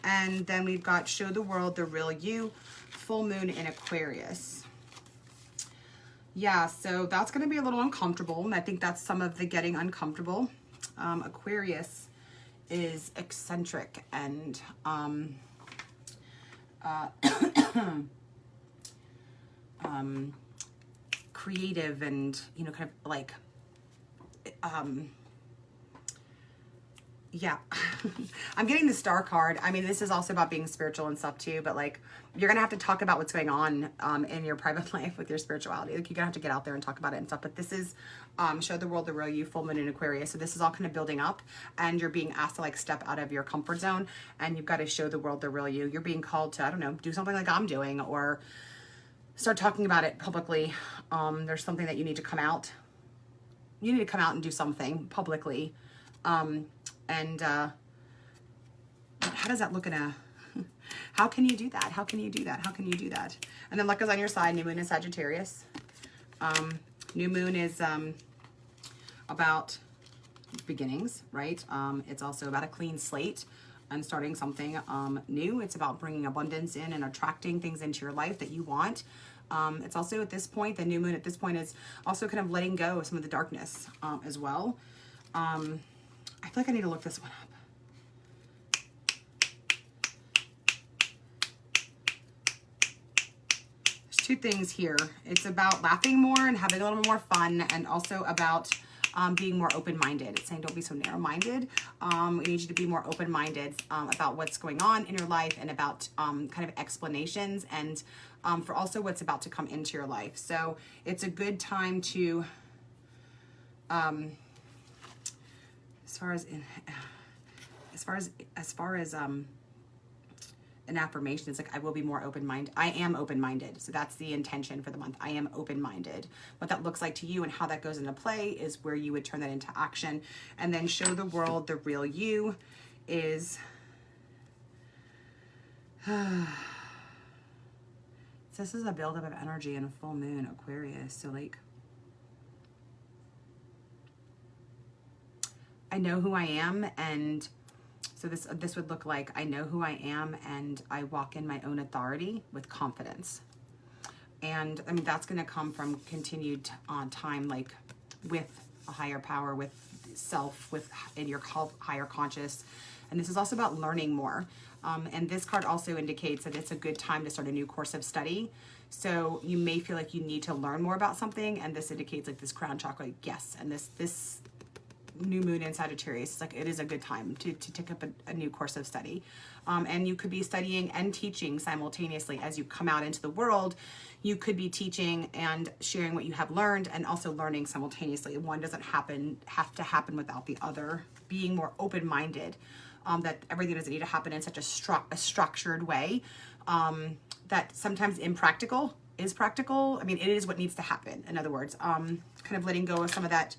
And then we've got Show the World the Real You, full moon in Aquarius. Yeah, so that's going to be a little uncomfortable, and I think that's some of the getting uncomfortable. Aquarius is eccentric and creative, and kind of like yeah. I'm getting the star card. I mean, this is also about being spiritual and stuff too, but like you're gonna have to talk about what's going on in your private life with your spirituality. Like you're gonna have to get out there and talk about it and stuff. But this is Show the World the Real You, full moon in Aquarius. So this is all kind of building up, and you're being asked to like step out of your comfort zone, and you've got to show the world the real you. You're being called to, I don't know, do something like I'm doing, or start talking about it publicly. There's something that you need to come out. You need to come out and do something publicly. And how does that look in a, how can you do that? How can you do that? How can you do that? And then luck is on your side, new moon in Sagittarius. New moon is about beginnings, right? It's also about a clean slate and starting something new. It's about bringing abundance in and attracting things into your life that you want. It's also at this point, the new moon at this point is also kind of letting go of some of the darkness as well. I feel like I need to look this one up. Two things here. It's about laughing more and having a little more fun, and also about being more open-minded. It's saying don't be so narrow-minded. We need you to be more open-minded about what's going on in your life, and about kind of explanations, and for also what's about to come into your life. So it's a good time to, as far as an affirmation, it's like, I will be more open-minded. I am open-minded. So that's the intention for the month. I am open-minded. What that looks like to you and how that goes into play is where you would turn that into action, and then show the world the real you is, this is a buildup of energy in a full moon, Aquarius. So like, I know who I am, and so this would look like, I know who I am and I walk in my own authority with confidence. And I mean, that's going to come from continued time, like with a higher power, with self, in your higher conscious. And this is also about learning more. And this card also indicates that it's a good time to start a new course of study. So you may feel like you need to learn more about something. And this indicates like this crown chakra, like, yes. And this new moon in Sagittarius, like, it is a good time to take up a new course of study. And you could be studying and teaching simultaneously as you come out into the world. You could be teaching and sharing what you have learned, and also learning simultaneously. One doesn't have to happen without the other. Being more open-minded, that everything doesn't need to happen in such a structured way, that sometimes impractical is practical. I mean, it is what needs to happen. In other words, kind of letting go of some of that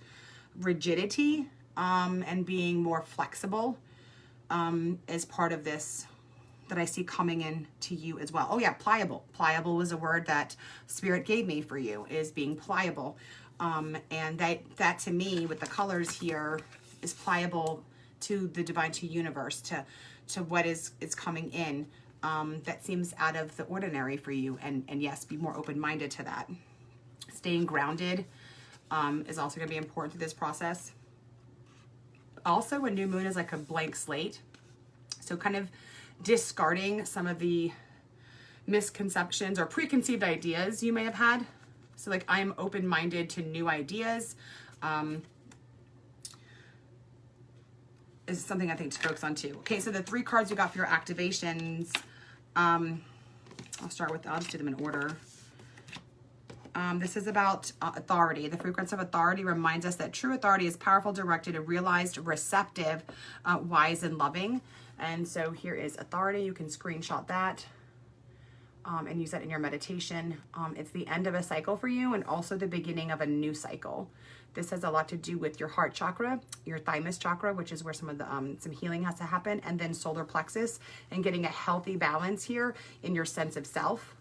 rigidity, and being more flexible as part of this that I see coming in to you as well. Oh yeah, pliable. Pliable was a word that Spirit gave me for you, is being pliable. And that to me, with the colors here, is pliable to the divine, to universe, to what is coming in, that seems out of the ordinary for you. And yes, be more open-minded to that. Staying grounded is also going to be important through this process. Also, a new moon is like a blank slate. So kind of discarding some of the misconceptions or preconceived ideas you may have had. So like, I'm open-minded to new ideas. Is something I think to focus on too. Okay, so the 3 cards you got for your activations, I'll just do them in order. This is about authority. The frequency of authority reminds us that true authority is powerful, directed, realized, receptive, wise, and loving. And so here is authority. You can screenshot that and use that in your meditation. It's the end of a cycle for you, and also the beginning of a new cycle. This has a lot to do with your heart chakra, your thymus chakra, which is where some of the some healing has to happen, and then solar plexus, and getting a healthy balance here in your sense of self.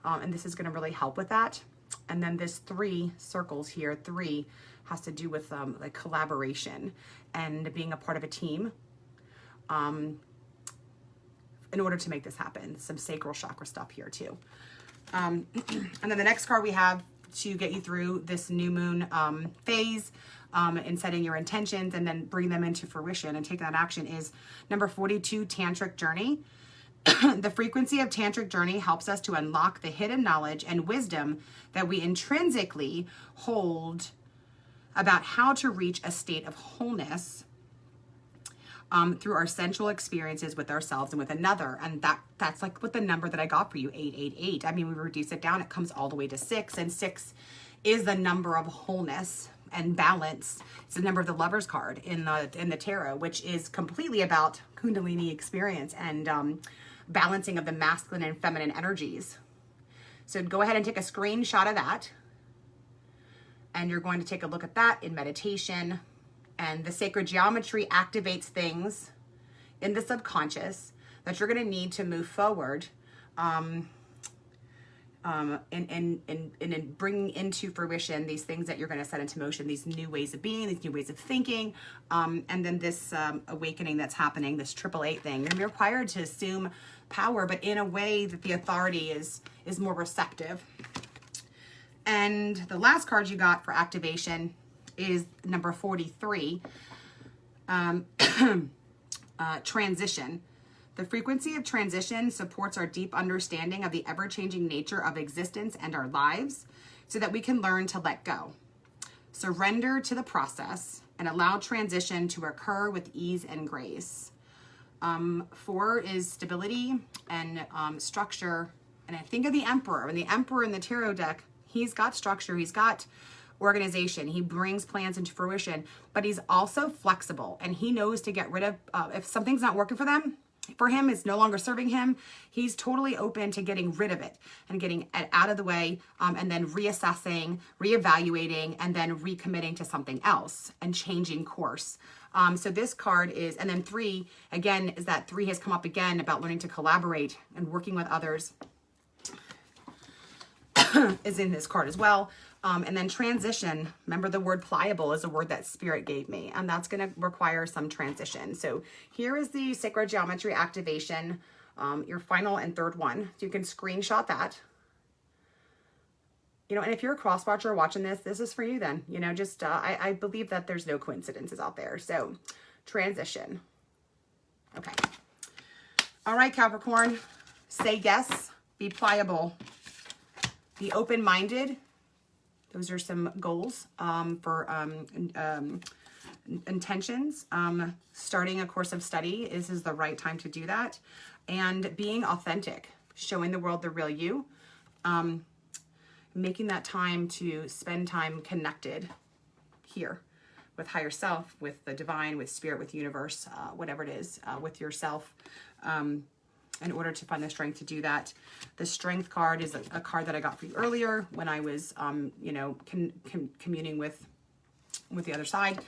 And this is going to really help with that. And then this 3 circles here, 3 has to do with like collaboration and being a part of a team in order to make this happen. Some sacral chakra stuff here too. And then the next card we have to get you through this new moon phase, and setting your intentions and then bring them into fruition and taking that action is number 42, Tantric Journey. The frequency of Tantric Journey helps us to unlock the hidden knowledge and wisdom that we intrinsically hold about how to reach a state of wholeness through our sensual experiences with ourselves and with another. And that's like what the number that I got for you, 888. I mean, we reduce it down, it comes all the way to 6, and 6 is the number of wholeness and balance. It's the number of the Lover's card in the tarot, which is completely about Kundalini experience and balancing of the masculine and feminine energies. So go ahead and take a screenshot of that, and you're going to take a look at that in meditation. And the sacred geometry activates things in the subconscious that you're going to need to move forward in bringing into fruition these things that you're going to set into motion, these new ways of being, these new ways of thinking, and then this awakening that's happening, this 888 thing. You're going to be required to assume power, but in a way that the authority is more receptive. And the last card you got for activation is number 43, transition. The frequency of transition supports our deep understanding of the ever-changing nature of existence and our lives so that we can learn to let go. Surrender to the process and allow transition to occur with ease and grace. 4 is stability and structure. And I think of the Emperor. And the Emperor in the tarot deck, he's got structure, he's got organization, he brings plans into fruition, but he's also flexible and he knows to get rid of, if something's not working for him, it's no longer serving him, he's totally open to getting rid of it and getting it out of the way, and then reassessing, reevaluating, and then recommitting to something else and changing course. So this card is, and then 3, again, is that 3 has come up again about learning to collaborate and working with others is in this card as well. And then transition, remember the word pliable is a word that Spirit gave me, and that's going to require some transition. So here is the sacred geometry activation, your final and third one. So you can screenshot that. You know, and if you're a cross watcher watching this, this is for you then. You know, just, I believe that there's no coincidences out there. So transition. Okay. All right, Capricorn, say yes, be pliable, be open-minded. Those are some goals for intentions. Starting a course of study is the right time to do that. And being authentic, showing the world the real you. Making that time to spend time connected here with higher self, with the divine, with spirit, with universe, whatever it is, with yourself. In order to find the strength to do that. The strength card is a card that I got for you earlier when I was, you know, communing with the other side.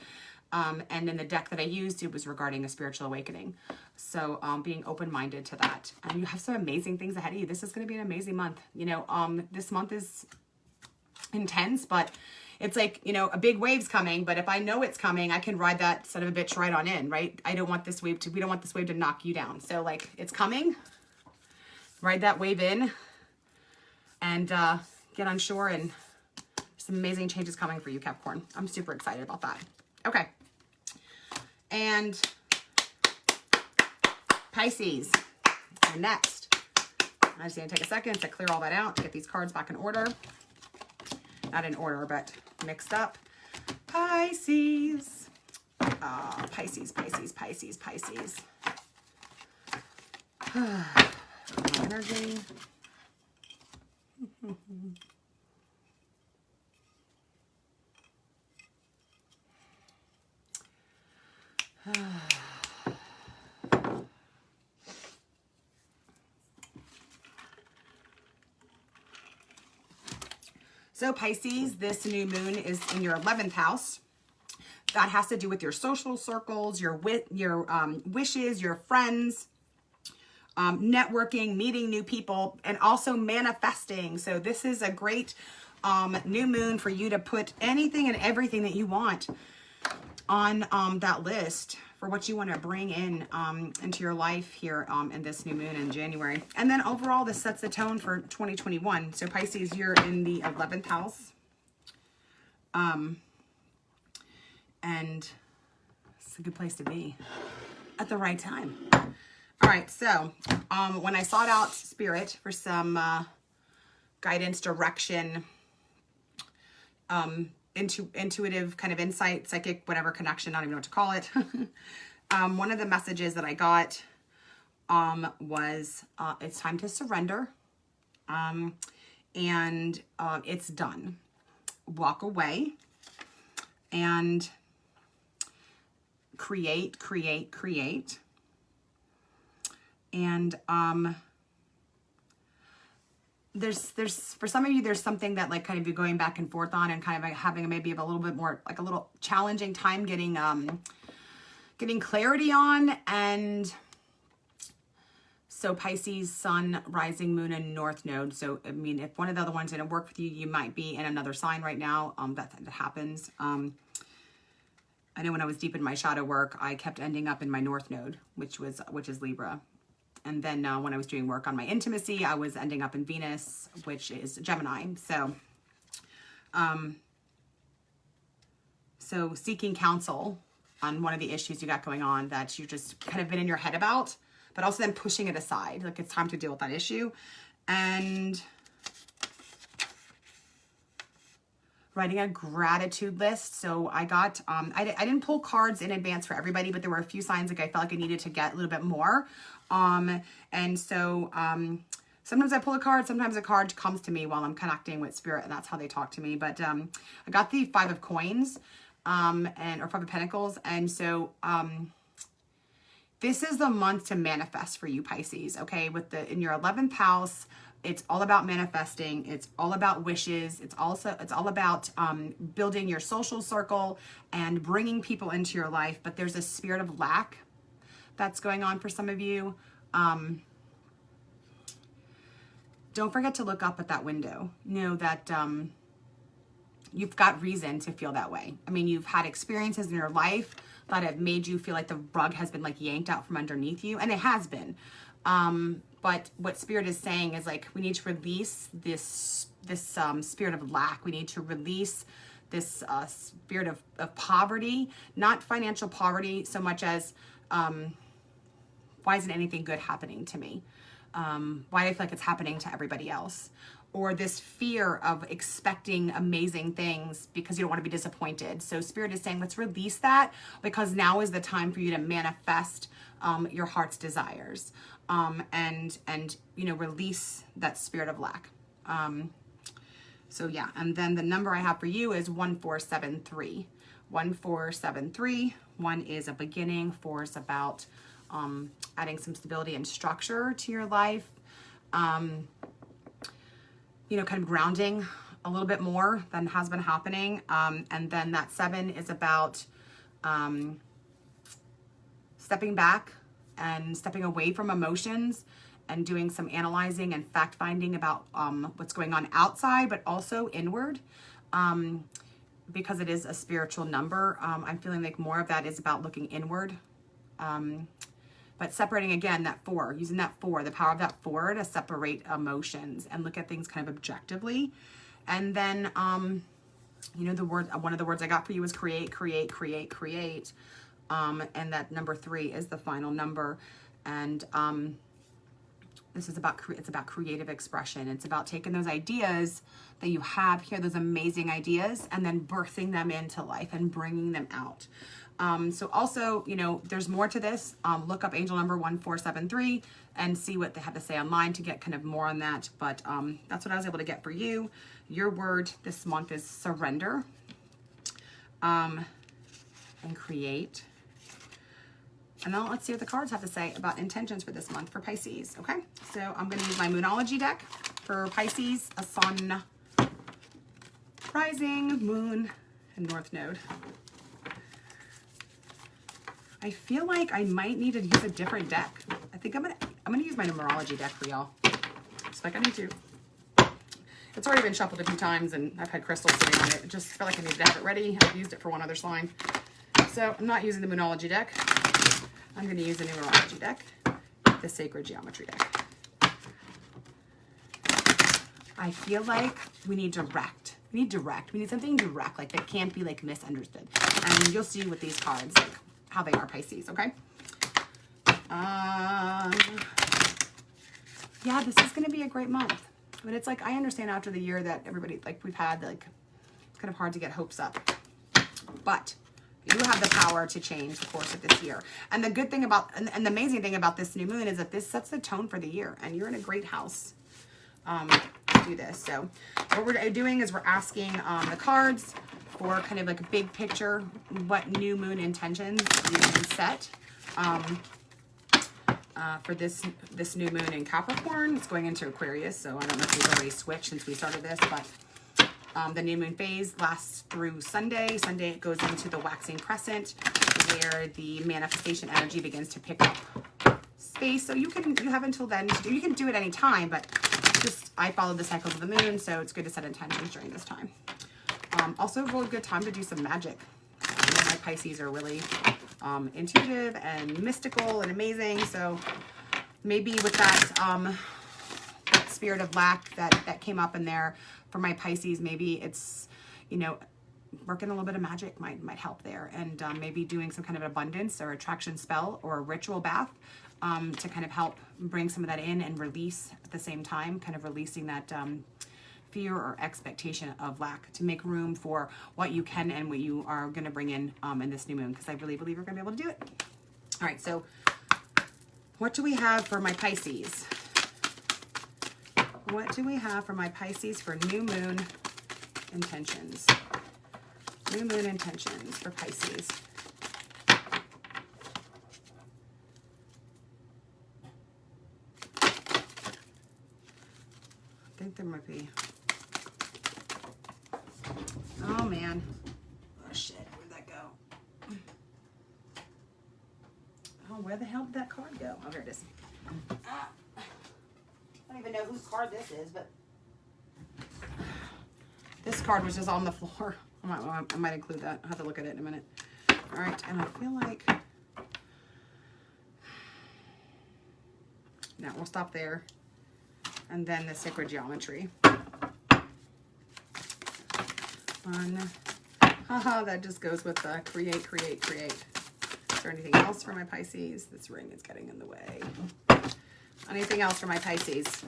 And in the deck that I used, it was regarding a spiritual awakening. So being open-minded to that. And you have some amazing things ahead of you. This is going to be an amazing month. You know, this month is intense, but it's like, you know, a big wave's coming, but if I know it's coming, I can ride that son of a bitch right on in, right? We don't want this wave to knock you down. So like, it's coming, ride that wave in and get on shore, and some amazing changes coming for you, Capricorn. I'm super excited about that. Okay. And Pisces, you're next. I'm just gonna take a second to clear all that out, to get these cards back in order. Not in order, but mixed up. Pisces. Pisces, Pisces, Pisces, Pisces. Energy. So Pisces, this new moon is in your 11th house. That has to do with your social circles, your wishes, your friends, networking, meeting new people, and also manifesting. So this is a great new moon for you to put anything and everything that you want on that list for what you want to bring in into your life here in this new moon in January. And then overall, this sets the tone for 2021. So Pisces, you're in the 11th house. And it's a good place to be at the right time. All right, so when I sought out Spirit for some guidance, direction, intuitive kind of insight, psychic, whatever connection, I don't even know what to call it. One of the messages that I got was it's time to surrender, and it's done. Walk away and create. And there's for some of you, there's something that like kind of you're going back and forth on, and kind of like having maybe a little bit more like a little challenging time getting clarity on. And So Pisces, Sun, Rising, Moon, and North Node. So, I mean, if one of the other ones didn't work with you, you might be in another sign right now. That happens. I know when I was deep in my shadow work, I kept ending up in my North Node, which is Libra. And then when I was doing work on my intimacy, I was ending up in Venus, which is Gemini. So seeking counsel on one of the issues you got going on that you just kind of been in your head about, but also then pushing it aside. Like it's time to deal with that issue. And writing a gratitude list. So I got, I didn't pull cards in advance for everybody, but there were a few signs like I felt like I needed to get a little bit more. And so sometimes I pull a card, sometimes a card comes to me while I'm connecting with spirit, and that's how they talk to me. But I got the 5 of Coins or 5 of Pentacles. And so this is the month to manifest for you, Pisces, okay? In your 11th house, it's all about manifesting. It's all about wishes. It's all about building your social circle and bringing people into your life. But there's a spirit of lack that's going on for some of you. Don't forget to look up at that window. Know that you've got reason to feel that way. I mean, you've had experiences in your life that have made you feel like the rug has been like yanked out from underneath you, and it has been. But what spirit is saying is like, we need to release this spirit of lack. We need to release this spirit of poverty, not financial poverty so much as, why isn't anything good happening to me? Why do I feel like it's happening to everybody else? Or this fear of expecting amazing things because you don't want to be disappointed. So spirit is saying, let's release that, because now is the time for you to manifest your heart's desires. And release that spirit of lack. So yeah, and then the number I have for you is 1473. 1473. 1 is a beginning. 4 is about adding some stability and structure to your life. Kind of grounding a little bit more than has been happening. And then that 7 is about stepping back and stepping away from emotions and doing some analyzing and fact-finding about what's going on outside, but also inward, because it is a spiritual number. I'm feeling like more of that is about looking inward, but separating again that 4, using that 4, the power of that 4 to separate emotions and look at things kind of objectively. And then, the word, one of the words I got for you is create, create, create, create. And that number 3 is the final number. And this is about, it's about creative expression. It's about taking those ideas that you have here, those amazing ideas, and then birthing them into life and bringing them out. So also, there's more to this. Look up angel number 1473 and see what they have to say online to get kind of more on that. But that's what I was able to get for you. Your word this month is surrender, and create. And now let's see what the cards have to say about intentions for this month for Pisces. Okay, so I'm going to use my Moonology deck for Pisces, a Sun, Rising, Moon, and North Node. I feel like I might need to use a different deck. I think I'm gonna use my numerology deck for y'all. It's like I need to. It's already been shuffled a few times, and I've had crystals sitting on it. I just felt like I needed to have it ready. I've used it for one other slime, so I'm not using the Moonology deck. I'm going to use the numerology deck, the Sacred Geometry deck. I feel like we need direct. We need direct. We need something direct, like that can't be like misunderstood. And you'll see with these cards, like how they are Pisces, okay? Yeah, this is going to be a great month. But it's like, I understand after the year that everybody, like we've had, like, it's kind of hard to get hopes up. But you have the power to change the course of this year. And the good thing about, and the amazing thing about this new moon is that this sets the tone for the year. And you're in a great house to do this. So what we're doing is we're asking the cards for kind of like a big picture, what new moon intentions you can set for this new moon in Capricorn. It's going into Aquarius, so I don't know if we've already switched since we started this, but the new moon phase lasts through Sunday. Sunday it goes into the waxing crescent, where the manifestation energy begins to pick up. space. So you have until then to do, you can do it anytime, but just, I follow the cycles of the moon, so it's good to set intentions during this time. Also a really good time to do some magic. My Pisces are really intuitive and mystical and amazing. So maybe with that, that spirit of lack that came up in there for my Pisces, maybe it's, you know, working a little bit of magic might help there. And maybe doing some kind of abundance or attraction spell or a ritual bath to kind of help bring some of that in and release at the same time, kind of releasing that fear or expectation of lack to make room for what you can and what you are going to bring in this new moon, because I really believe we're going to be able to do it. All right, so what do we have for my Pisces? What do we have for my Pisces for new moon intentions? New moon intentions for Pisces. I think there might be... Oh, man. Oh, shit. Where'd that go? Oh, where the hell did that card go? Oh, there it is. I don't even know whose card this is, but... This card was just on the floor. I might include that. I'll have to look at it in a minute. All right, and I feel like... Now, we'll stop there. And then the sacred geometry. Fun. Haha, that just goes with the create, create, create. Is there anything else for my Pisces? This ring is getting in the way. Anything else for my Pisces?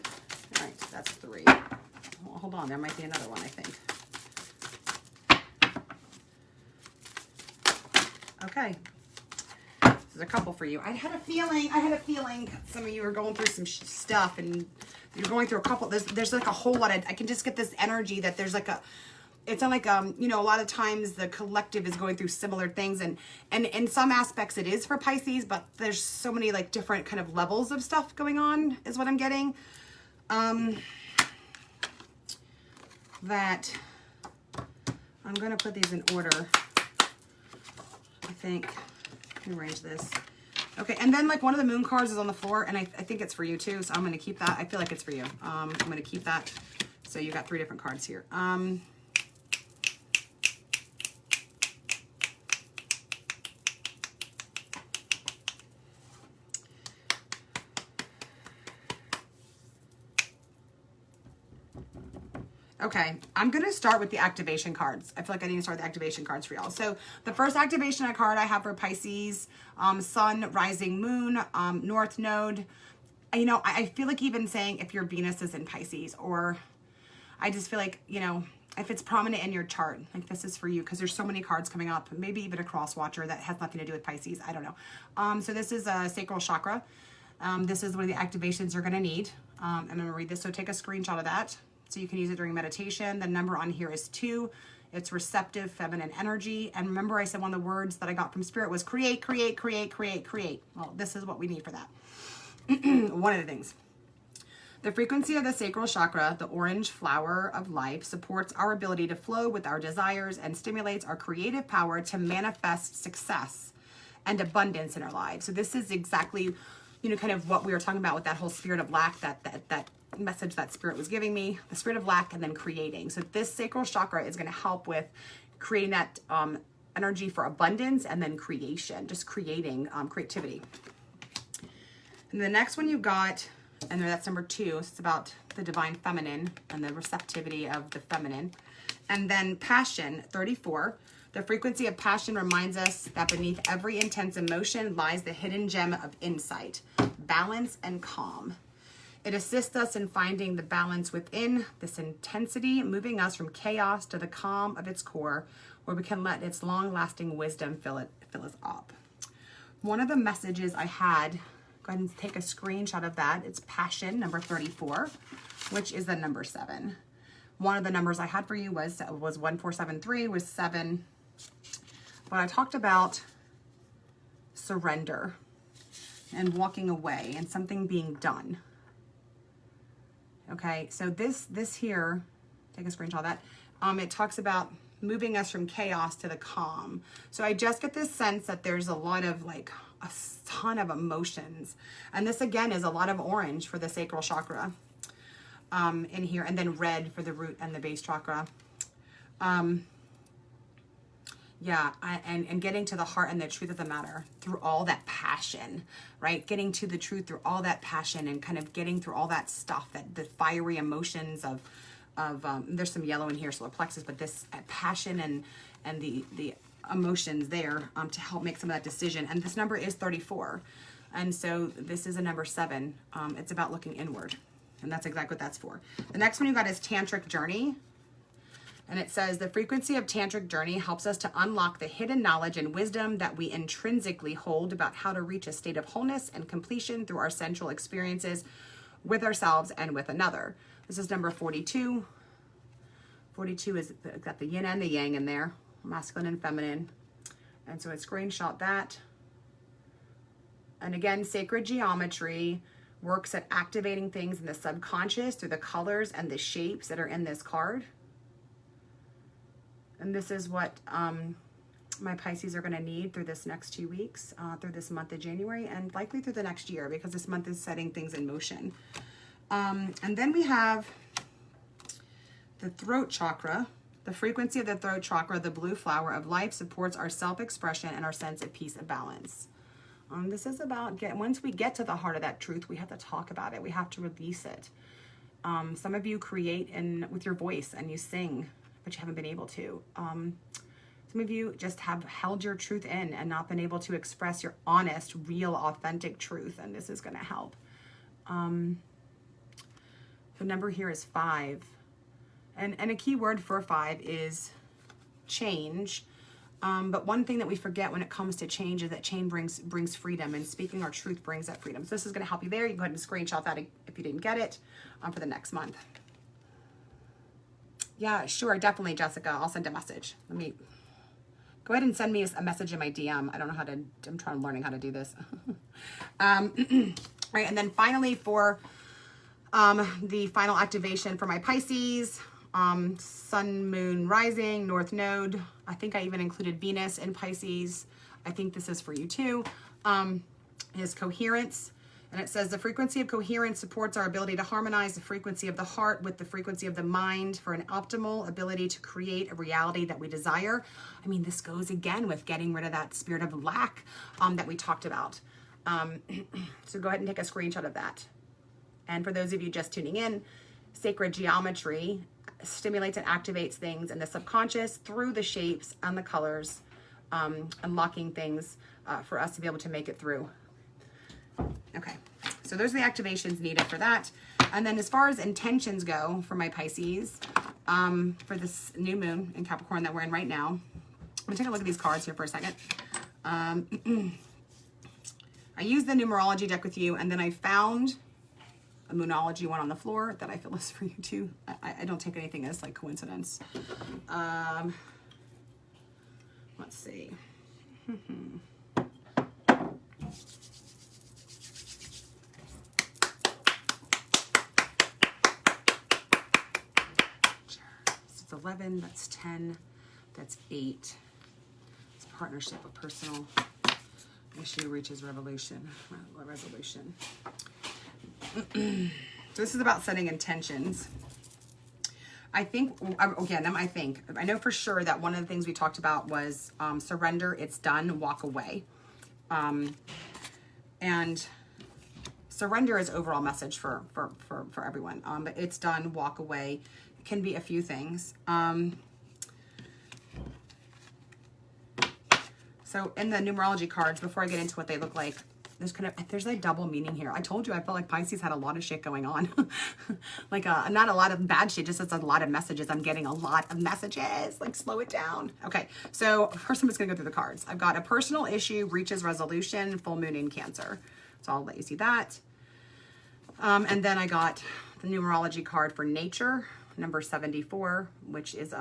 All right, that's 3. Well, hold on, there might be another one, I think. Okay. There's a couple for you. I had a feeling some of you are going through some stuff and you're going through a couple. There's like a whole lot of, I can just get this energy that there's like a, it's not like, you know, a lot of times the collective is going through similar things, and in some aspects it is for Pisces, but there's so many like different kind of levels of stuff going on is what I'm getting. That I'm going to put these in order. I think I can arrange this. Okay, and then like one of the moon cards is on the floor, and I think it's for you too, so I'm going to keep that. I feel like it's for you. I'm going to keep that. So you got 3 different cards here. Okay, I'm going to start with the activation cards. I feel like I need to start with the activation cards for y'all. So the first activation card I have for Pisces, Sun, Rising, Moon, North Node. You know, I feel like even saying if your Venus is in Pisces, or I just feel like, you know, if it's prominent in your chart, like this is for you, because there's so many cards coming up, maybe even a cross watcher that has nothing to do with Pisces. I don't know. So this is a sacral chakra. This is one of the activations you're going to need. I'm going to read this, so take a screenshot of that. So you can use it during meditation. The number on here is 2. It's receptive, feminine energy. And remember I said one of the words that I got from Spirit was create, create, create, create, create. Well, this is what we need for that. One of the things. The frequency of the sacral chakra, the orange flower of life, supports our ability to flow with our desires and stimulates our creative power to manifest success and abundance in our lives. So this is exactly, you know, kind of what we were talking about with that whole spirit of lack, that message that Spirit was giving me, the spirit of lack and then creating. So this sacral chakra is going to help with creating that energy for abundance and then creation, just creating creativity. And the next one you got, and that's number 2, so it's about the divine feminine and the receptivity of the feminine. And then passion, 34. The frequency of passion reminds us that beneath every intense emotion lies the hidden gem of insight, balance, and calm. It assists us in finding the balance within this intensity, moving us from chaos to the calm of its core, where we can let its long-lasting wisdom fill us up. One of the messages I had, go ahead and take a screenshot of that. It's passion, number 34, which is the number 7. One of the numbers I had for you was 1473, was 7. But I talked about surrender and walking away and something being done. Okay, so this here, take a screenshot of that. It talks about moving us from chaos to the calm. So I just get this sense that there's a lot of like a ton of emotions. And this again is a lot of orange for the sacral chakra in here, and then red for the root and the base chakra. Yeah, and getting to the heart and the truth of the matter through all that passion, right? Getting to the truth through all that passion and kind of getting through all that stuff, that the fiery emotions of there's some yellow in here, solar plexus, but this passion and the emotions there to help make some of that decision. And this number is 34. And so this is a number 7. It's about looking inward. And that's exactly what that's for. The next one you got is Tantric Journey. And it says, the frequency of Tantric Journey helps us to unlock the hidden knowledge and wisdom that we intrinsically hold about how to reach a state of wholeness and completion through our sensual experiences with ourselves and with another. This is number 42. 42 is got the yin and the yang in there, masculine and feminine. And so I screenshot that. And again, sacred geometry works at activating things in the subconscious through the colors and the shapes that are in this card. And this is what my Pisces are going to need through this next 2 weeks, through this month of January, and likely through the next year, because this month is setting things in motion. And then we have the throat chakra. The frequency of the throat chakra, the blue flower of life, supports our self-expression and our sense of peace and balance. This is about, once we get to the heart of that truth, we have to talk about it. We have to release it. Some of you create with your voice and you sing, but you haven't been able to. Some of you just have held your truth in and not been able to express your honest, real, authentic truth, and this is going to help. The number here is 5. And a key word for 5 is change. But one thing that we forget when it comes to change is that change brings freedom, and speaking our truth brings that freedom. So this is going to help you there. You can go ahead and screenshot that if you didn't get it for the next month. Yeah, sure, definitely, Jessica. I'll send a message. Let me go ahead and send me a message in my DM. I don't know how to. I'm learning how to do this. Right, and then finally for the final activation for my Pisces, Sun, Moon, Rising, North Node. I think I even included Venus in Pisces. I think this is for you too. Is coherence. And it says the frequency of coherence supports our ability to harmonize the frequency of the heart with the frequency of the mind for an optimal ability to create a reality that we desire. I mean, this goes again with getting rid of that spirit of lack that we talked about. So go ahead and take a screenshot of that. And for those of you just tuning in, sacred geometry stimulates and activates things in the subconscious through the shapes and the colors, unlocking things for us to be able to make it through. Okay, so those are the activations needed for that. And then as far as intentions go for my Pisces, for this new moon in Capricorn that we're in right now, I'm gonna take a look at these cards here for a second. I used the numerology deck with you, and then I found a moonology one on the floor that I feel is for you too. I don't take anything as like coincidence. Let's see. It's 11, that's 10, that's 8. It's partnership, a personal issue reaches resolution. So this is about setting intentions. I know for sure that one of the things we talked about was surrender, it's done, walk away. And surrender is overall message for everyone. But it's done, walk away. It can be a few things. So in the numerology cards, before I get into what they look like, there's a double meaning here. I told you I felt like Pisces had a lot of shit going on. Like not a lot of bad shit, just it's a lot of messages. I'm getting a lot of messages. Like slow it down. Okay, so first I'm just gonna go through the cards. I've got a personal issue reaches resolution, full moon in Cancer. So I'll let you see that. And then I got the numerology card for nature, number 74, which is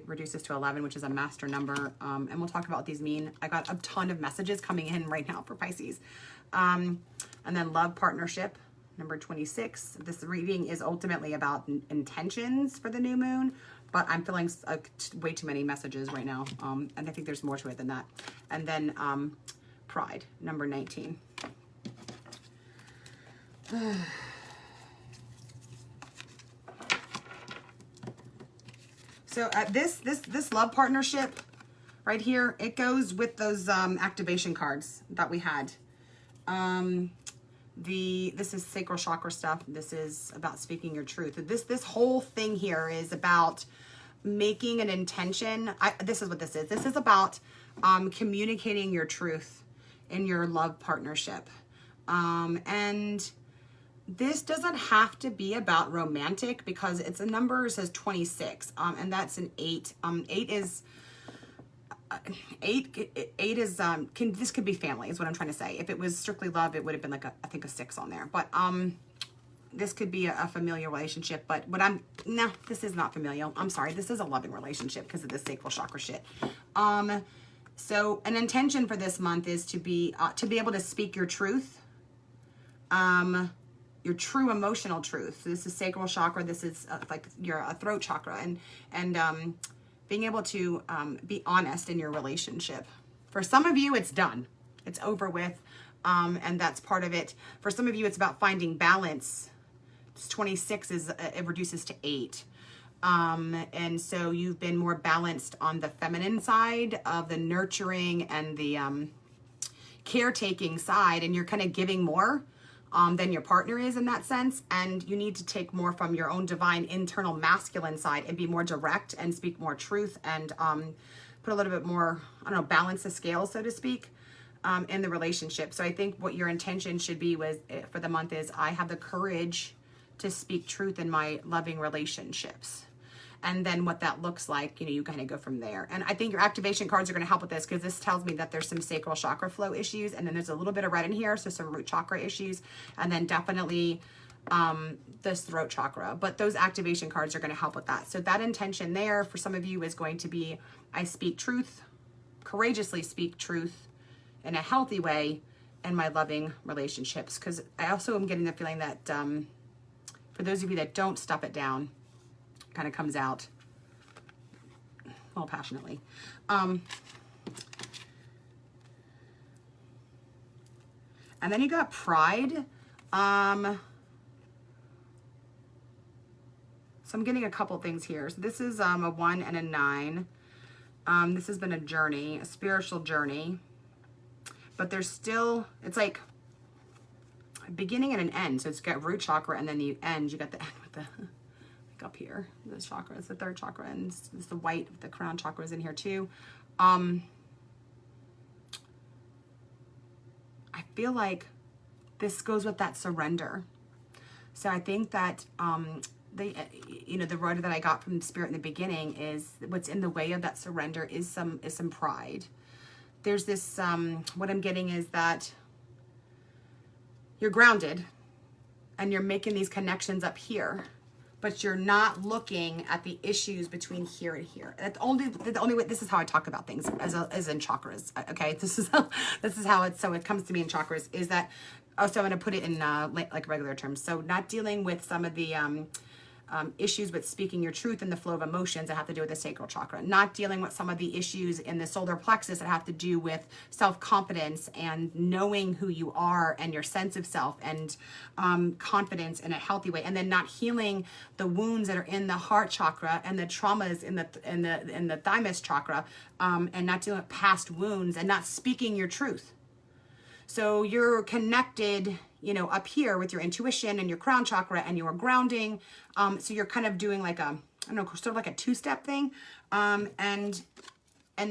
reduces to 11, which is a master number. And we'll talk about what these mean. I got a ton of messages coming in right now for Pisces. And then love partnership, number 26. This reading is ultimately about intentions for the new moon, but I'm feeling way too many messages right now. And I think there's more to it than that. And then pride, number 19. So this love partnership right here, it goes with those activation cards that we had. This is sacral chakra stuff. This is about speaking your truth. This whole thing here is about making an intention. This is what this is. This is about communicating your truth in your love partnership. And this doesn't have to be about romantic, because it's a number, says 26, and that's an 8. 8 is this could be family, is what I'm trying to say. If it was strictly love, it would have been like I think a 6 on there. But this could be a familial relationship. But no, this is not familial. I'm sorry, this is a loving relationship because of the sacral chakra shit. So an intention for this month is to be able to speak your truth, your true emotional truth. So this is sacral chakra. This is like your throat chakra, and being able to be honest in your relationship. For some of you, it's done. It's over with, and that's part of it. For some of you, it's about finding balance. It's 26 it reduces to 8. And so you've been more balanced on the feminine side of the nurturing and the caretaking side, and you're kind of giving more than your partner is in that sense. And you need to take more from your own divine internal masculine side and be more direct and speak more truth, and put a little bit more, I don't know, balance the scale, so to speak, in the relationship. So I think what your intention should be for the month is, I have the courage to speak truth in my loving relationships. And then what that looks like, you kind of go from there. And I think your activation cards are going to help with this, because this tells me that there's some sacral chakra flow issues, and then there's a little bit of red in here, so some root chakra issues, and then definitely this throat chakra. But those activation cards are going to help with that. So that intention there for some of you is going to be, I speak truth, courageously speak truth in a healthy way in my loving relationships. Because I also am getting the feeling that for those of you that don't stuff it down, kind of comes out a little passionately. And then you got pride. So I'm getting a couple things here. So this is a 1 and a 9. This has been a journey, a spiritual journey, but there's still, it's like a beginning and an end. So it's got root chakra, and then the end, you got the end with the up here, this chakra is the third chakra, and it's the white, the crown chakra is in here too. I feel like this goes with that surrender. So I think that the word that I got from Spirit in the beginning is what's in the way of that surrender is some pride. There's this what I'm getting is that you're grounded and you're making these connections up here, but you're not looking at the issues between here and here. That's the only way. This is how I talk about things as in chakras. Okay, this is how it. So it comes to me in chakras is that. Oh, so I'm going to put it in like regular terms. So not dealing with some of the issues with speaking your truth and the flow of emotions that have to do with the sacral chakra. Not dealing with some of the issues in the solar plexus that have to do with self-confidence and knowing who you are and your sense of self and confidence in a healthy way. And then not healing the wounds that are in the heart chakra and the traumas in the thymus chakra, and not dealing with past wounds and not speaking your truth. So you're connected, up here with your intuition and your crown chakra and your grounding. So you're kind of doing like sort of like a two-step thing. And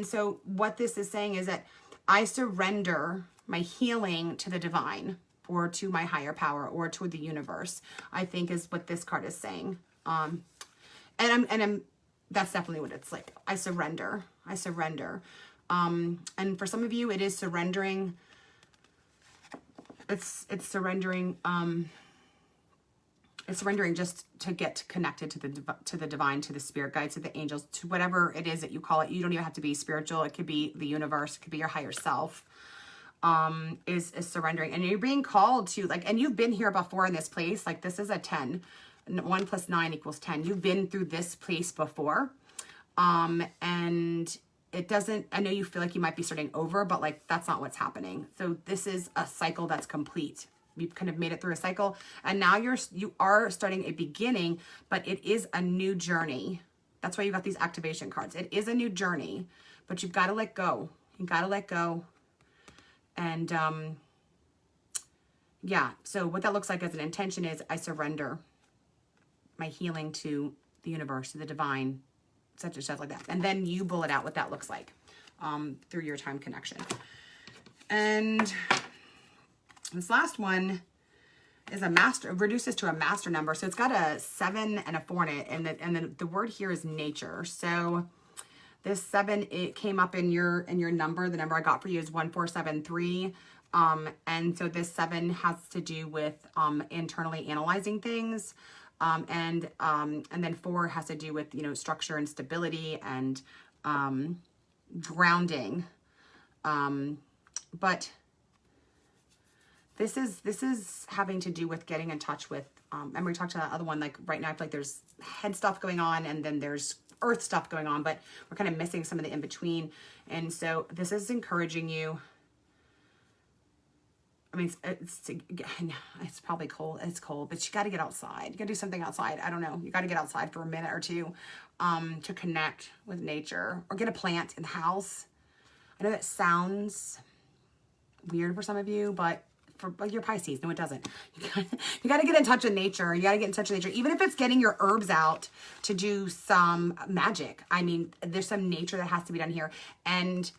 so what this is saying is that I surrender my healing to the divine or to my higher power or to the universe, I think is what this card is saying. And that's definitely what it's like. I surrender. And for some of you, it is surrendering. It's surrendering. It's surrendering just to get connected to the divine, to the spirit guides, to the angels, to whatever it is that you call it. You don't even have to be spiritual. It could be the universe. It could be your higher self. Is surrendering, and you're being called to and you've been here before in this place. Like this is a 10. 1 + 9 = 10. You've been through this place before, and it doesn't, I know you feel like you might be starting over, but like that's not what's happening. So this is a cycle that's complete. You've kind of made it through a cycle, and now you are starting a beginning, but it is a new journey. That's why you got these activation cards. It is a new journey, but you've got to let go. You got to let go. And yeah, so what that looks like as an intention is I surrender my healing to the universe, to the divine, such and such like that. And then you bullet out what that looks like through your time connection. And this last one is a master, reduces to a master number. So it's got a 7 and a 4 in it. And the word here is nature. So this 7, it came up in your number. The number I got for you is 1473. And so this 7 has to do with internally analyzing things. And then 4 has to do with, you know, structure and stability and grounding. But this is having to do with getting in touch with, and we talked to that other one, like right now I feel like there's head stuff going on and then there's earth stuff going on, but we're kind of missing some of the in-between. And so this is encouraging you. I mean, it's probably cold. It's cold, but you got to get outside. You got to do something outside. I don't know. You got to get outside for a minute or two to connect with nature, or get a plant in the house. I know that sounds weird for some of you, but for your Pisces, no, it doesn't. You got to get in touch with nature. You got to get in touch with nature, even if it's getting your herbs out to do some magic. I mean, there's some nature that has to be done here, and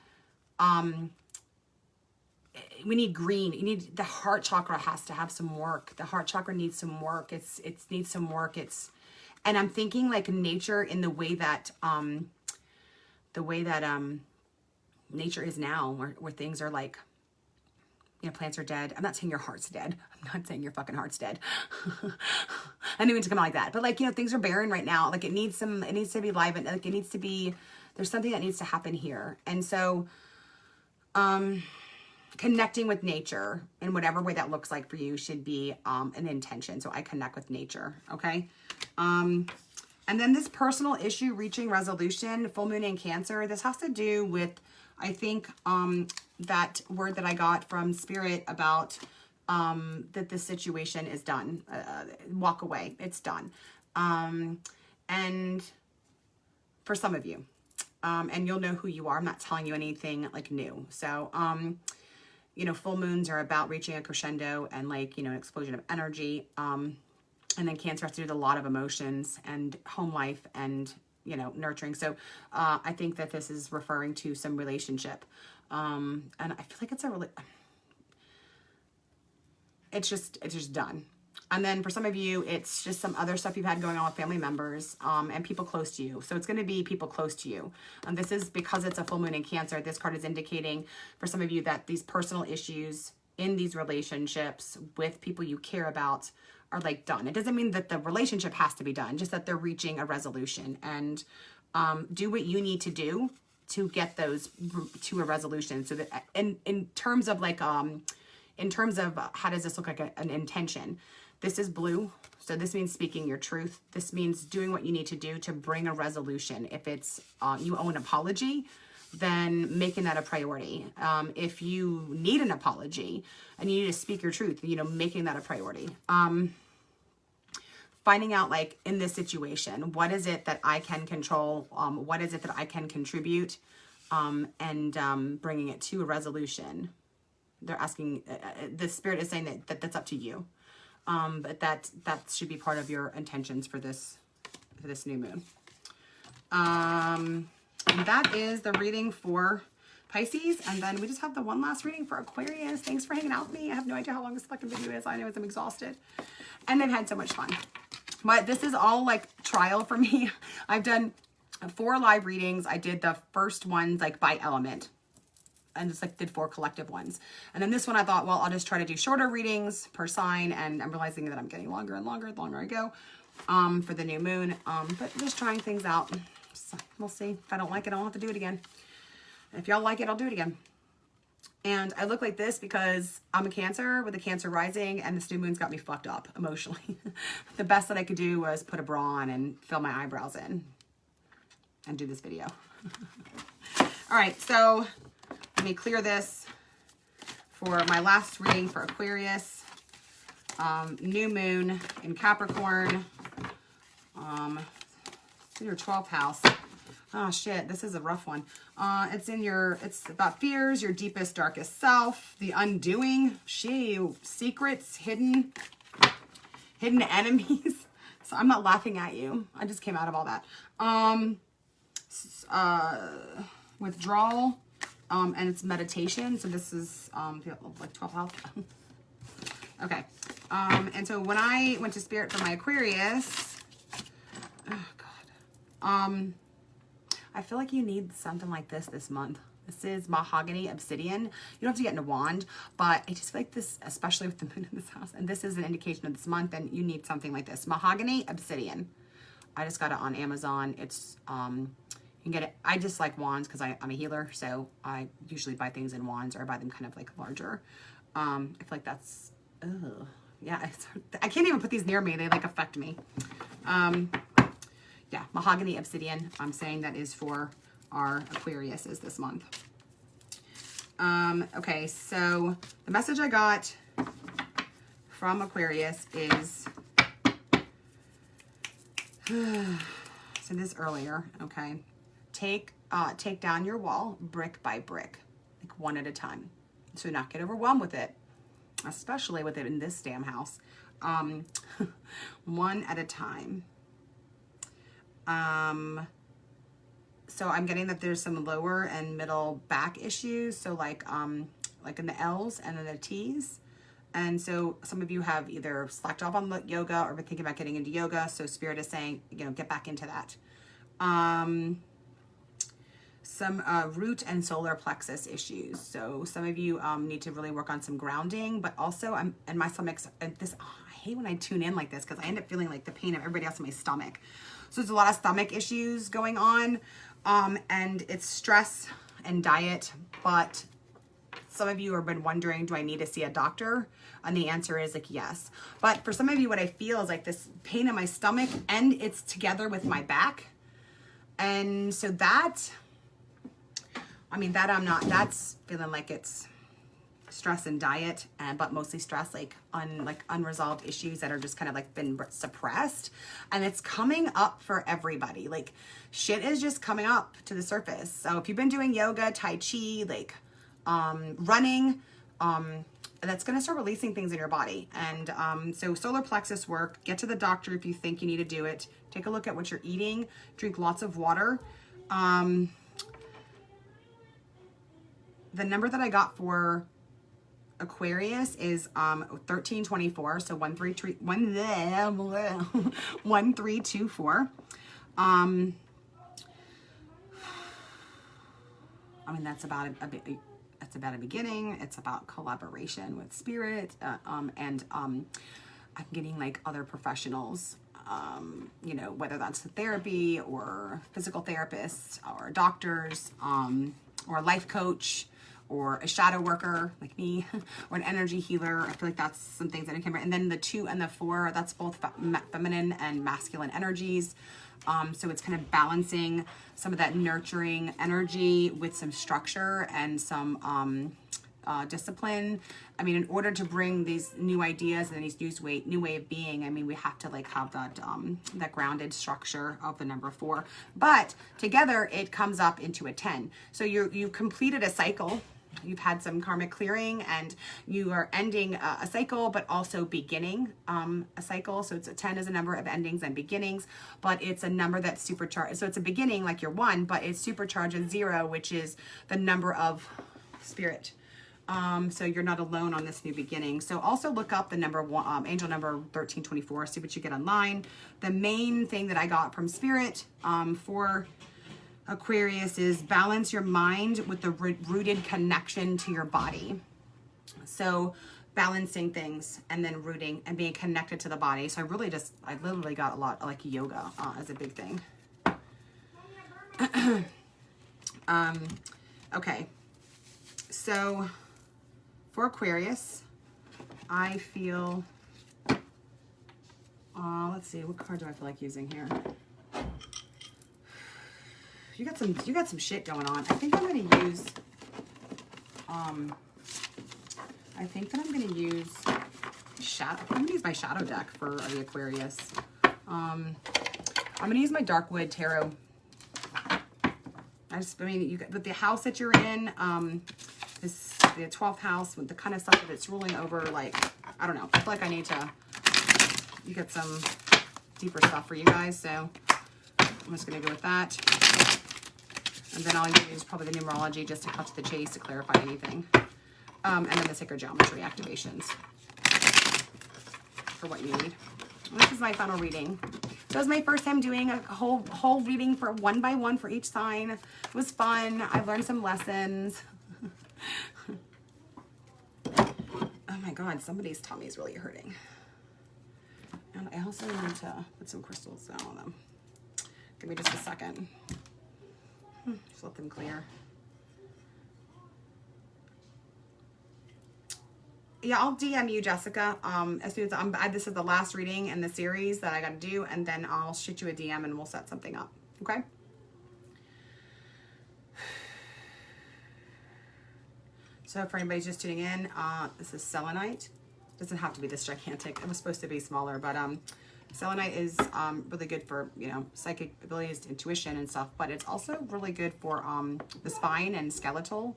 we need green. You need, the heart chakra has to have some work. The heart chakra needs some work. It needs some work. And I'm thinking like nature in the way that nature is now, where things are like, you know, plants are dead. I'm not saying your heart's dead. I'm not saying your fucking heart's dead. I didn't mean to come out like that. But like, you know, things are barren right now. Like it needs to be live, and like it needs to be, there's something that needs to happen here. And so, connecting with nature in whatever way that looks like for you should be an intention. So I connect with nature, okay? And then this personal issue, reaching resolution, full moon in Cancer. This has to do with, I think, that word that I got from Spirit about that this situation is done. Walk away. It's done. And for some of you, and you'll know who you are. I'm not telling you anything like new. So, you know, full moons are about reaching a crescendo and like, you know, an explosion of energy. And then Cancer has to do with a lot of emotions and home life and, you know, nurturing. So I think that this is referring to some relationship. And I feel like it's just done. And then for some of you, it's just some other stuff you've had going on with family members and people close to you. So it's going to be people close to you. And this is because it's a full moon in Cancer. This card is indicating for some of you that these personal issues in these relationships with people you care about are like done. It doesn't mean that the relationship has to be done, just that they're reaching a resolution. And do what you need to do to get those to a resolution. So that in terms of like, in terms of how does this look like an intention? This is blue, so this means speaking your truth. This means doing what you need to do to bring a resolution. If it's you owe an apology, then making that a priority. If you need an apology and you need to speak your truth, you know, making that a priority. Finding out, like, in this situation, what is it that I can control? What is it that I can contribute? And bringing it to a resolution. They're asking, the Spirit is saying that that's up to you. But that should be part of your intentions for this new moon. And that is the reading for Pisces. And then we just have the one last reading for Aquarius. Thanks for hanging out with me. I have no idea how long this fucking video is. I know I'm exhausted. And I've had so much fun. But this is all like trial for me. I've done 4 live readings. I did the first ones like by element. And just like did 4 collective ones. And then this one I thought, well, I'll just try to do shorter readings per sign. And I'm realizing that I'm getting longer and longer the longer I go for the new moon. But just trying things out. So we'll see. If I don't like it, I won't have to do it again. If y'all like it, I'll do it again. And I look like this because I'm a Cancer with a Cancer rising, and this new moon's got me fucked up emotionally. The best that I could do was put a bra on and fill my eyebrows in and do this video. All right, so let me clear this for my last reading for Aquarius. New moon in Capricorn. It's in your 12th house. Oh shit, this is a rough one. It's about fears, your deepest, darkest self, the undoing, secrets, hidden enemies. So I'm not laughing at you. I just came out of all that. Withdrawal, and it's meditation. So this is like 12th house. Okay. And so when I went to Spirit for my Aquarius, oh God. I feel like you need something like this month. This is mahogany obsidian. You don't have to get in a wand, but I just feel like this, especially with the moon in this house, and this is an indication of this month, and you need something like this. Mahogany obsidian. I just got it on Amazon. It's, you can get it. I just like wands because I'm a healer, so I usually buy things in wands, or I buy them kind of like larger. I feel like that's, yeah, I can't even put these near me. They like affect me. Yeah, mahogany obsidian. I'm saying that is for our Aquariuses this month. Okay, so the message I got from Aquarius is, said this earlier, okay, take down your wall brick by brick, like one at a time. So not get overwhelmed with it, especially with it in this damn house. One at a time. So I'm getting that there's some lower and middle back issues. So like in the L's and then the T's. And so some of you have either slacked off on yoga or been thinking about getting into yoga. So Spirit is saying, get back into that. Some root and solar plexus issues. So some of you need to really work on some grounding, but also and my stomach's I hate when I tune in like this because I end up feeling like the pain of everybody else in my stomach. So there's a lot of stomach issues going on, and it's stress and diet, but some of you have been wondering, do I need to see a doctor? And the answer is like, yes. But for some of you, what I feel is like this pain in my stomach, and it's together with my back. And so that's feeling like it's stress and diet, but mostly stress, like unresolved issues that are just kind of like been suppressed, and it's coming up for everybody. Like shit is just coming up to the surface. So if you've been doing yoga, tai chi, like running, that's going to start releasing things in your body. And so solar plexus work, get to the doctor if you think you need to do it. Take a look at what you're eating, drink lots of water. The number that I got for Aquarius is 1324, so 1324. That's about a beginning. It's about collaboration with Spirit, and I'm getting like other professionals, whether that's therapy or physical therapists or doctors, or a life coach, or a shadow worker like me, or an energy healer. I feel like that's some things that I can bring. And then the 2 and the 4, that's both feminine and masculine energies. So it's kind of balancing some of that nurturing energy with some structure and some discipline. In order to bring these new ideas and these new way of being, we have to like have that that grounded structure of the number 4. But together it comes up into a 10. So you completed a cycle. You've had some karmic clearing, and you are ending a cycle, but also beginning a cycle. So it's a 10 is a number of endings and beginnings, but it's a number that's supercharged. So it's a beginning like your 1, but it's supercharged with 0, which is the number of Spirit. So you're not alone on this new beginning. So also look up the number 1, angel number 1324, see what you get online. The main thing that I got from Spirit for Aquarius is balance your mind with the rooted connection to your body. So balancing things and then rooting and being connected to the body. So I literally got a lot like yoga as a big thing. Okay. So for Aquarius, I feel, let's see, what card do I feel like using here? you got some shit going on. I think I'm gonna use shadow. I'm gonna use my shadow deck for the Aquarius. I'm gonna use my Darkwood Tarot. With the house that you're in, this the 12th house with the kind of stuff that it's ruling over. Like, I don't know. I feel like I need to get some deeper stuff for you guys. So I'm just gonna go with that. And then I'll use probably the numerology just to cut to the chase to clarify anything. And then the sacred geometry activations for what you need. This is my final reading. So it was my first time doing a whole reading for one by one for each sign. It was fun. I've learned some lessons. Oh my God, somebody's tummy is really hurting. And I also need to put some crystals down on them. Give me just a second. Just let them clear. Yeah, I'll DM you, Jessica. As soon as this is the last reading in the series that I got to do, and then I'll shoot you a DM and we'll set something up. Okay. So for anybody just tuning in, this is selenite. Doesn't have to be this gigantic. It was supposed to be smaller, but selenite is really good for, you know, psychic abilities, intuition and stuff, but it's also really good for the spine and skeletal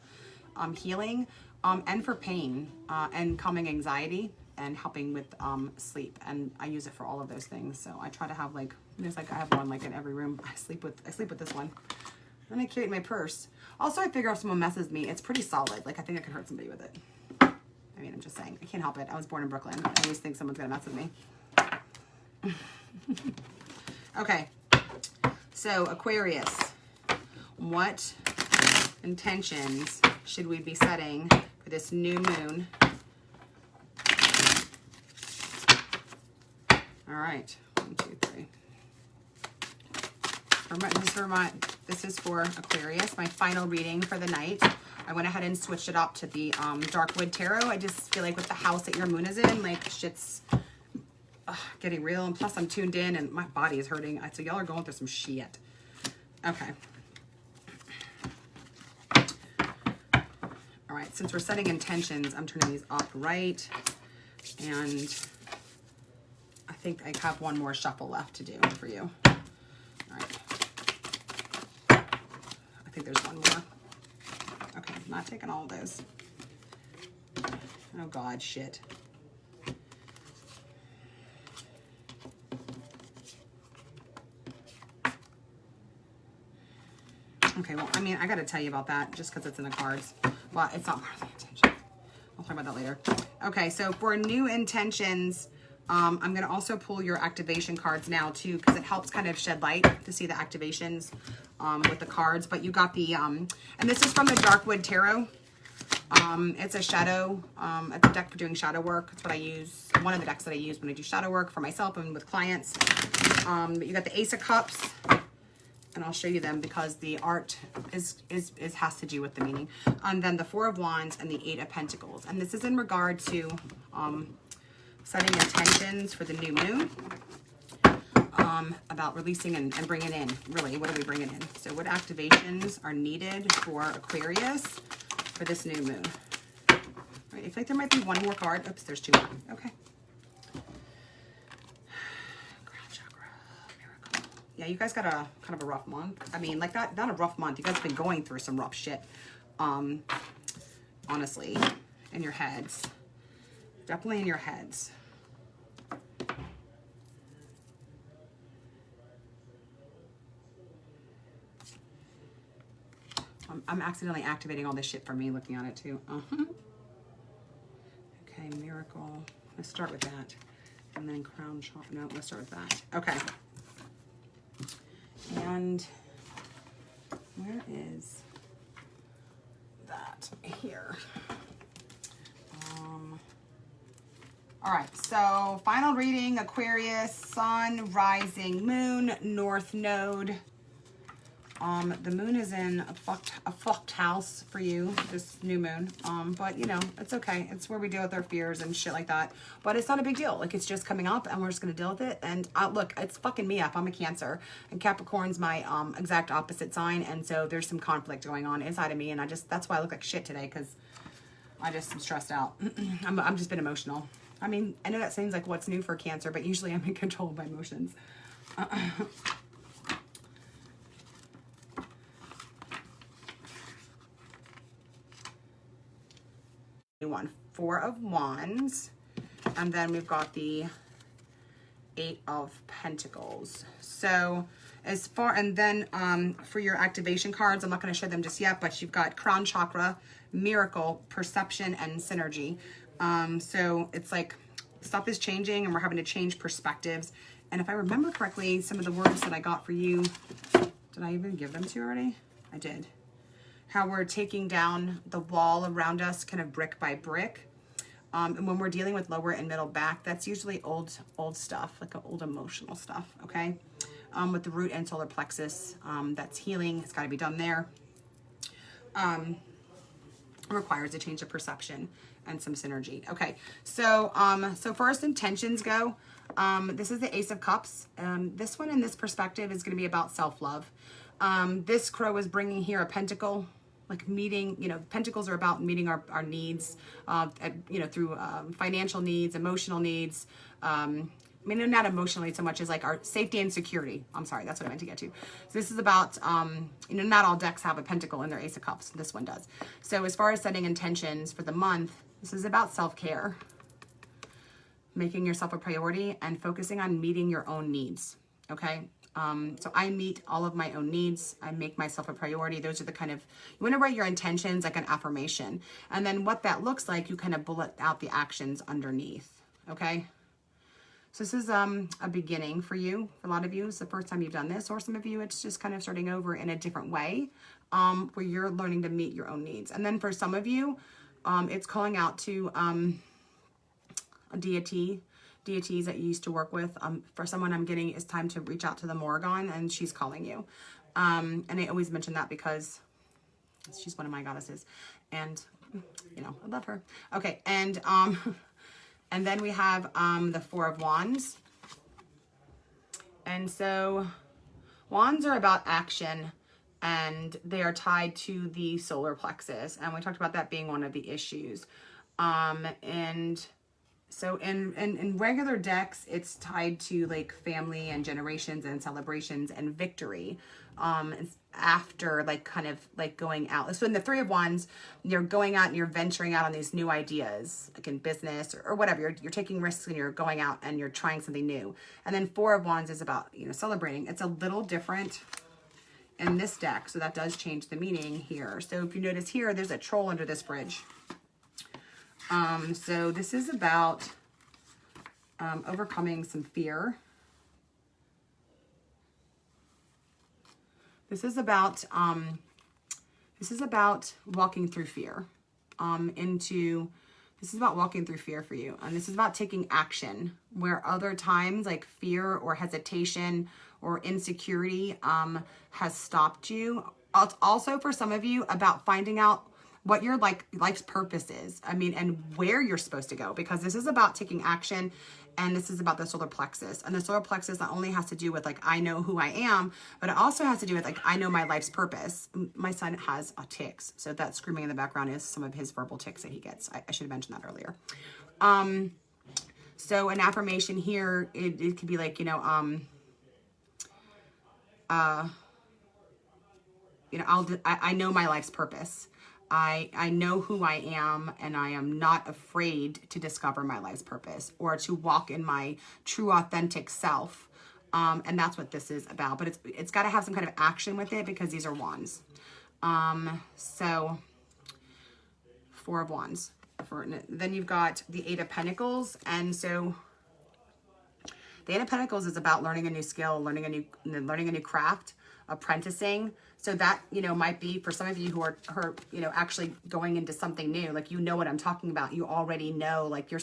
healing, and for pain and calming anxiety and helping with sleep. And I use it for all of those things. So I try to have I have one like in every room. I sleep with this one. And I carry it in my purse. Also, I figure if someone messes with me, it's pretty solid. Like, I think I can hurt somebody with it. I mean, I'm just saying. I can't help it. I was born in Brooklyn. I always think someone's going to mess with me. Okay. So, Aquarius. What intentions should we be setting for this new moon? All right. 1, 2, 3. This is for Aquarius, my final reading for the night. I went ahead and switched it up to the Darkwood Tarot. I just feel like with the house that your moon is in, like, shit's getting real. And plus I'm tuned in and my body is hurting. So y'all are going through some shit. Okay. All right, since we're setting intentions, I'm turning these upright. And I think I have one more shuffle left to do for you. All right. I think there's one more. Okay, I'm not taking all of those. Oh God, shit. Okay, well, I mean, I gotta tell you about that just because it's in the cards. Well, it's not part of the intention. I'll talk about that later. Okay, so for new intentions, I'm going to also pull your activation cards now too, because it helps kind of shed light to see the activations with the cards. But you got the, and this is from the Darkwood Tarot. It's a shadow, it's a deck for doing shadow work. It's what I use, one of the decks that I use when I do shadow work for myself and with clients. But you got the Ace of Cups, and I'll show you them because the art has to do with the meaning. And then the Four of Wands and the Eight of Pentacles. And this is in regard to setting intentions for the new moon, about releasing and bringing in. Really, what are we bringing in? So what activations are needed for Aquarius for this new moon? All right, I feel like there might be one more card. Oops, there's two more. Okay. Crown chakra, miracle. Yeah, you guys got a kind of a rough month. I mean, like not a rough month. You guys have been going through some rough shit. Honestly, in your heads. Definitely in your heads. I'm accidentally activating all this shit for me looking at it too. Okay, miracle. Let's start with that. And then crown chakra. No, let's start with that. Okay. And where is that? Here. All right, so final reading, Aquarius, Sun, Rising, Moon, North Node. The moon is in a fucked house for you, this new moon. But you know, it's okay. It's where we deal with our fears and shit like that. But it's not a big deal. Like, it's just coming up and we're just gonna deal with it. And look, it's fucking me up. I'm a Cancer, and Capricorn's my exact opposite sign. And so there's some conflict going on inside of me. And that's why I look like shit today, because I just am stressed out. I'm just been emotional. I mean, I know that seems like what's new for Cancer, but usually I'm in control of my emotions. One, 4 of Wands, and then we've got the 8 of Pentacles. So as far, and then for your activation cards, I'm not going to show them just yet, but you've got Crown Chakra, Miracle, Perception, and Synergy. So it's like stuff is changing and we're having to change perspectives. And if I remember correctly, some of the words that I got for you, did I even give them to you already? I did. How we're taking down the wall around us kind of brick by brick. And when we're dealing with lower and middle back, that's usually old stuff, like old emotional stuff, okay? With the root and solar plexus, that's healing. It's got to be done there. It requires a change of perception and some synergy. Okay, so so far as intentions go, this is the Ace of Cups. This one in this perspective is going to be about self-love. This crow is bringing here a pentacle, like meeting, you know, pentacles are about meeting our needs, you know, through financial needs, emotional needs. I mean, not emotionally so much as like our safety and security. I'm sorry, that's what I meant to get to. So this is about, you know, not all decks have a pentacle in their Ace of Cups. This one does. So as far as setting intentions for the month, this is about self-care, making yourself a priority and focusing on meeting your own needs, okay? So I meet all of my own needs. I make myself a priority. Those are the kind of, you want to write your intentions like an affirmation. And then what that looks like, you kind of bullet out the actions underneath, okay? So this is a beginning for you. For a lot of you, it's the first time you've done this, or some of you, it's just kind of starting over in a different way, where you're learning to meet your own needs. And then for some of you, it's calling out to a deities that you used to work with. For someone I'm getting, it's time to reach out to the Morrigan, and she's calling you. And I always mention that because she's one of my goddesses, and you know, I love her. Okay, and then we have the 4 of Wands. And so wands are about action, and they are tied to the solar plexus. And we talked about that being one of the issues. And so in regular decks, it's tied to like family and generations and celebrations and victory. After like kind of like going out. So in the 3 of Wands, you're going out and you're venturing out on these new ideas, like in business or whatever. You're taking risks and you're going out and you're trying something new. And then 4 of Wands is about, you know, celebrating. It's a little different in this deck, so that does change the meaning here. So if you notice here, there's a troll under this bridge. So this is about overcoming some fear. This is about walking through fear. This is about walking through fear for you. And this is about taking action where other times like fear or hesitation or insecurity has stopped you. It's also for some of you about finding out what your like life's purpose is. I mean, and where you're supposed to go, because this is about taking action. And this is about the solar plexus. And the solar plexus not only has to do with like, I know who I am, but it also has to do with like, I know my life's purpose. My son has tics. So that screaming in the background is some of his verbal tics that he gets. I should have mentioned that earlier. So an affirmation here, it could be like, you know, I know my life's purpose. I know who I am, and I am not afraid to discover my life's purpose or to walk in my true, authentic self. And that's what this is about. But it's got to have some kind of action with it because these are wands. So 4 of Wands. Then you've got the 8 of Pentacles. And so the 8 of Pentacles is about learning a new skill, learning a new craft, apprenticing. So that, you know, might be for some of you who are, you know, actually going into something new. Like, you know what I'm talking about. You already know, like, you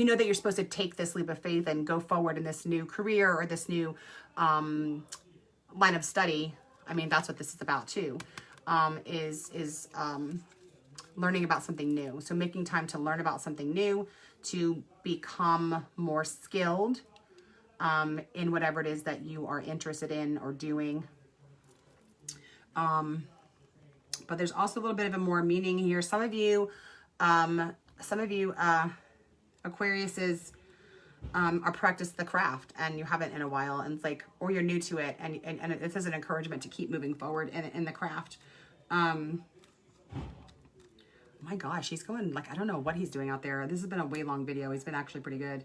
know that you're supposed to take this leap of faith and go forward in this new career or this new line of study. I mean, that's what this is about too, is learning about something new. So making time to learn about something new, to become more skilled in whatever it is that you are interested in or doing. But there's also a little bit of a more meaning here. Some of you Aquariuses are practice the craft and you haven't in a while, and it's like, or you're new to it, and this is an encouragement to keep moving forward in the craft. My gosh, he's going, like, I don't know what he's doing out there. This has been a way long video. He's been actually pretty good.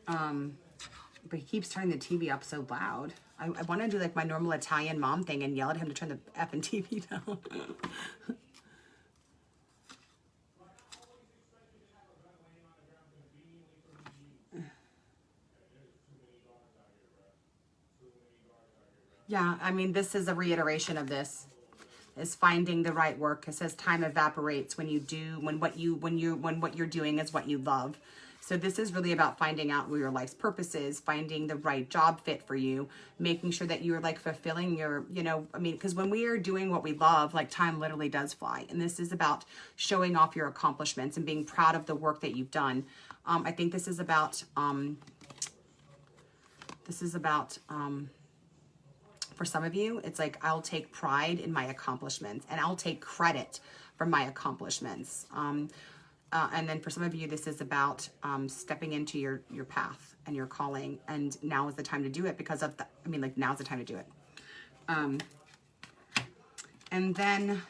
But he keeps turning the TV up so loud. I want to do like my normal Italian mom thing and yell at him to turn the effing TV down. Yeah, I mean, this is a reiteration of this. Is finding the right work. It says time evaporates when what you're doing is what you love. So this is really about finding out where your life's purpose is, finding the right job fit for you, making sure that you're like fulfilling your, I mean, because when we are doing what we love, like time literally does fly. And this is about showing off your accomplishments and being proud of the work that you've done. I think this is about, for some of you, it's like, I'll take pride in my accomplishments and I'll take credit for my accomplishments. And then for some of you, this is about stepping into your path and your calling. And now is the time to do it because of now's the time to do it. And then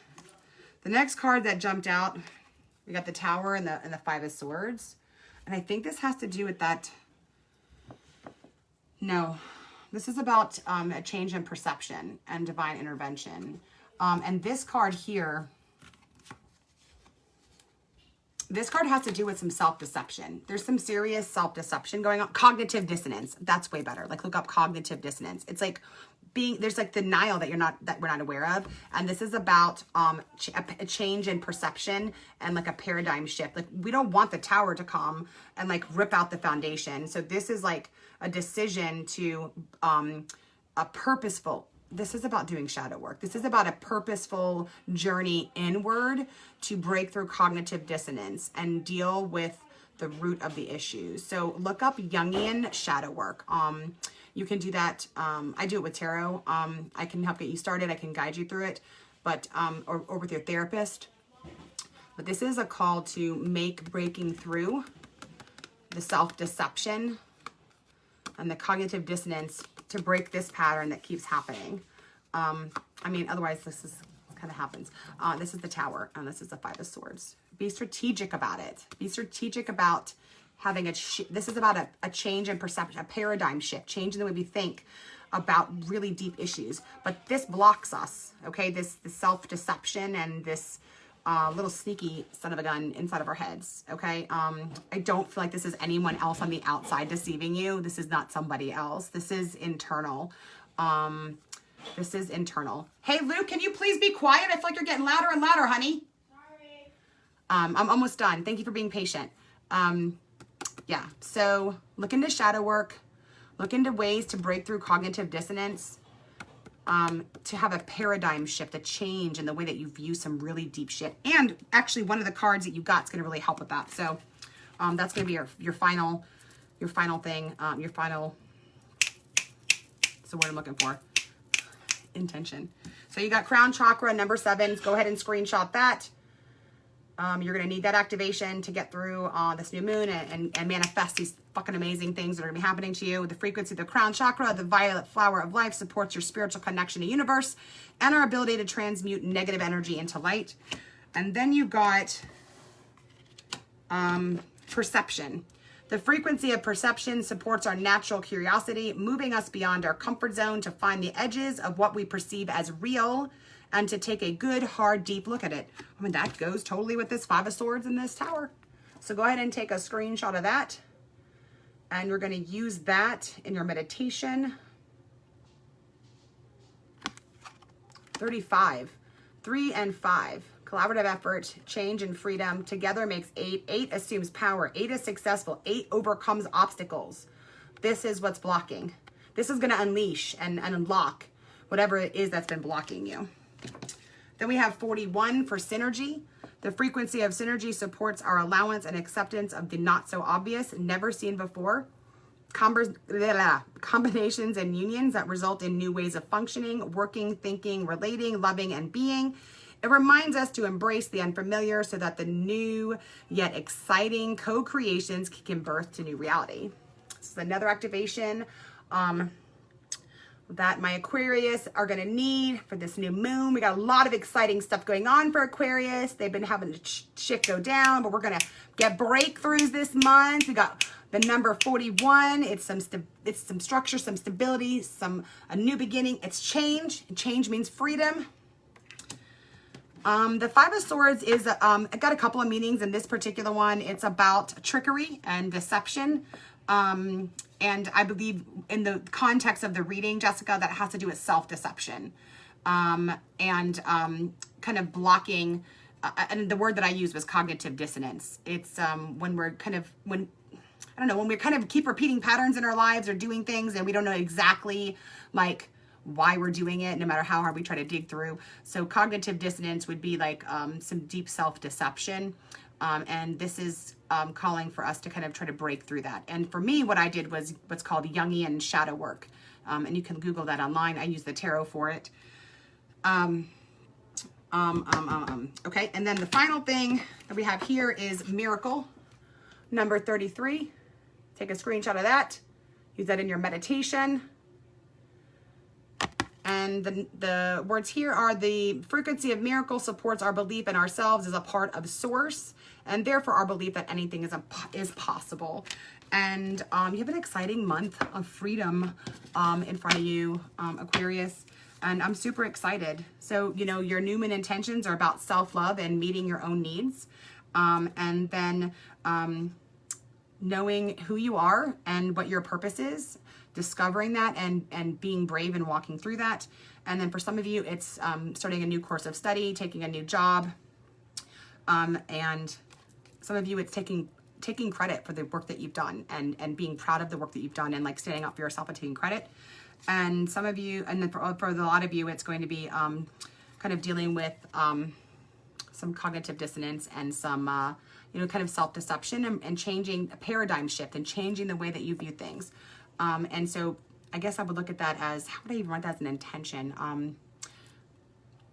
the next card that jumped out, we got the Tower and the Five of Swords. And I think this has to do with that. No, this is about a change in perception and divine intervention. And this card here, this card has to do with some self-deception. There's some serious self-deception going on. Cognitive dissonance. That's way better. Like, look up cognitive dissonance. It's like there's like denial that we're not aware of. And this is about a change in perception and like a paradigm shift. Like, we don't want the Tower to come and like rip out the foundation. So this is like a decision to this is about doing shadow work. This is about a purposeful journey inward to break through cognitive dissonance and deal with the root of the issues. So look up Jungian shadow work. You can do that. I do it with tarot. I can help get you started. I can guide you through it, but or with your therapist. But this is a call to make breaking through the self-deception and the cognitive dissonance to break this pattern that keeps happening. I mean, otherwise this kind of happens. This is the Tower and this is the Five of Swords. Be strategic about it. Be strategic about having this is about a change in perception, a paradigm shift, change in the way we think about really deep issues. But this blocks us, okay? This self-deception and this little sneaky son of a gun inside of our heads, okay? I don't feel like this is anyone else on the outside deceiving you. This is not somebody else. This is internal. This is internal. Hey, Luke, can you please be quiet? I feel like you're getting louder and louder, honey. Sorry. I'm almost done. Thank you for being patient. Yeah, so look into shadow work. Look into ways to break through cognitive dissonance. To have a paradigm shift, a change in the way that you view some really deep shit. And actually one of the cards that you got is going to really help with that. So that's going to be your final thing, that's the word I'm looking for, intention. So you got crown chakra, number 7. Go ahead and screenshot that. You're going to need that activation to get through this new moon and manifest these fucking amazing things that are going to be happening to you. The frequency of the crown chakra, the violet flower of life, supports your spiritual connection to the universe and our ability to transmute negative energy into light. And then you got perception. The frequency of perception supports our natural curiosity, moving us beyond our comfort zone to find the edges of what we perceive as real and to take a good, hard, deep look at it. I mean, that goes totally with this Five of Swords and this Tower. So go ahead and take a screenshot of that. And you're going to use that in your meditation. 35. 3 and 5. Collaborative effort, change and freedom. Together makes 8. 8 assumes power. 8 is successful. 8 overcomes obstacles. This is what's blocking. This is going to unleash and unlock whatever it is that's been blocking you. Then we have 41 for synergy. The frequency of synergy supports our allowance and acceptance of the not so obvious, never seen before. Combinations and unions that result in new ways of functioning, working, thinking, relating, loving, and being. It reminds us to embrace the unfamiliar so that the new yet exciting co-creations can give birth to new reality. This is another activation that my Aquarius are going to need for this new moon. We got a lot of exciting stuff going on for Aquarius. They've been having shit go down, but we're going to get breakthroughs this month. We got the number 41. It's some structure, some stability, a new beginning. It's change. And change means freedom. The Five of Swords is, it got a couple of meanings in this particular one. It's about trickery and deception. And I believe in the context of the reading, Jessica, that has to do with self-deception. And kind of blocking, and the word that I used was cognitive dissonance. It's when we're kind of, when we kind of keep repeating patterns in our lives or doing things and we don't know exactly like why we're doing it, no matter how hard we try to dig through. So cognitive dissonance would be like some deep self-deception. And this is calling for us to kind of try to break through that. And for me, what I did was what's called Jungian shadow work. And you can Google that online. I use the tarot for it. Okay, and then the final thing that we have here is Miracle, number 33. Take a screenshot of that. Use that in your meditation. And the words here are: the frequency of miracle supports our belief in ourselves as a part of source, and therefore our belief that anything is possible. And you have an exciting month of freedom in front of you, Aquarius, and I'm super excited. So, you know, your new moon intentions are about self-love and meeting your own needs, and then knowing who you are and what your purpose is, discovering that and being brave and walking through that. And then for some of you, it's starting a new course of study, taking a new job. And some of you, it's taking credit for the work that you've done and being proud of the work that you've done and like standing up for yourself and taking credit. And some of you, and then for a lot of you, it's going to be kind of dealing with some cognitive dissonance and some, kind of self-deception and changing a paradigm shift and changing the way that you view things. And so I guess I would look at that as, how would I even write that as an intention?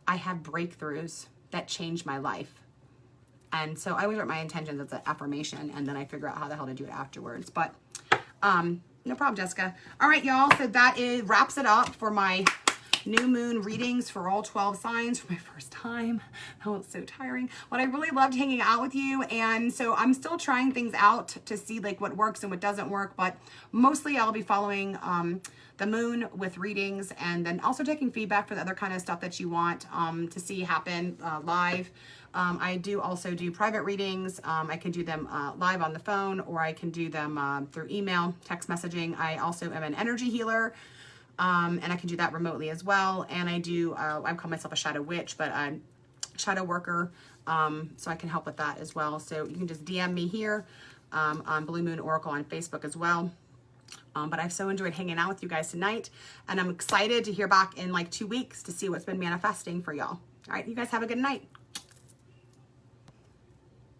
I have breakthroughs that change my life. And so I always write my intentions as an affirmation, and then I figure out how the hell to do it afterwards. But no problem, Jessica. All right, y'all. So that wraps it up for my new moon readings for all 12 signs for my first time. Oh, it's so tiring. But I really loved hanging out with you. And so I'm still trying things out to see like what works and what doesn't work. But mostly I'll be following the moon with readings, and then also taking feedback for the other kind of stuff that you want to see happen live. I do also do private readings. I can do them live on the phone, or I can do them through email, text messaging. I also am an energy healer. And I can do that remotely as well. And I do, I call myself a shadow witch, but I'm shadow worker. So I can help with that as well. So you can just DM me here on Blue Moon Oracle on Facebook as well. But I've so enjoyed hanging out with you guys tonight. And I'm excited to hear back in like 2 weeks to see what's been manifesting for y'all. All right, you guys have a good night.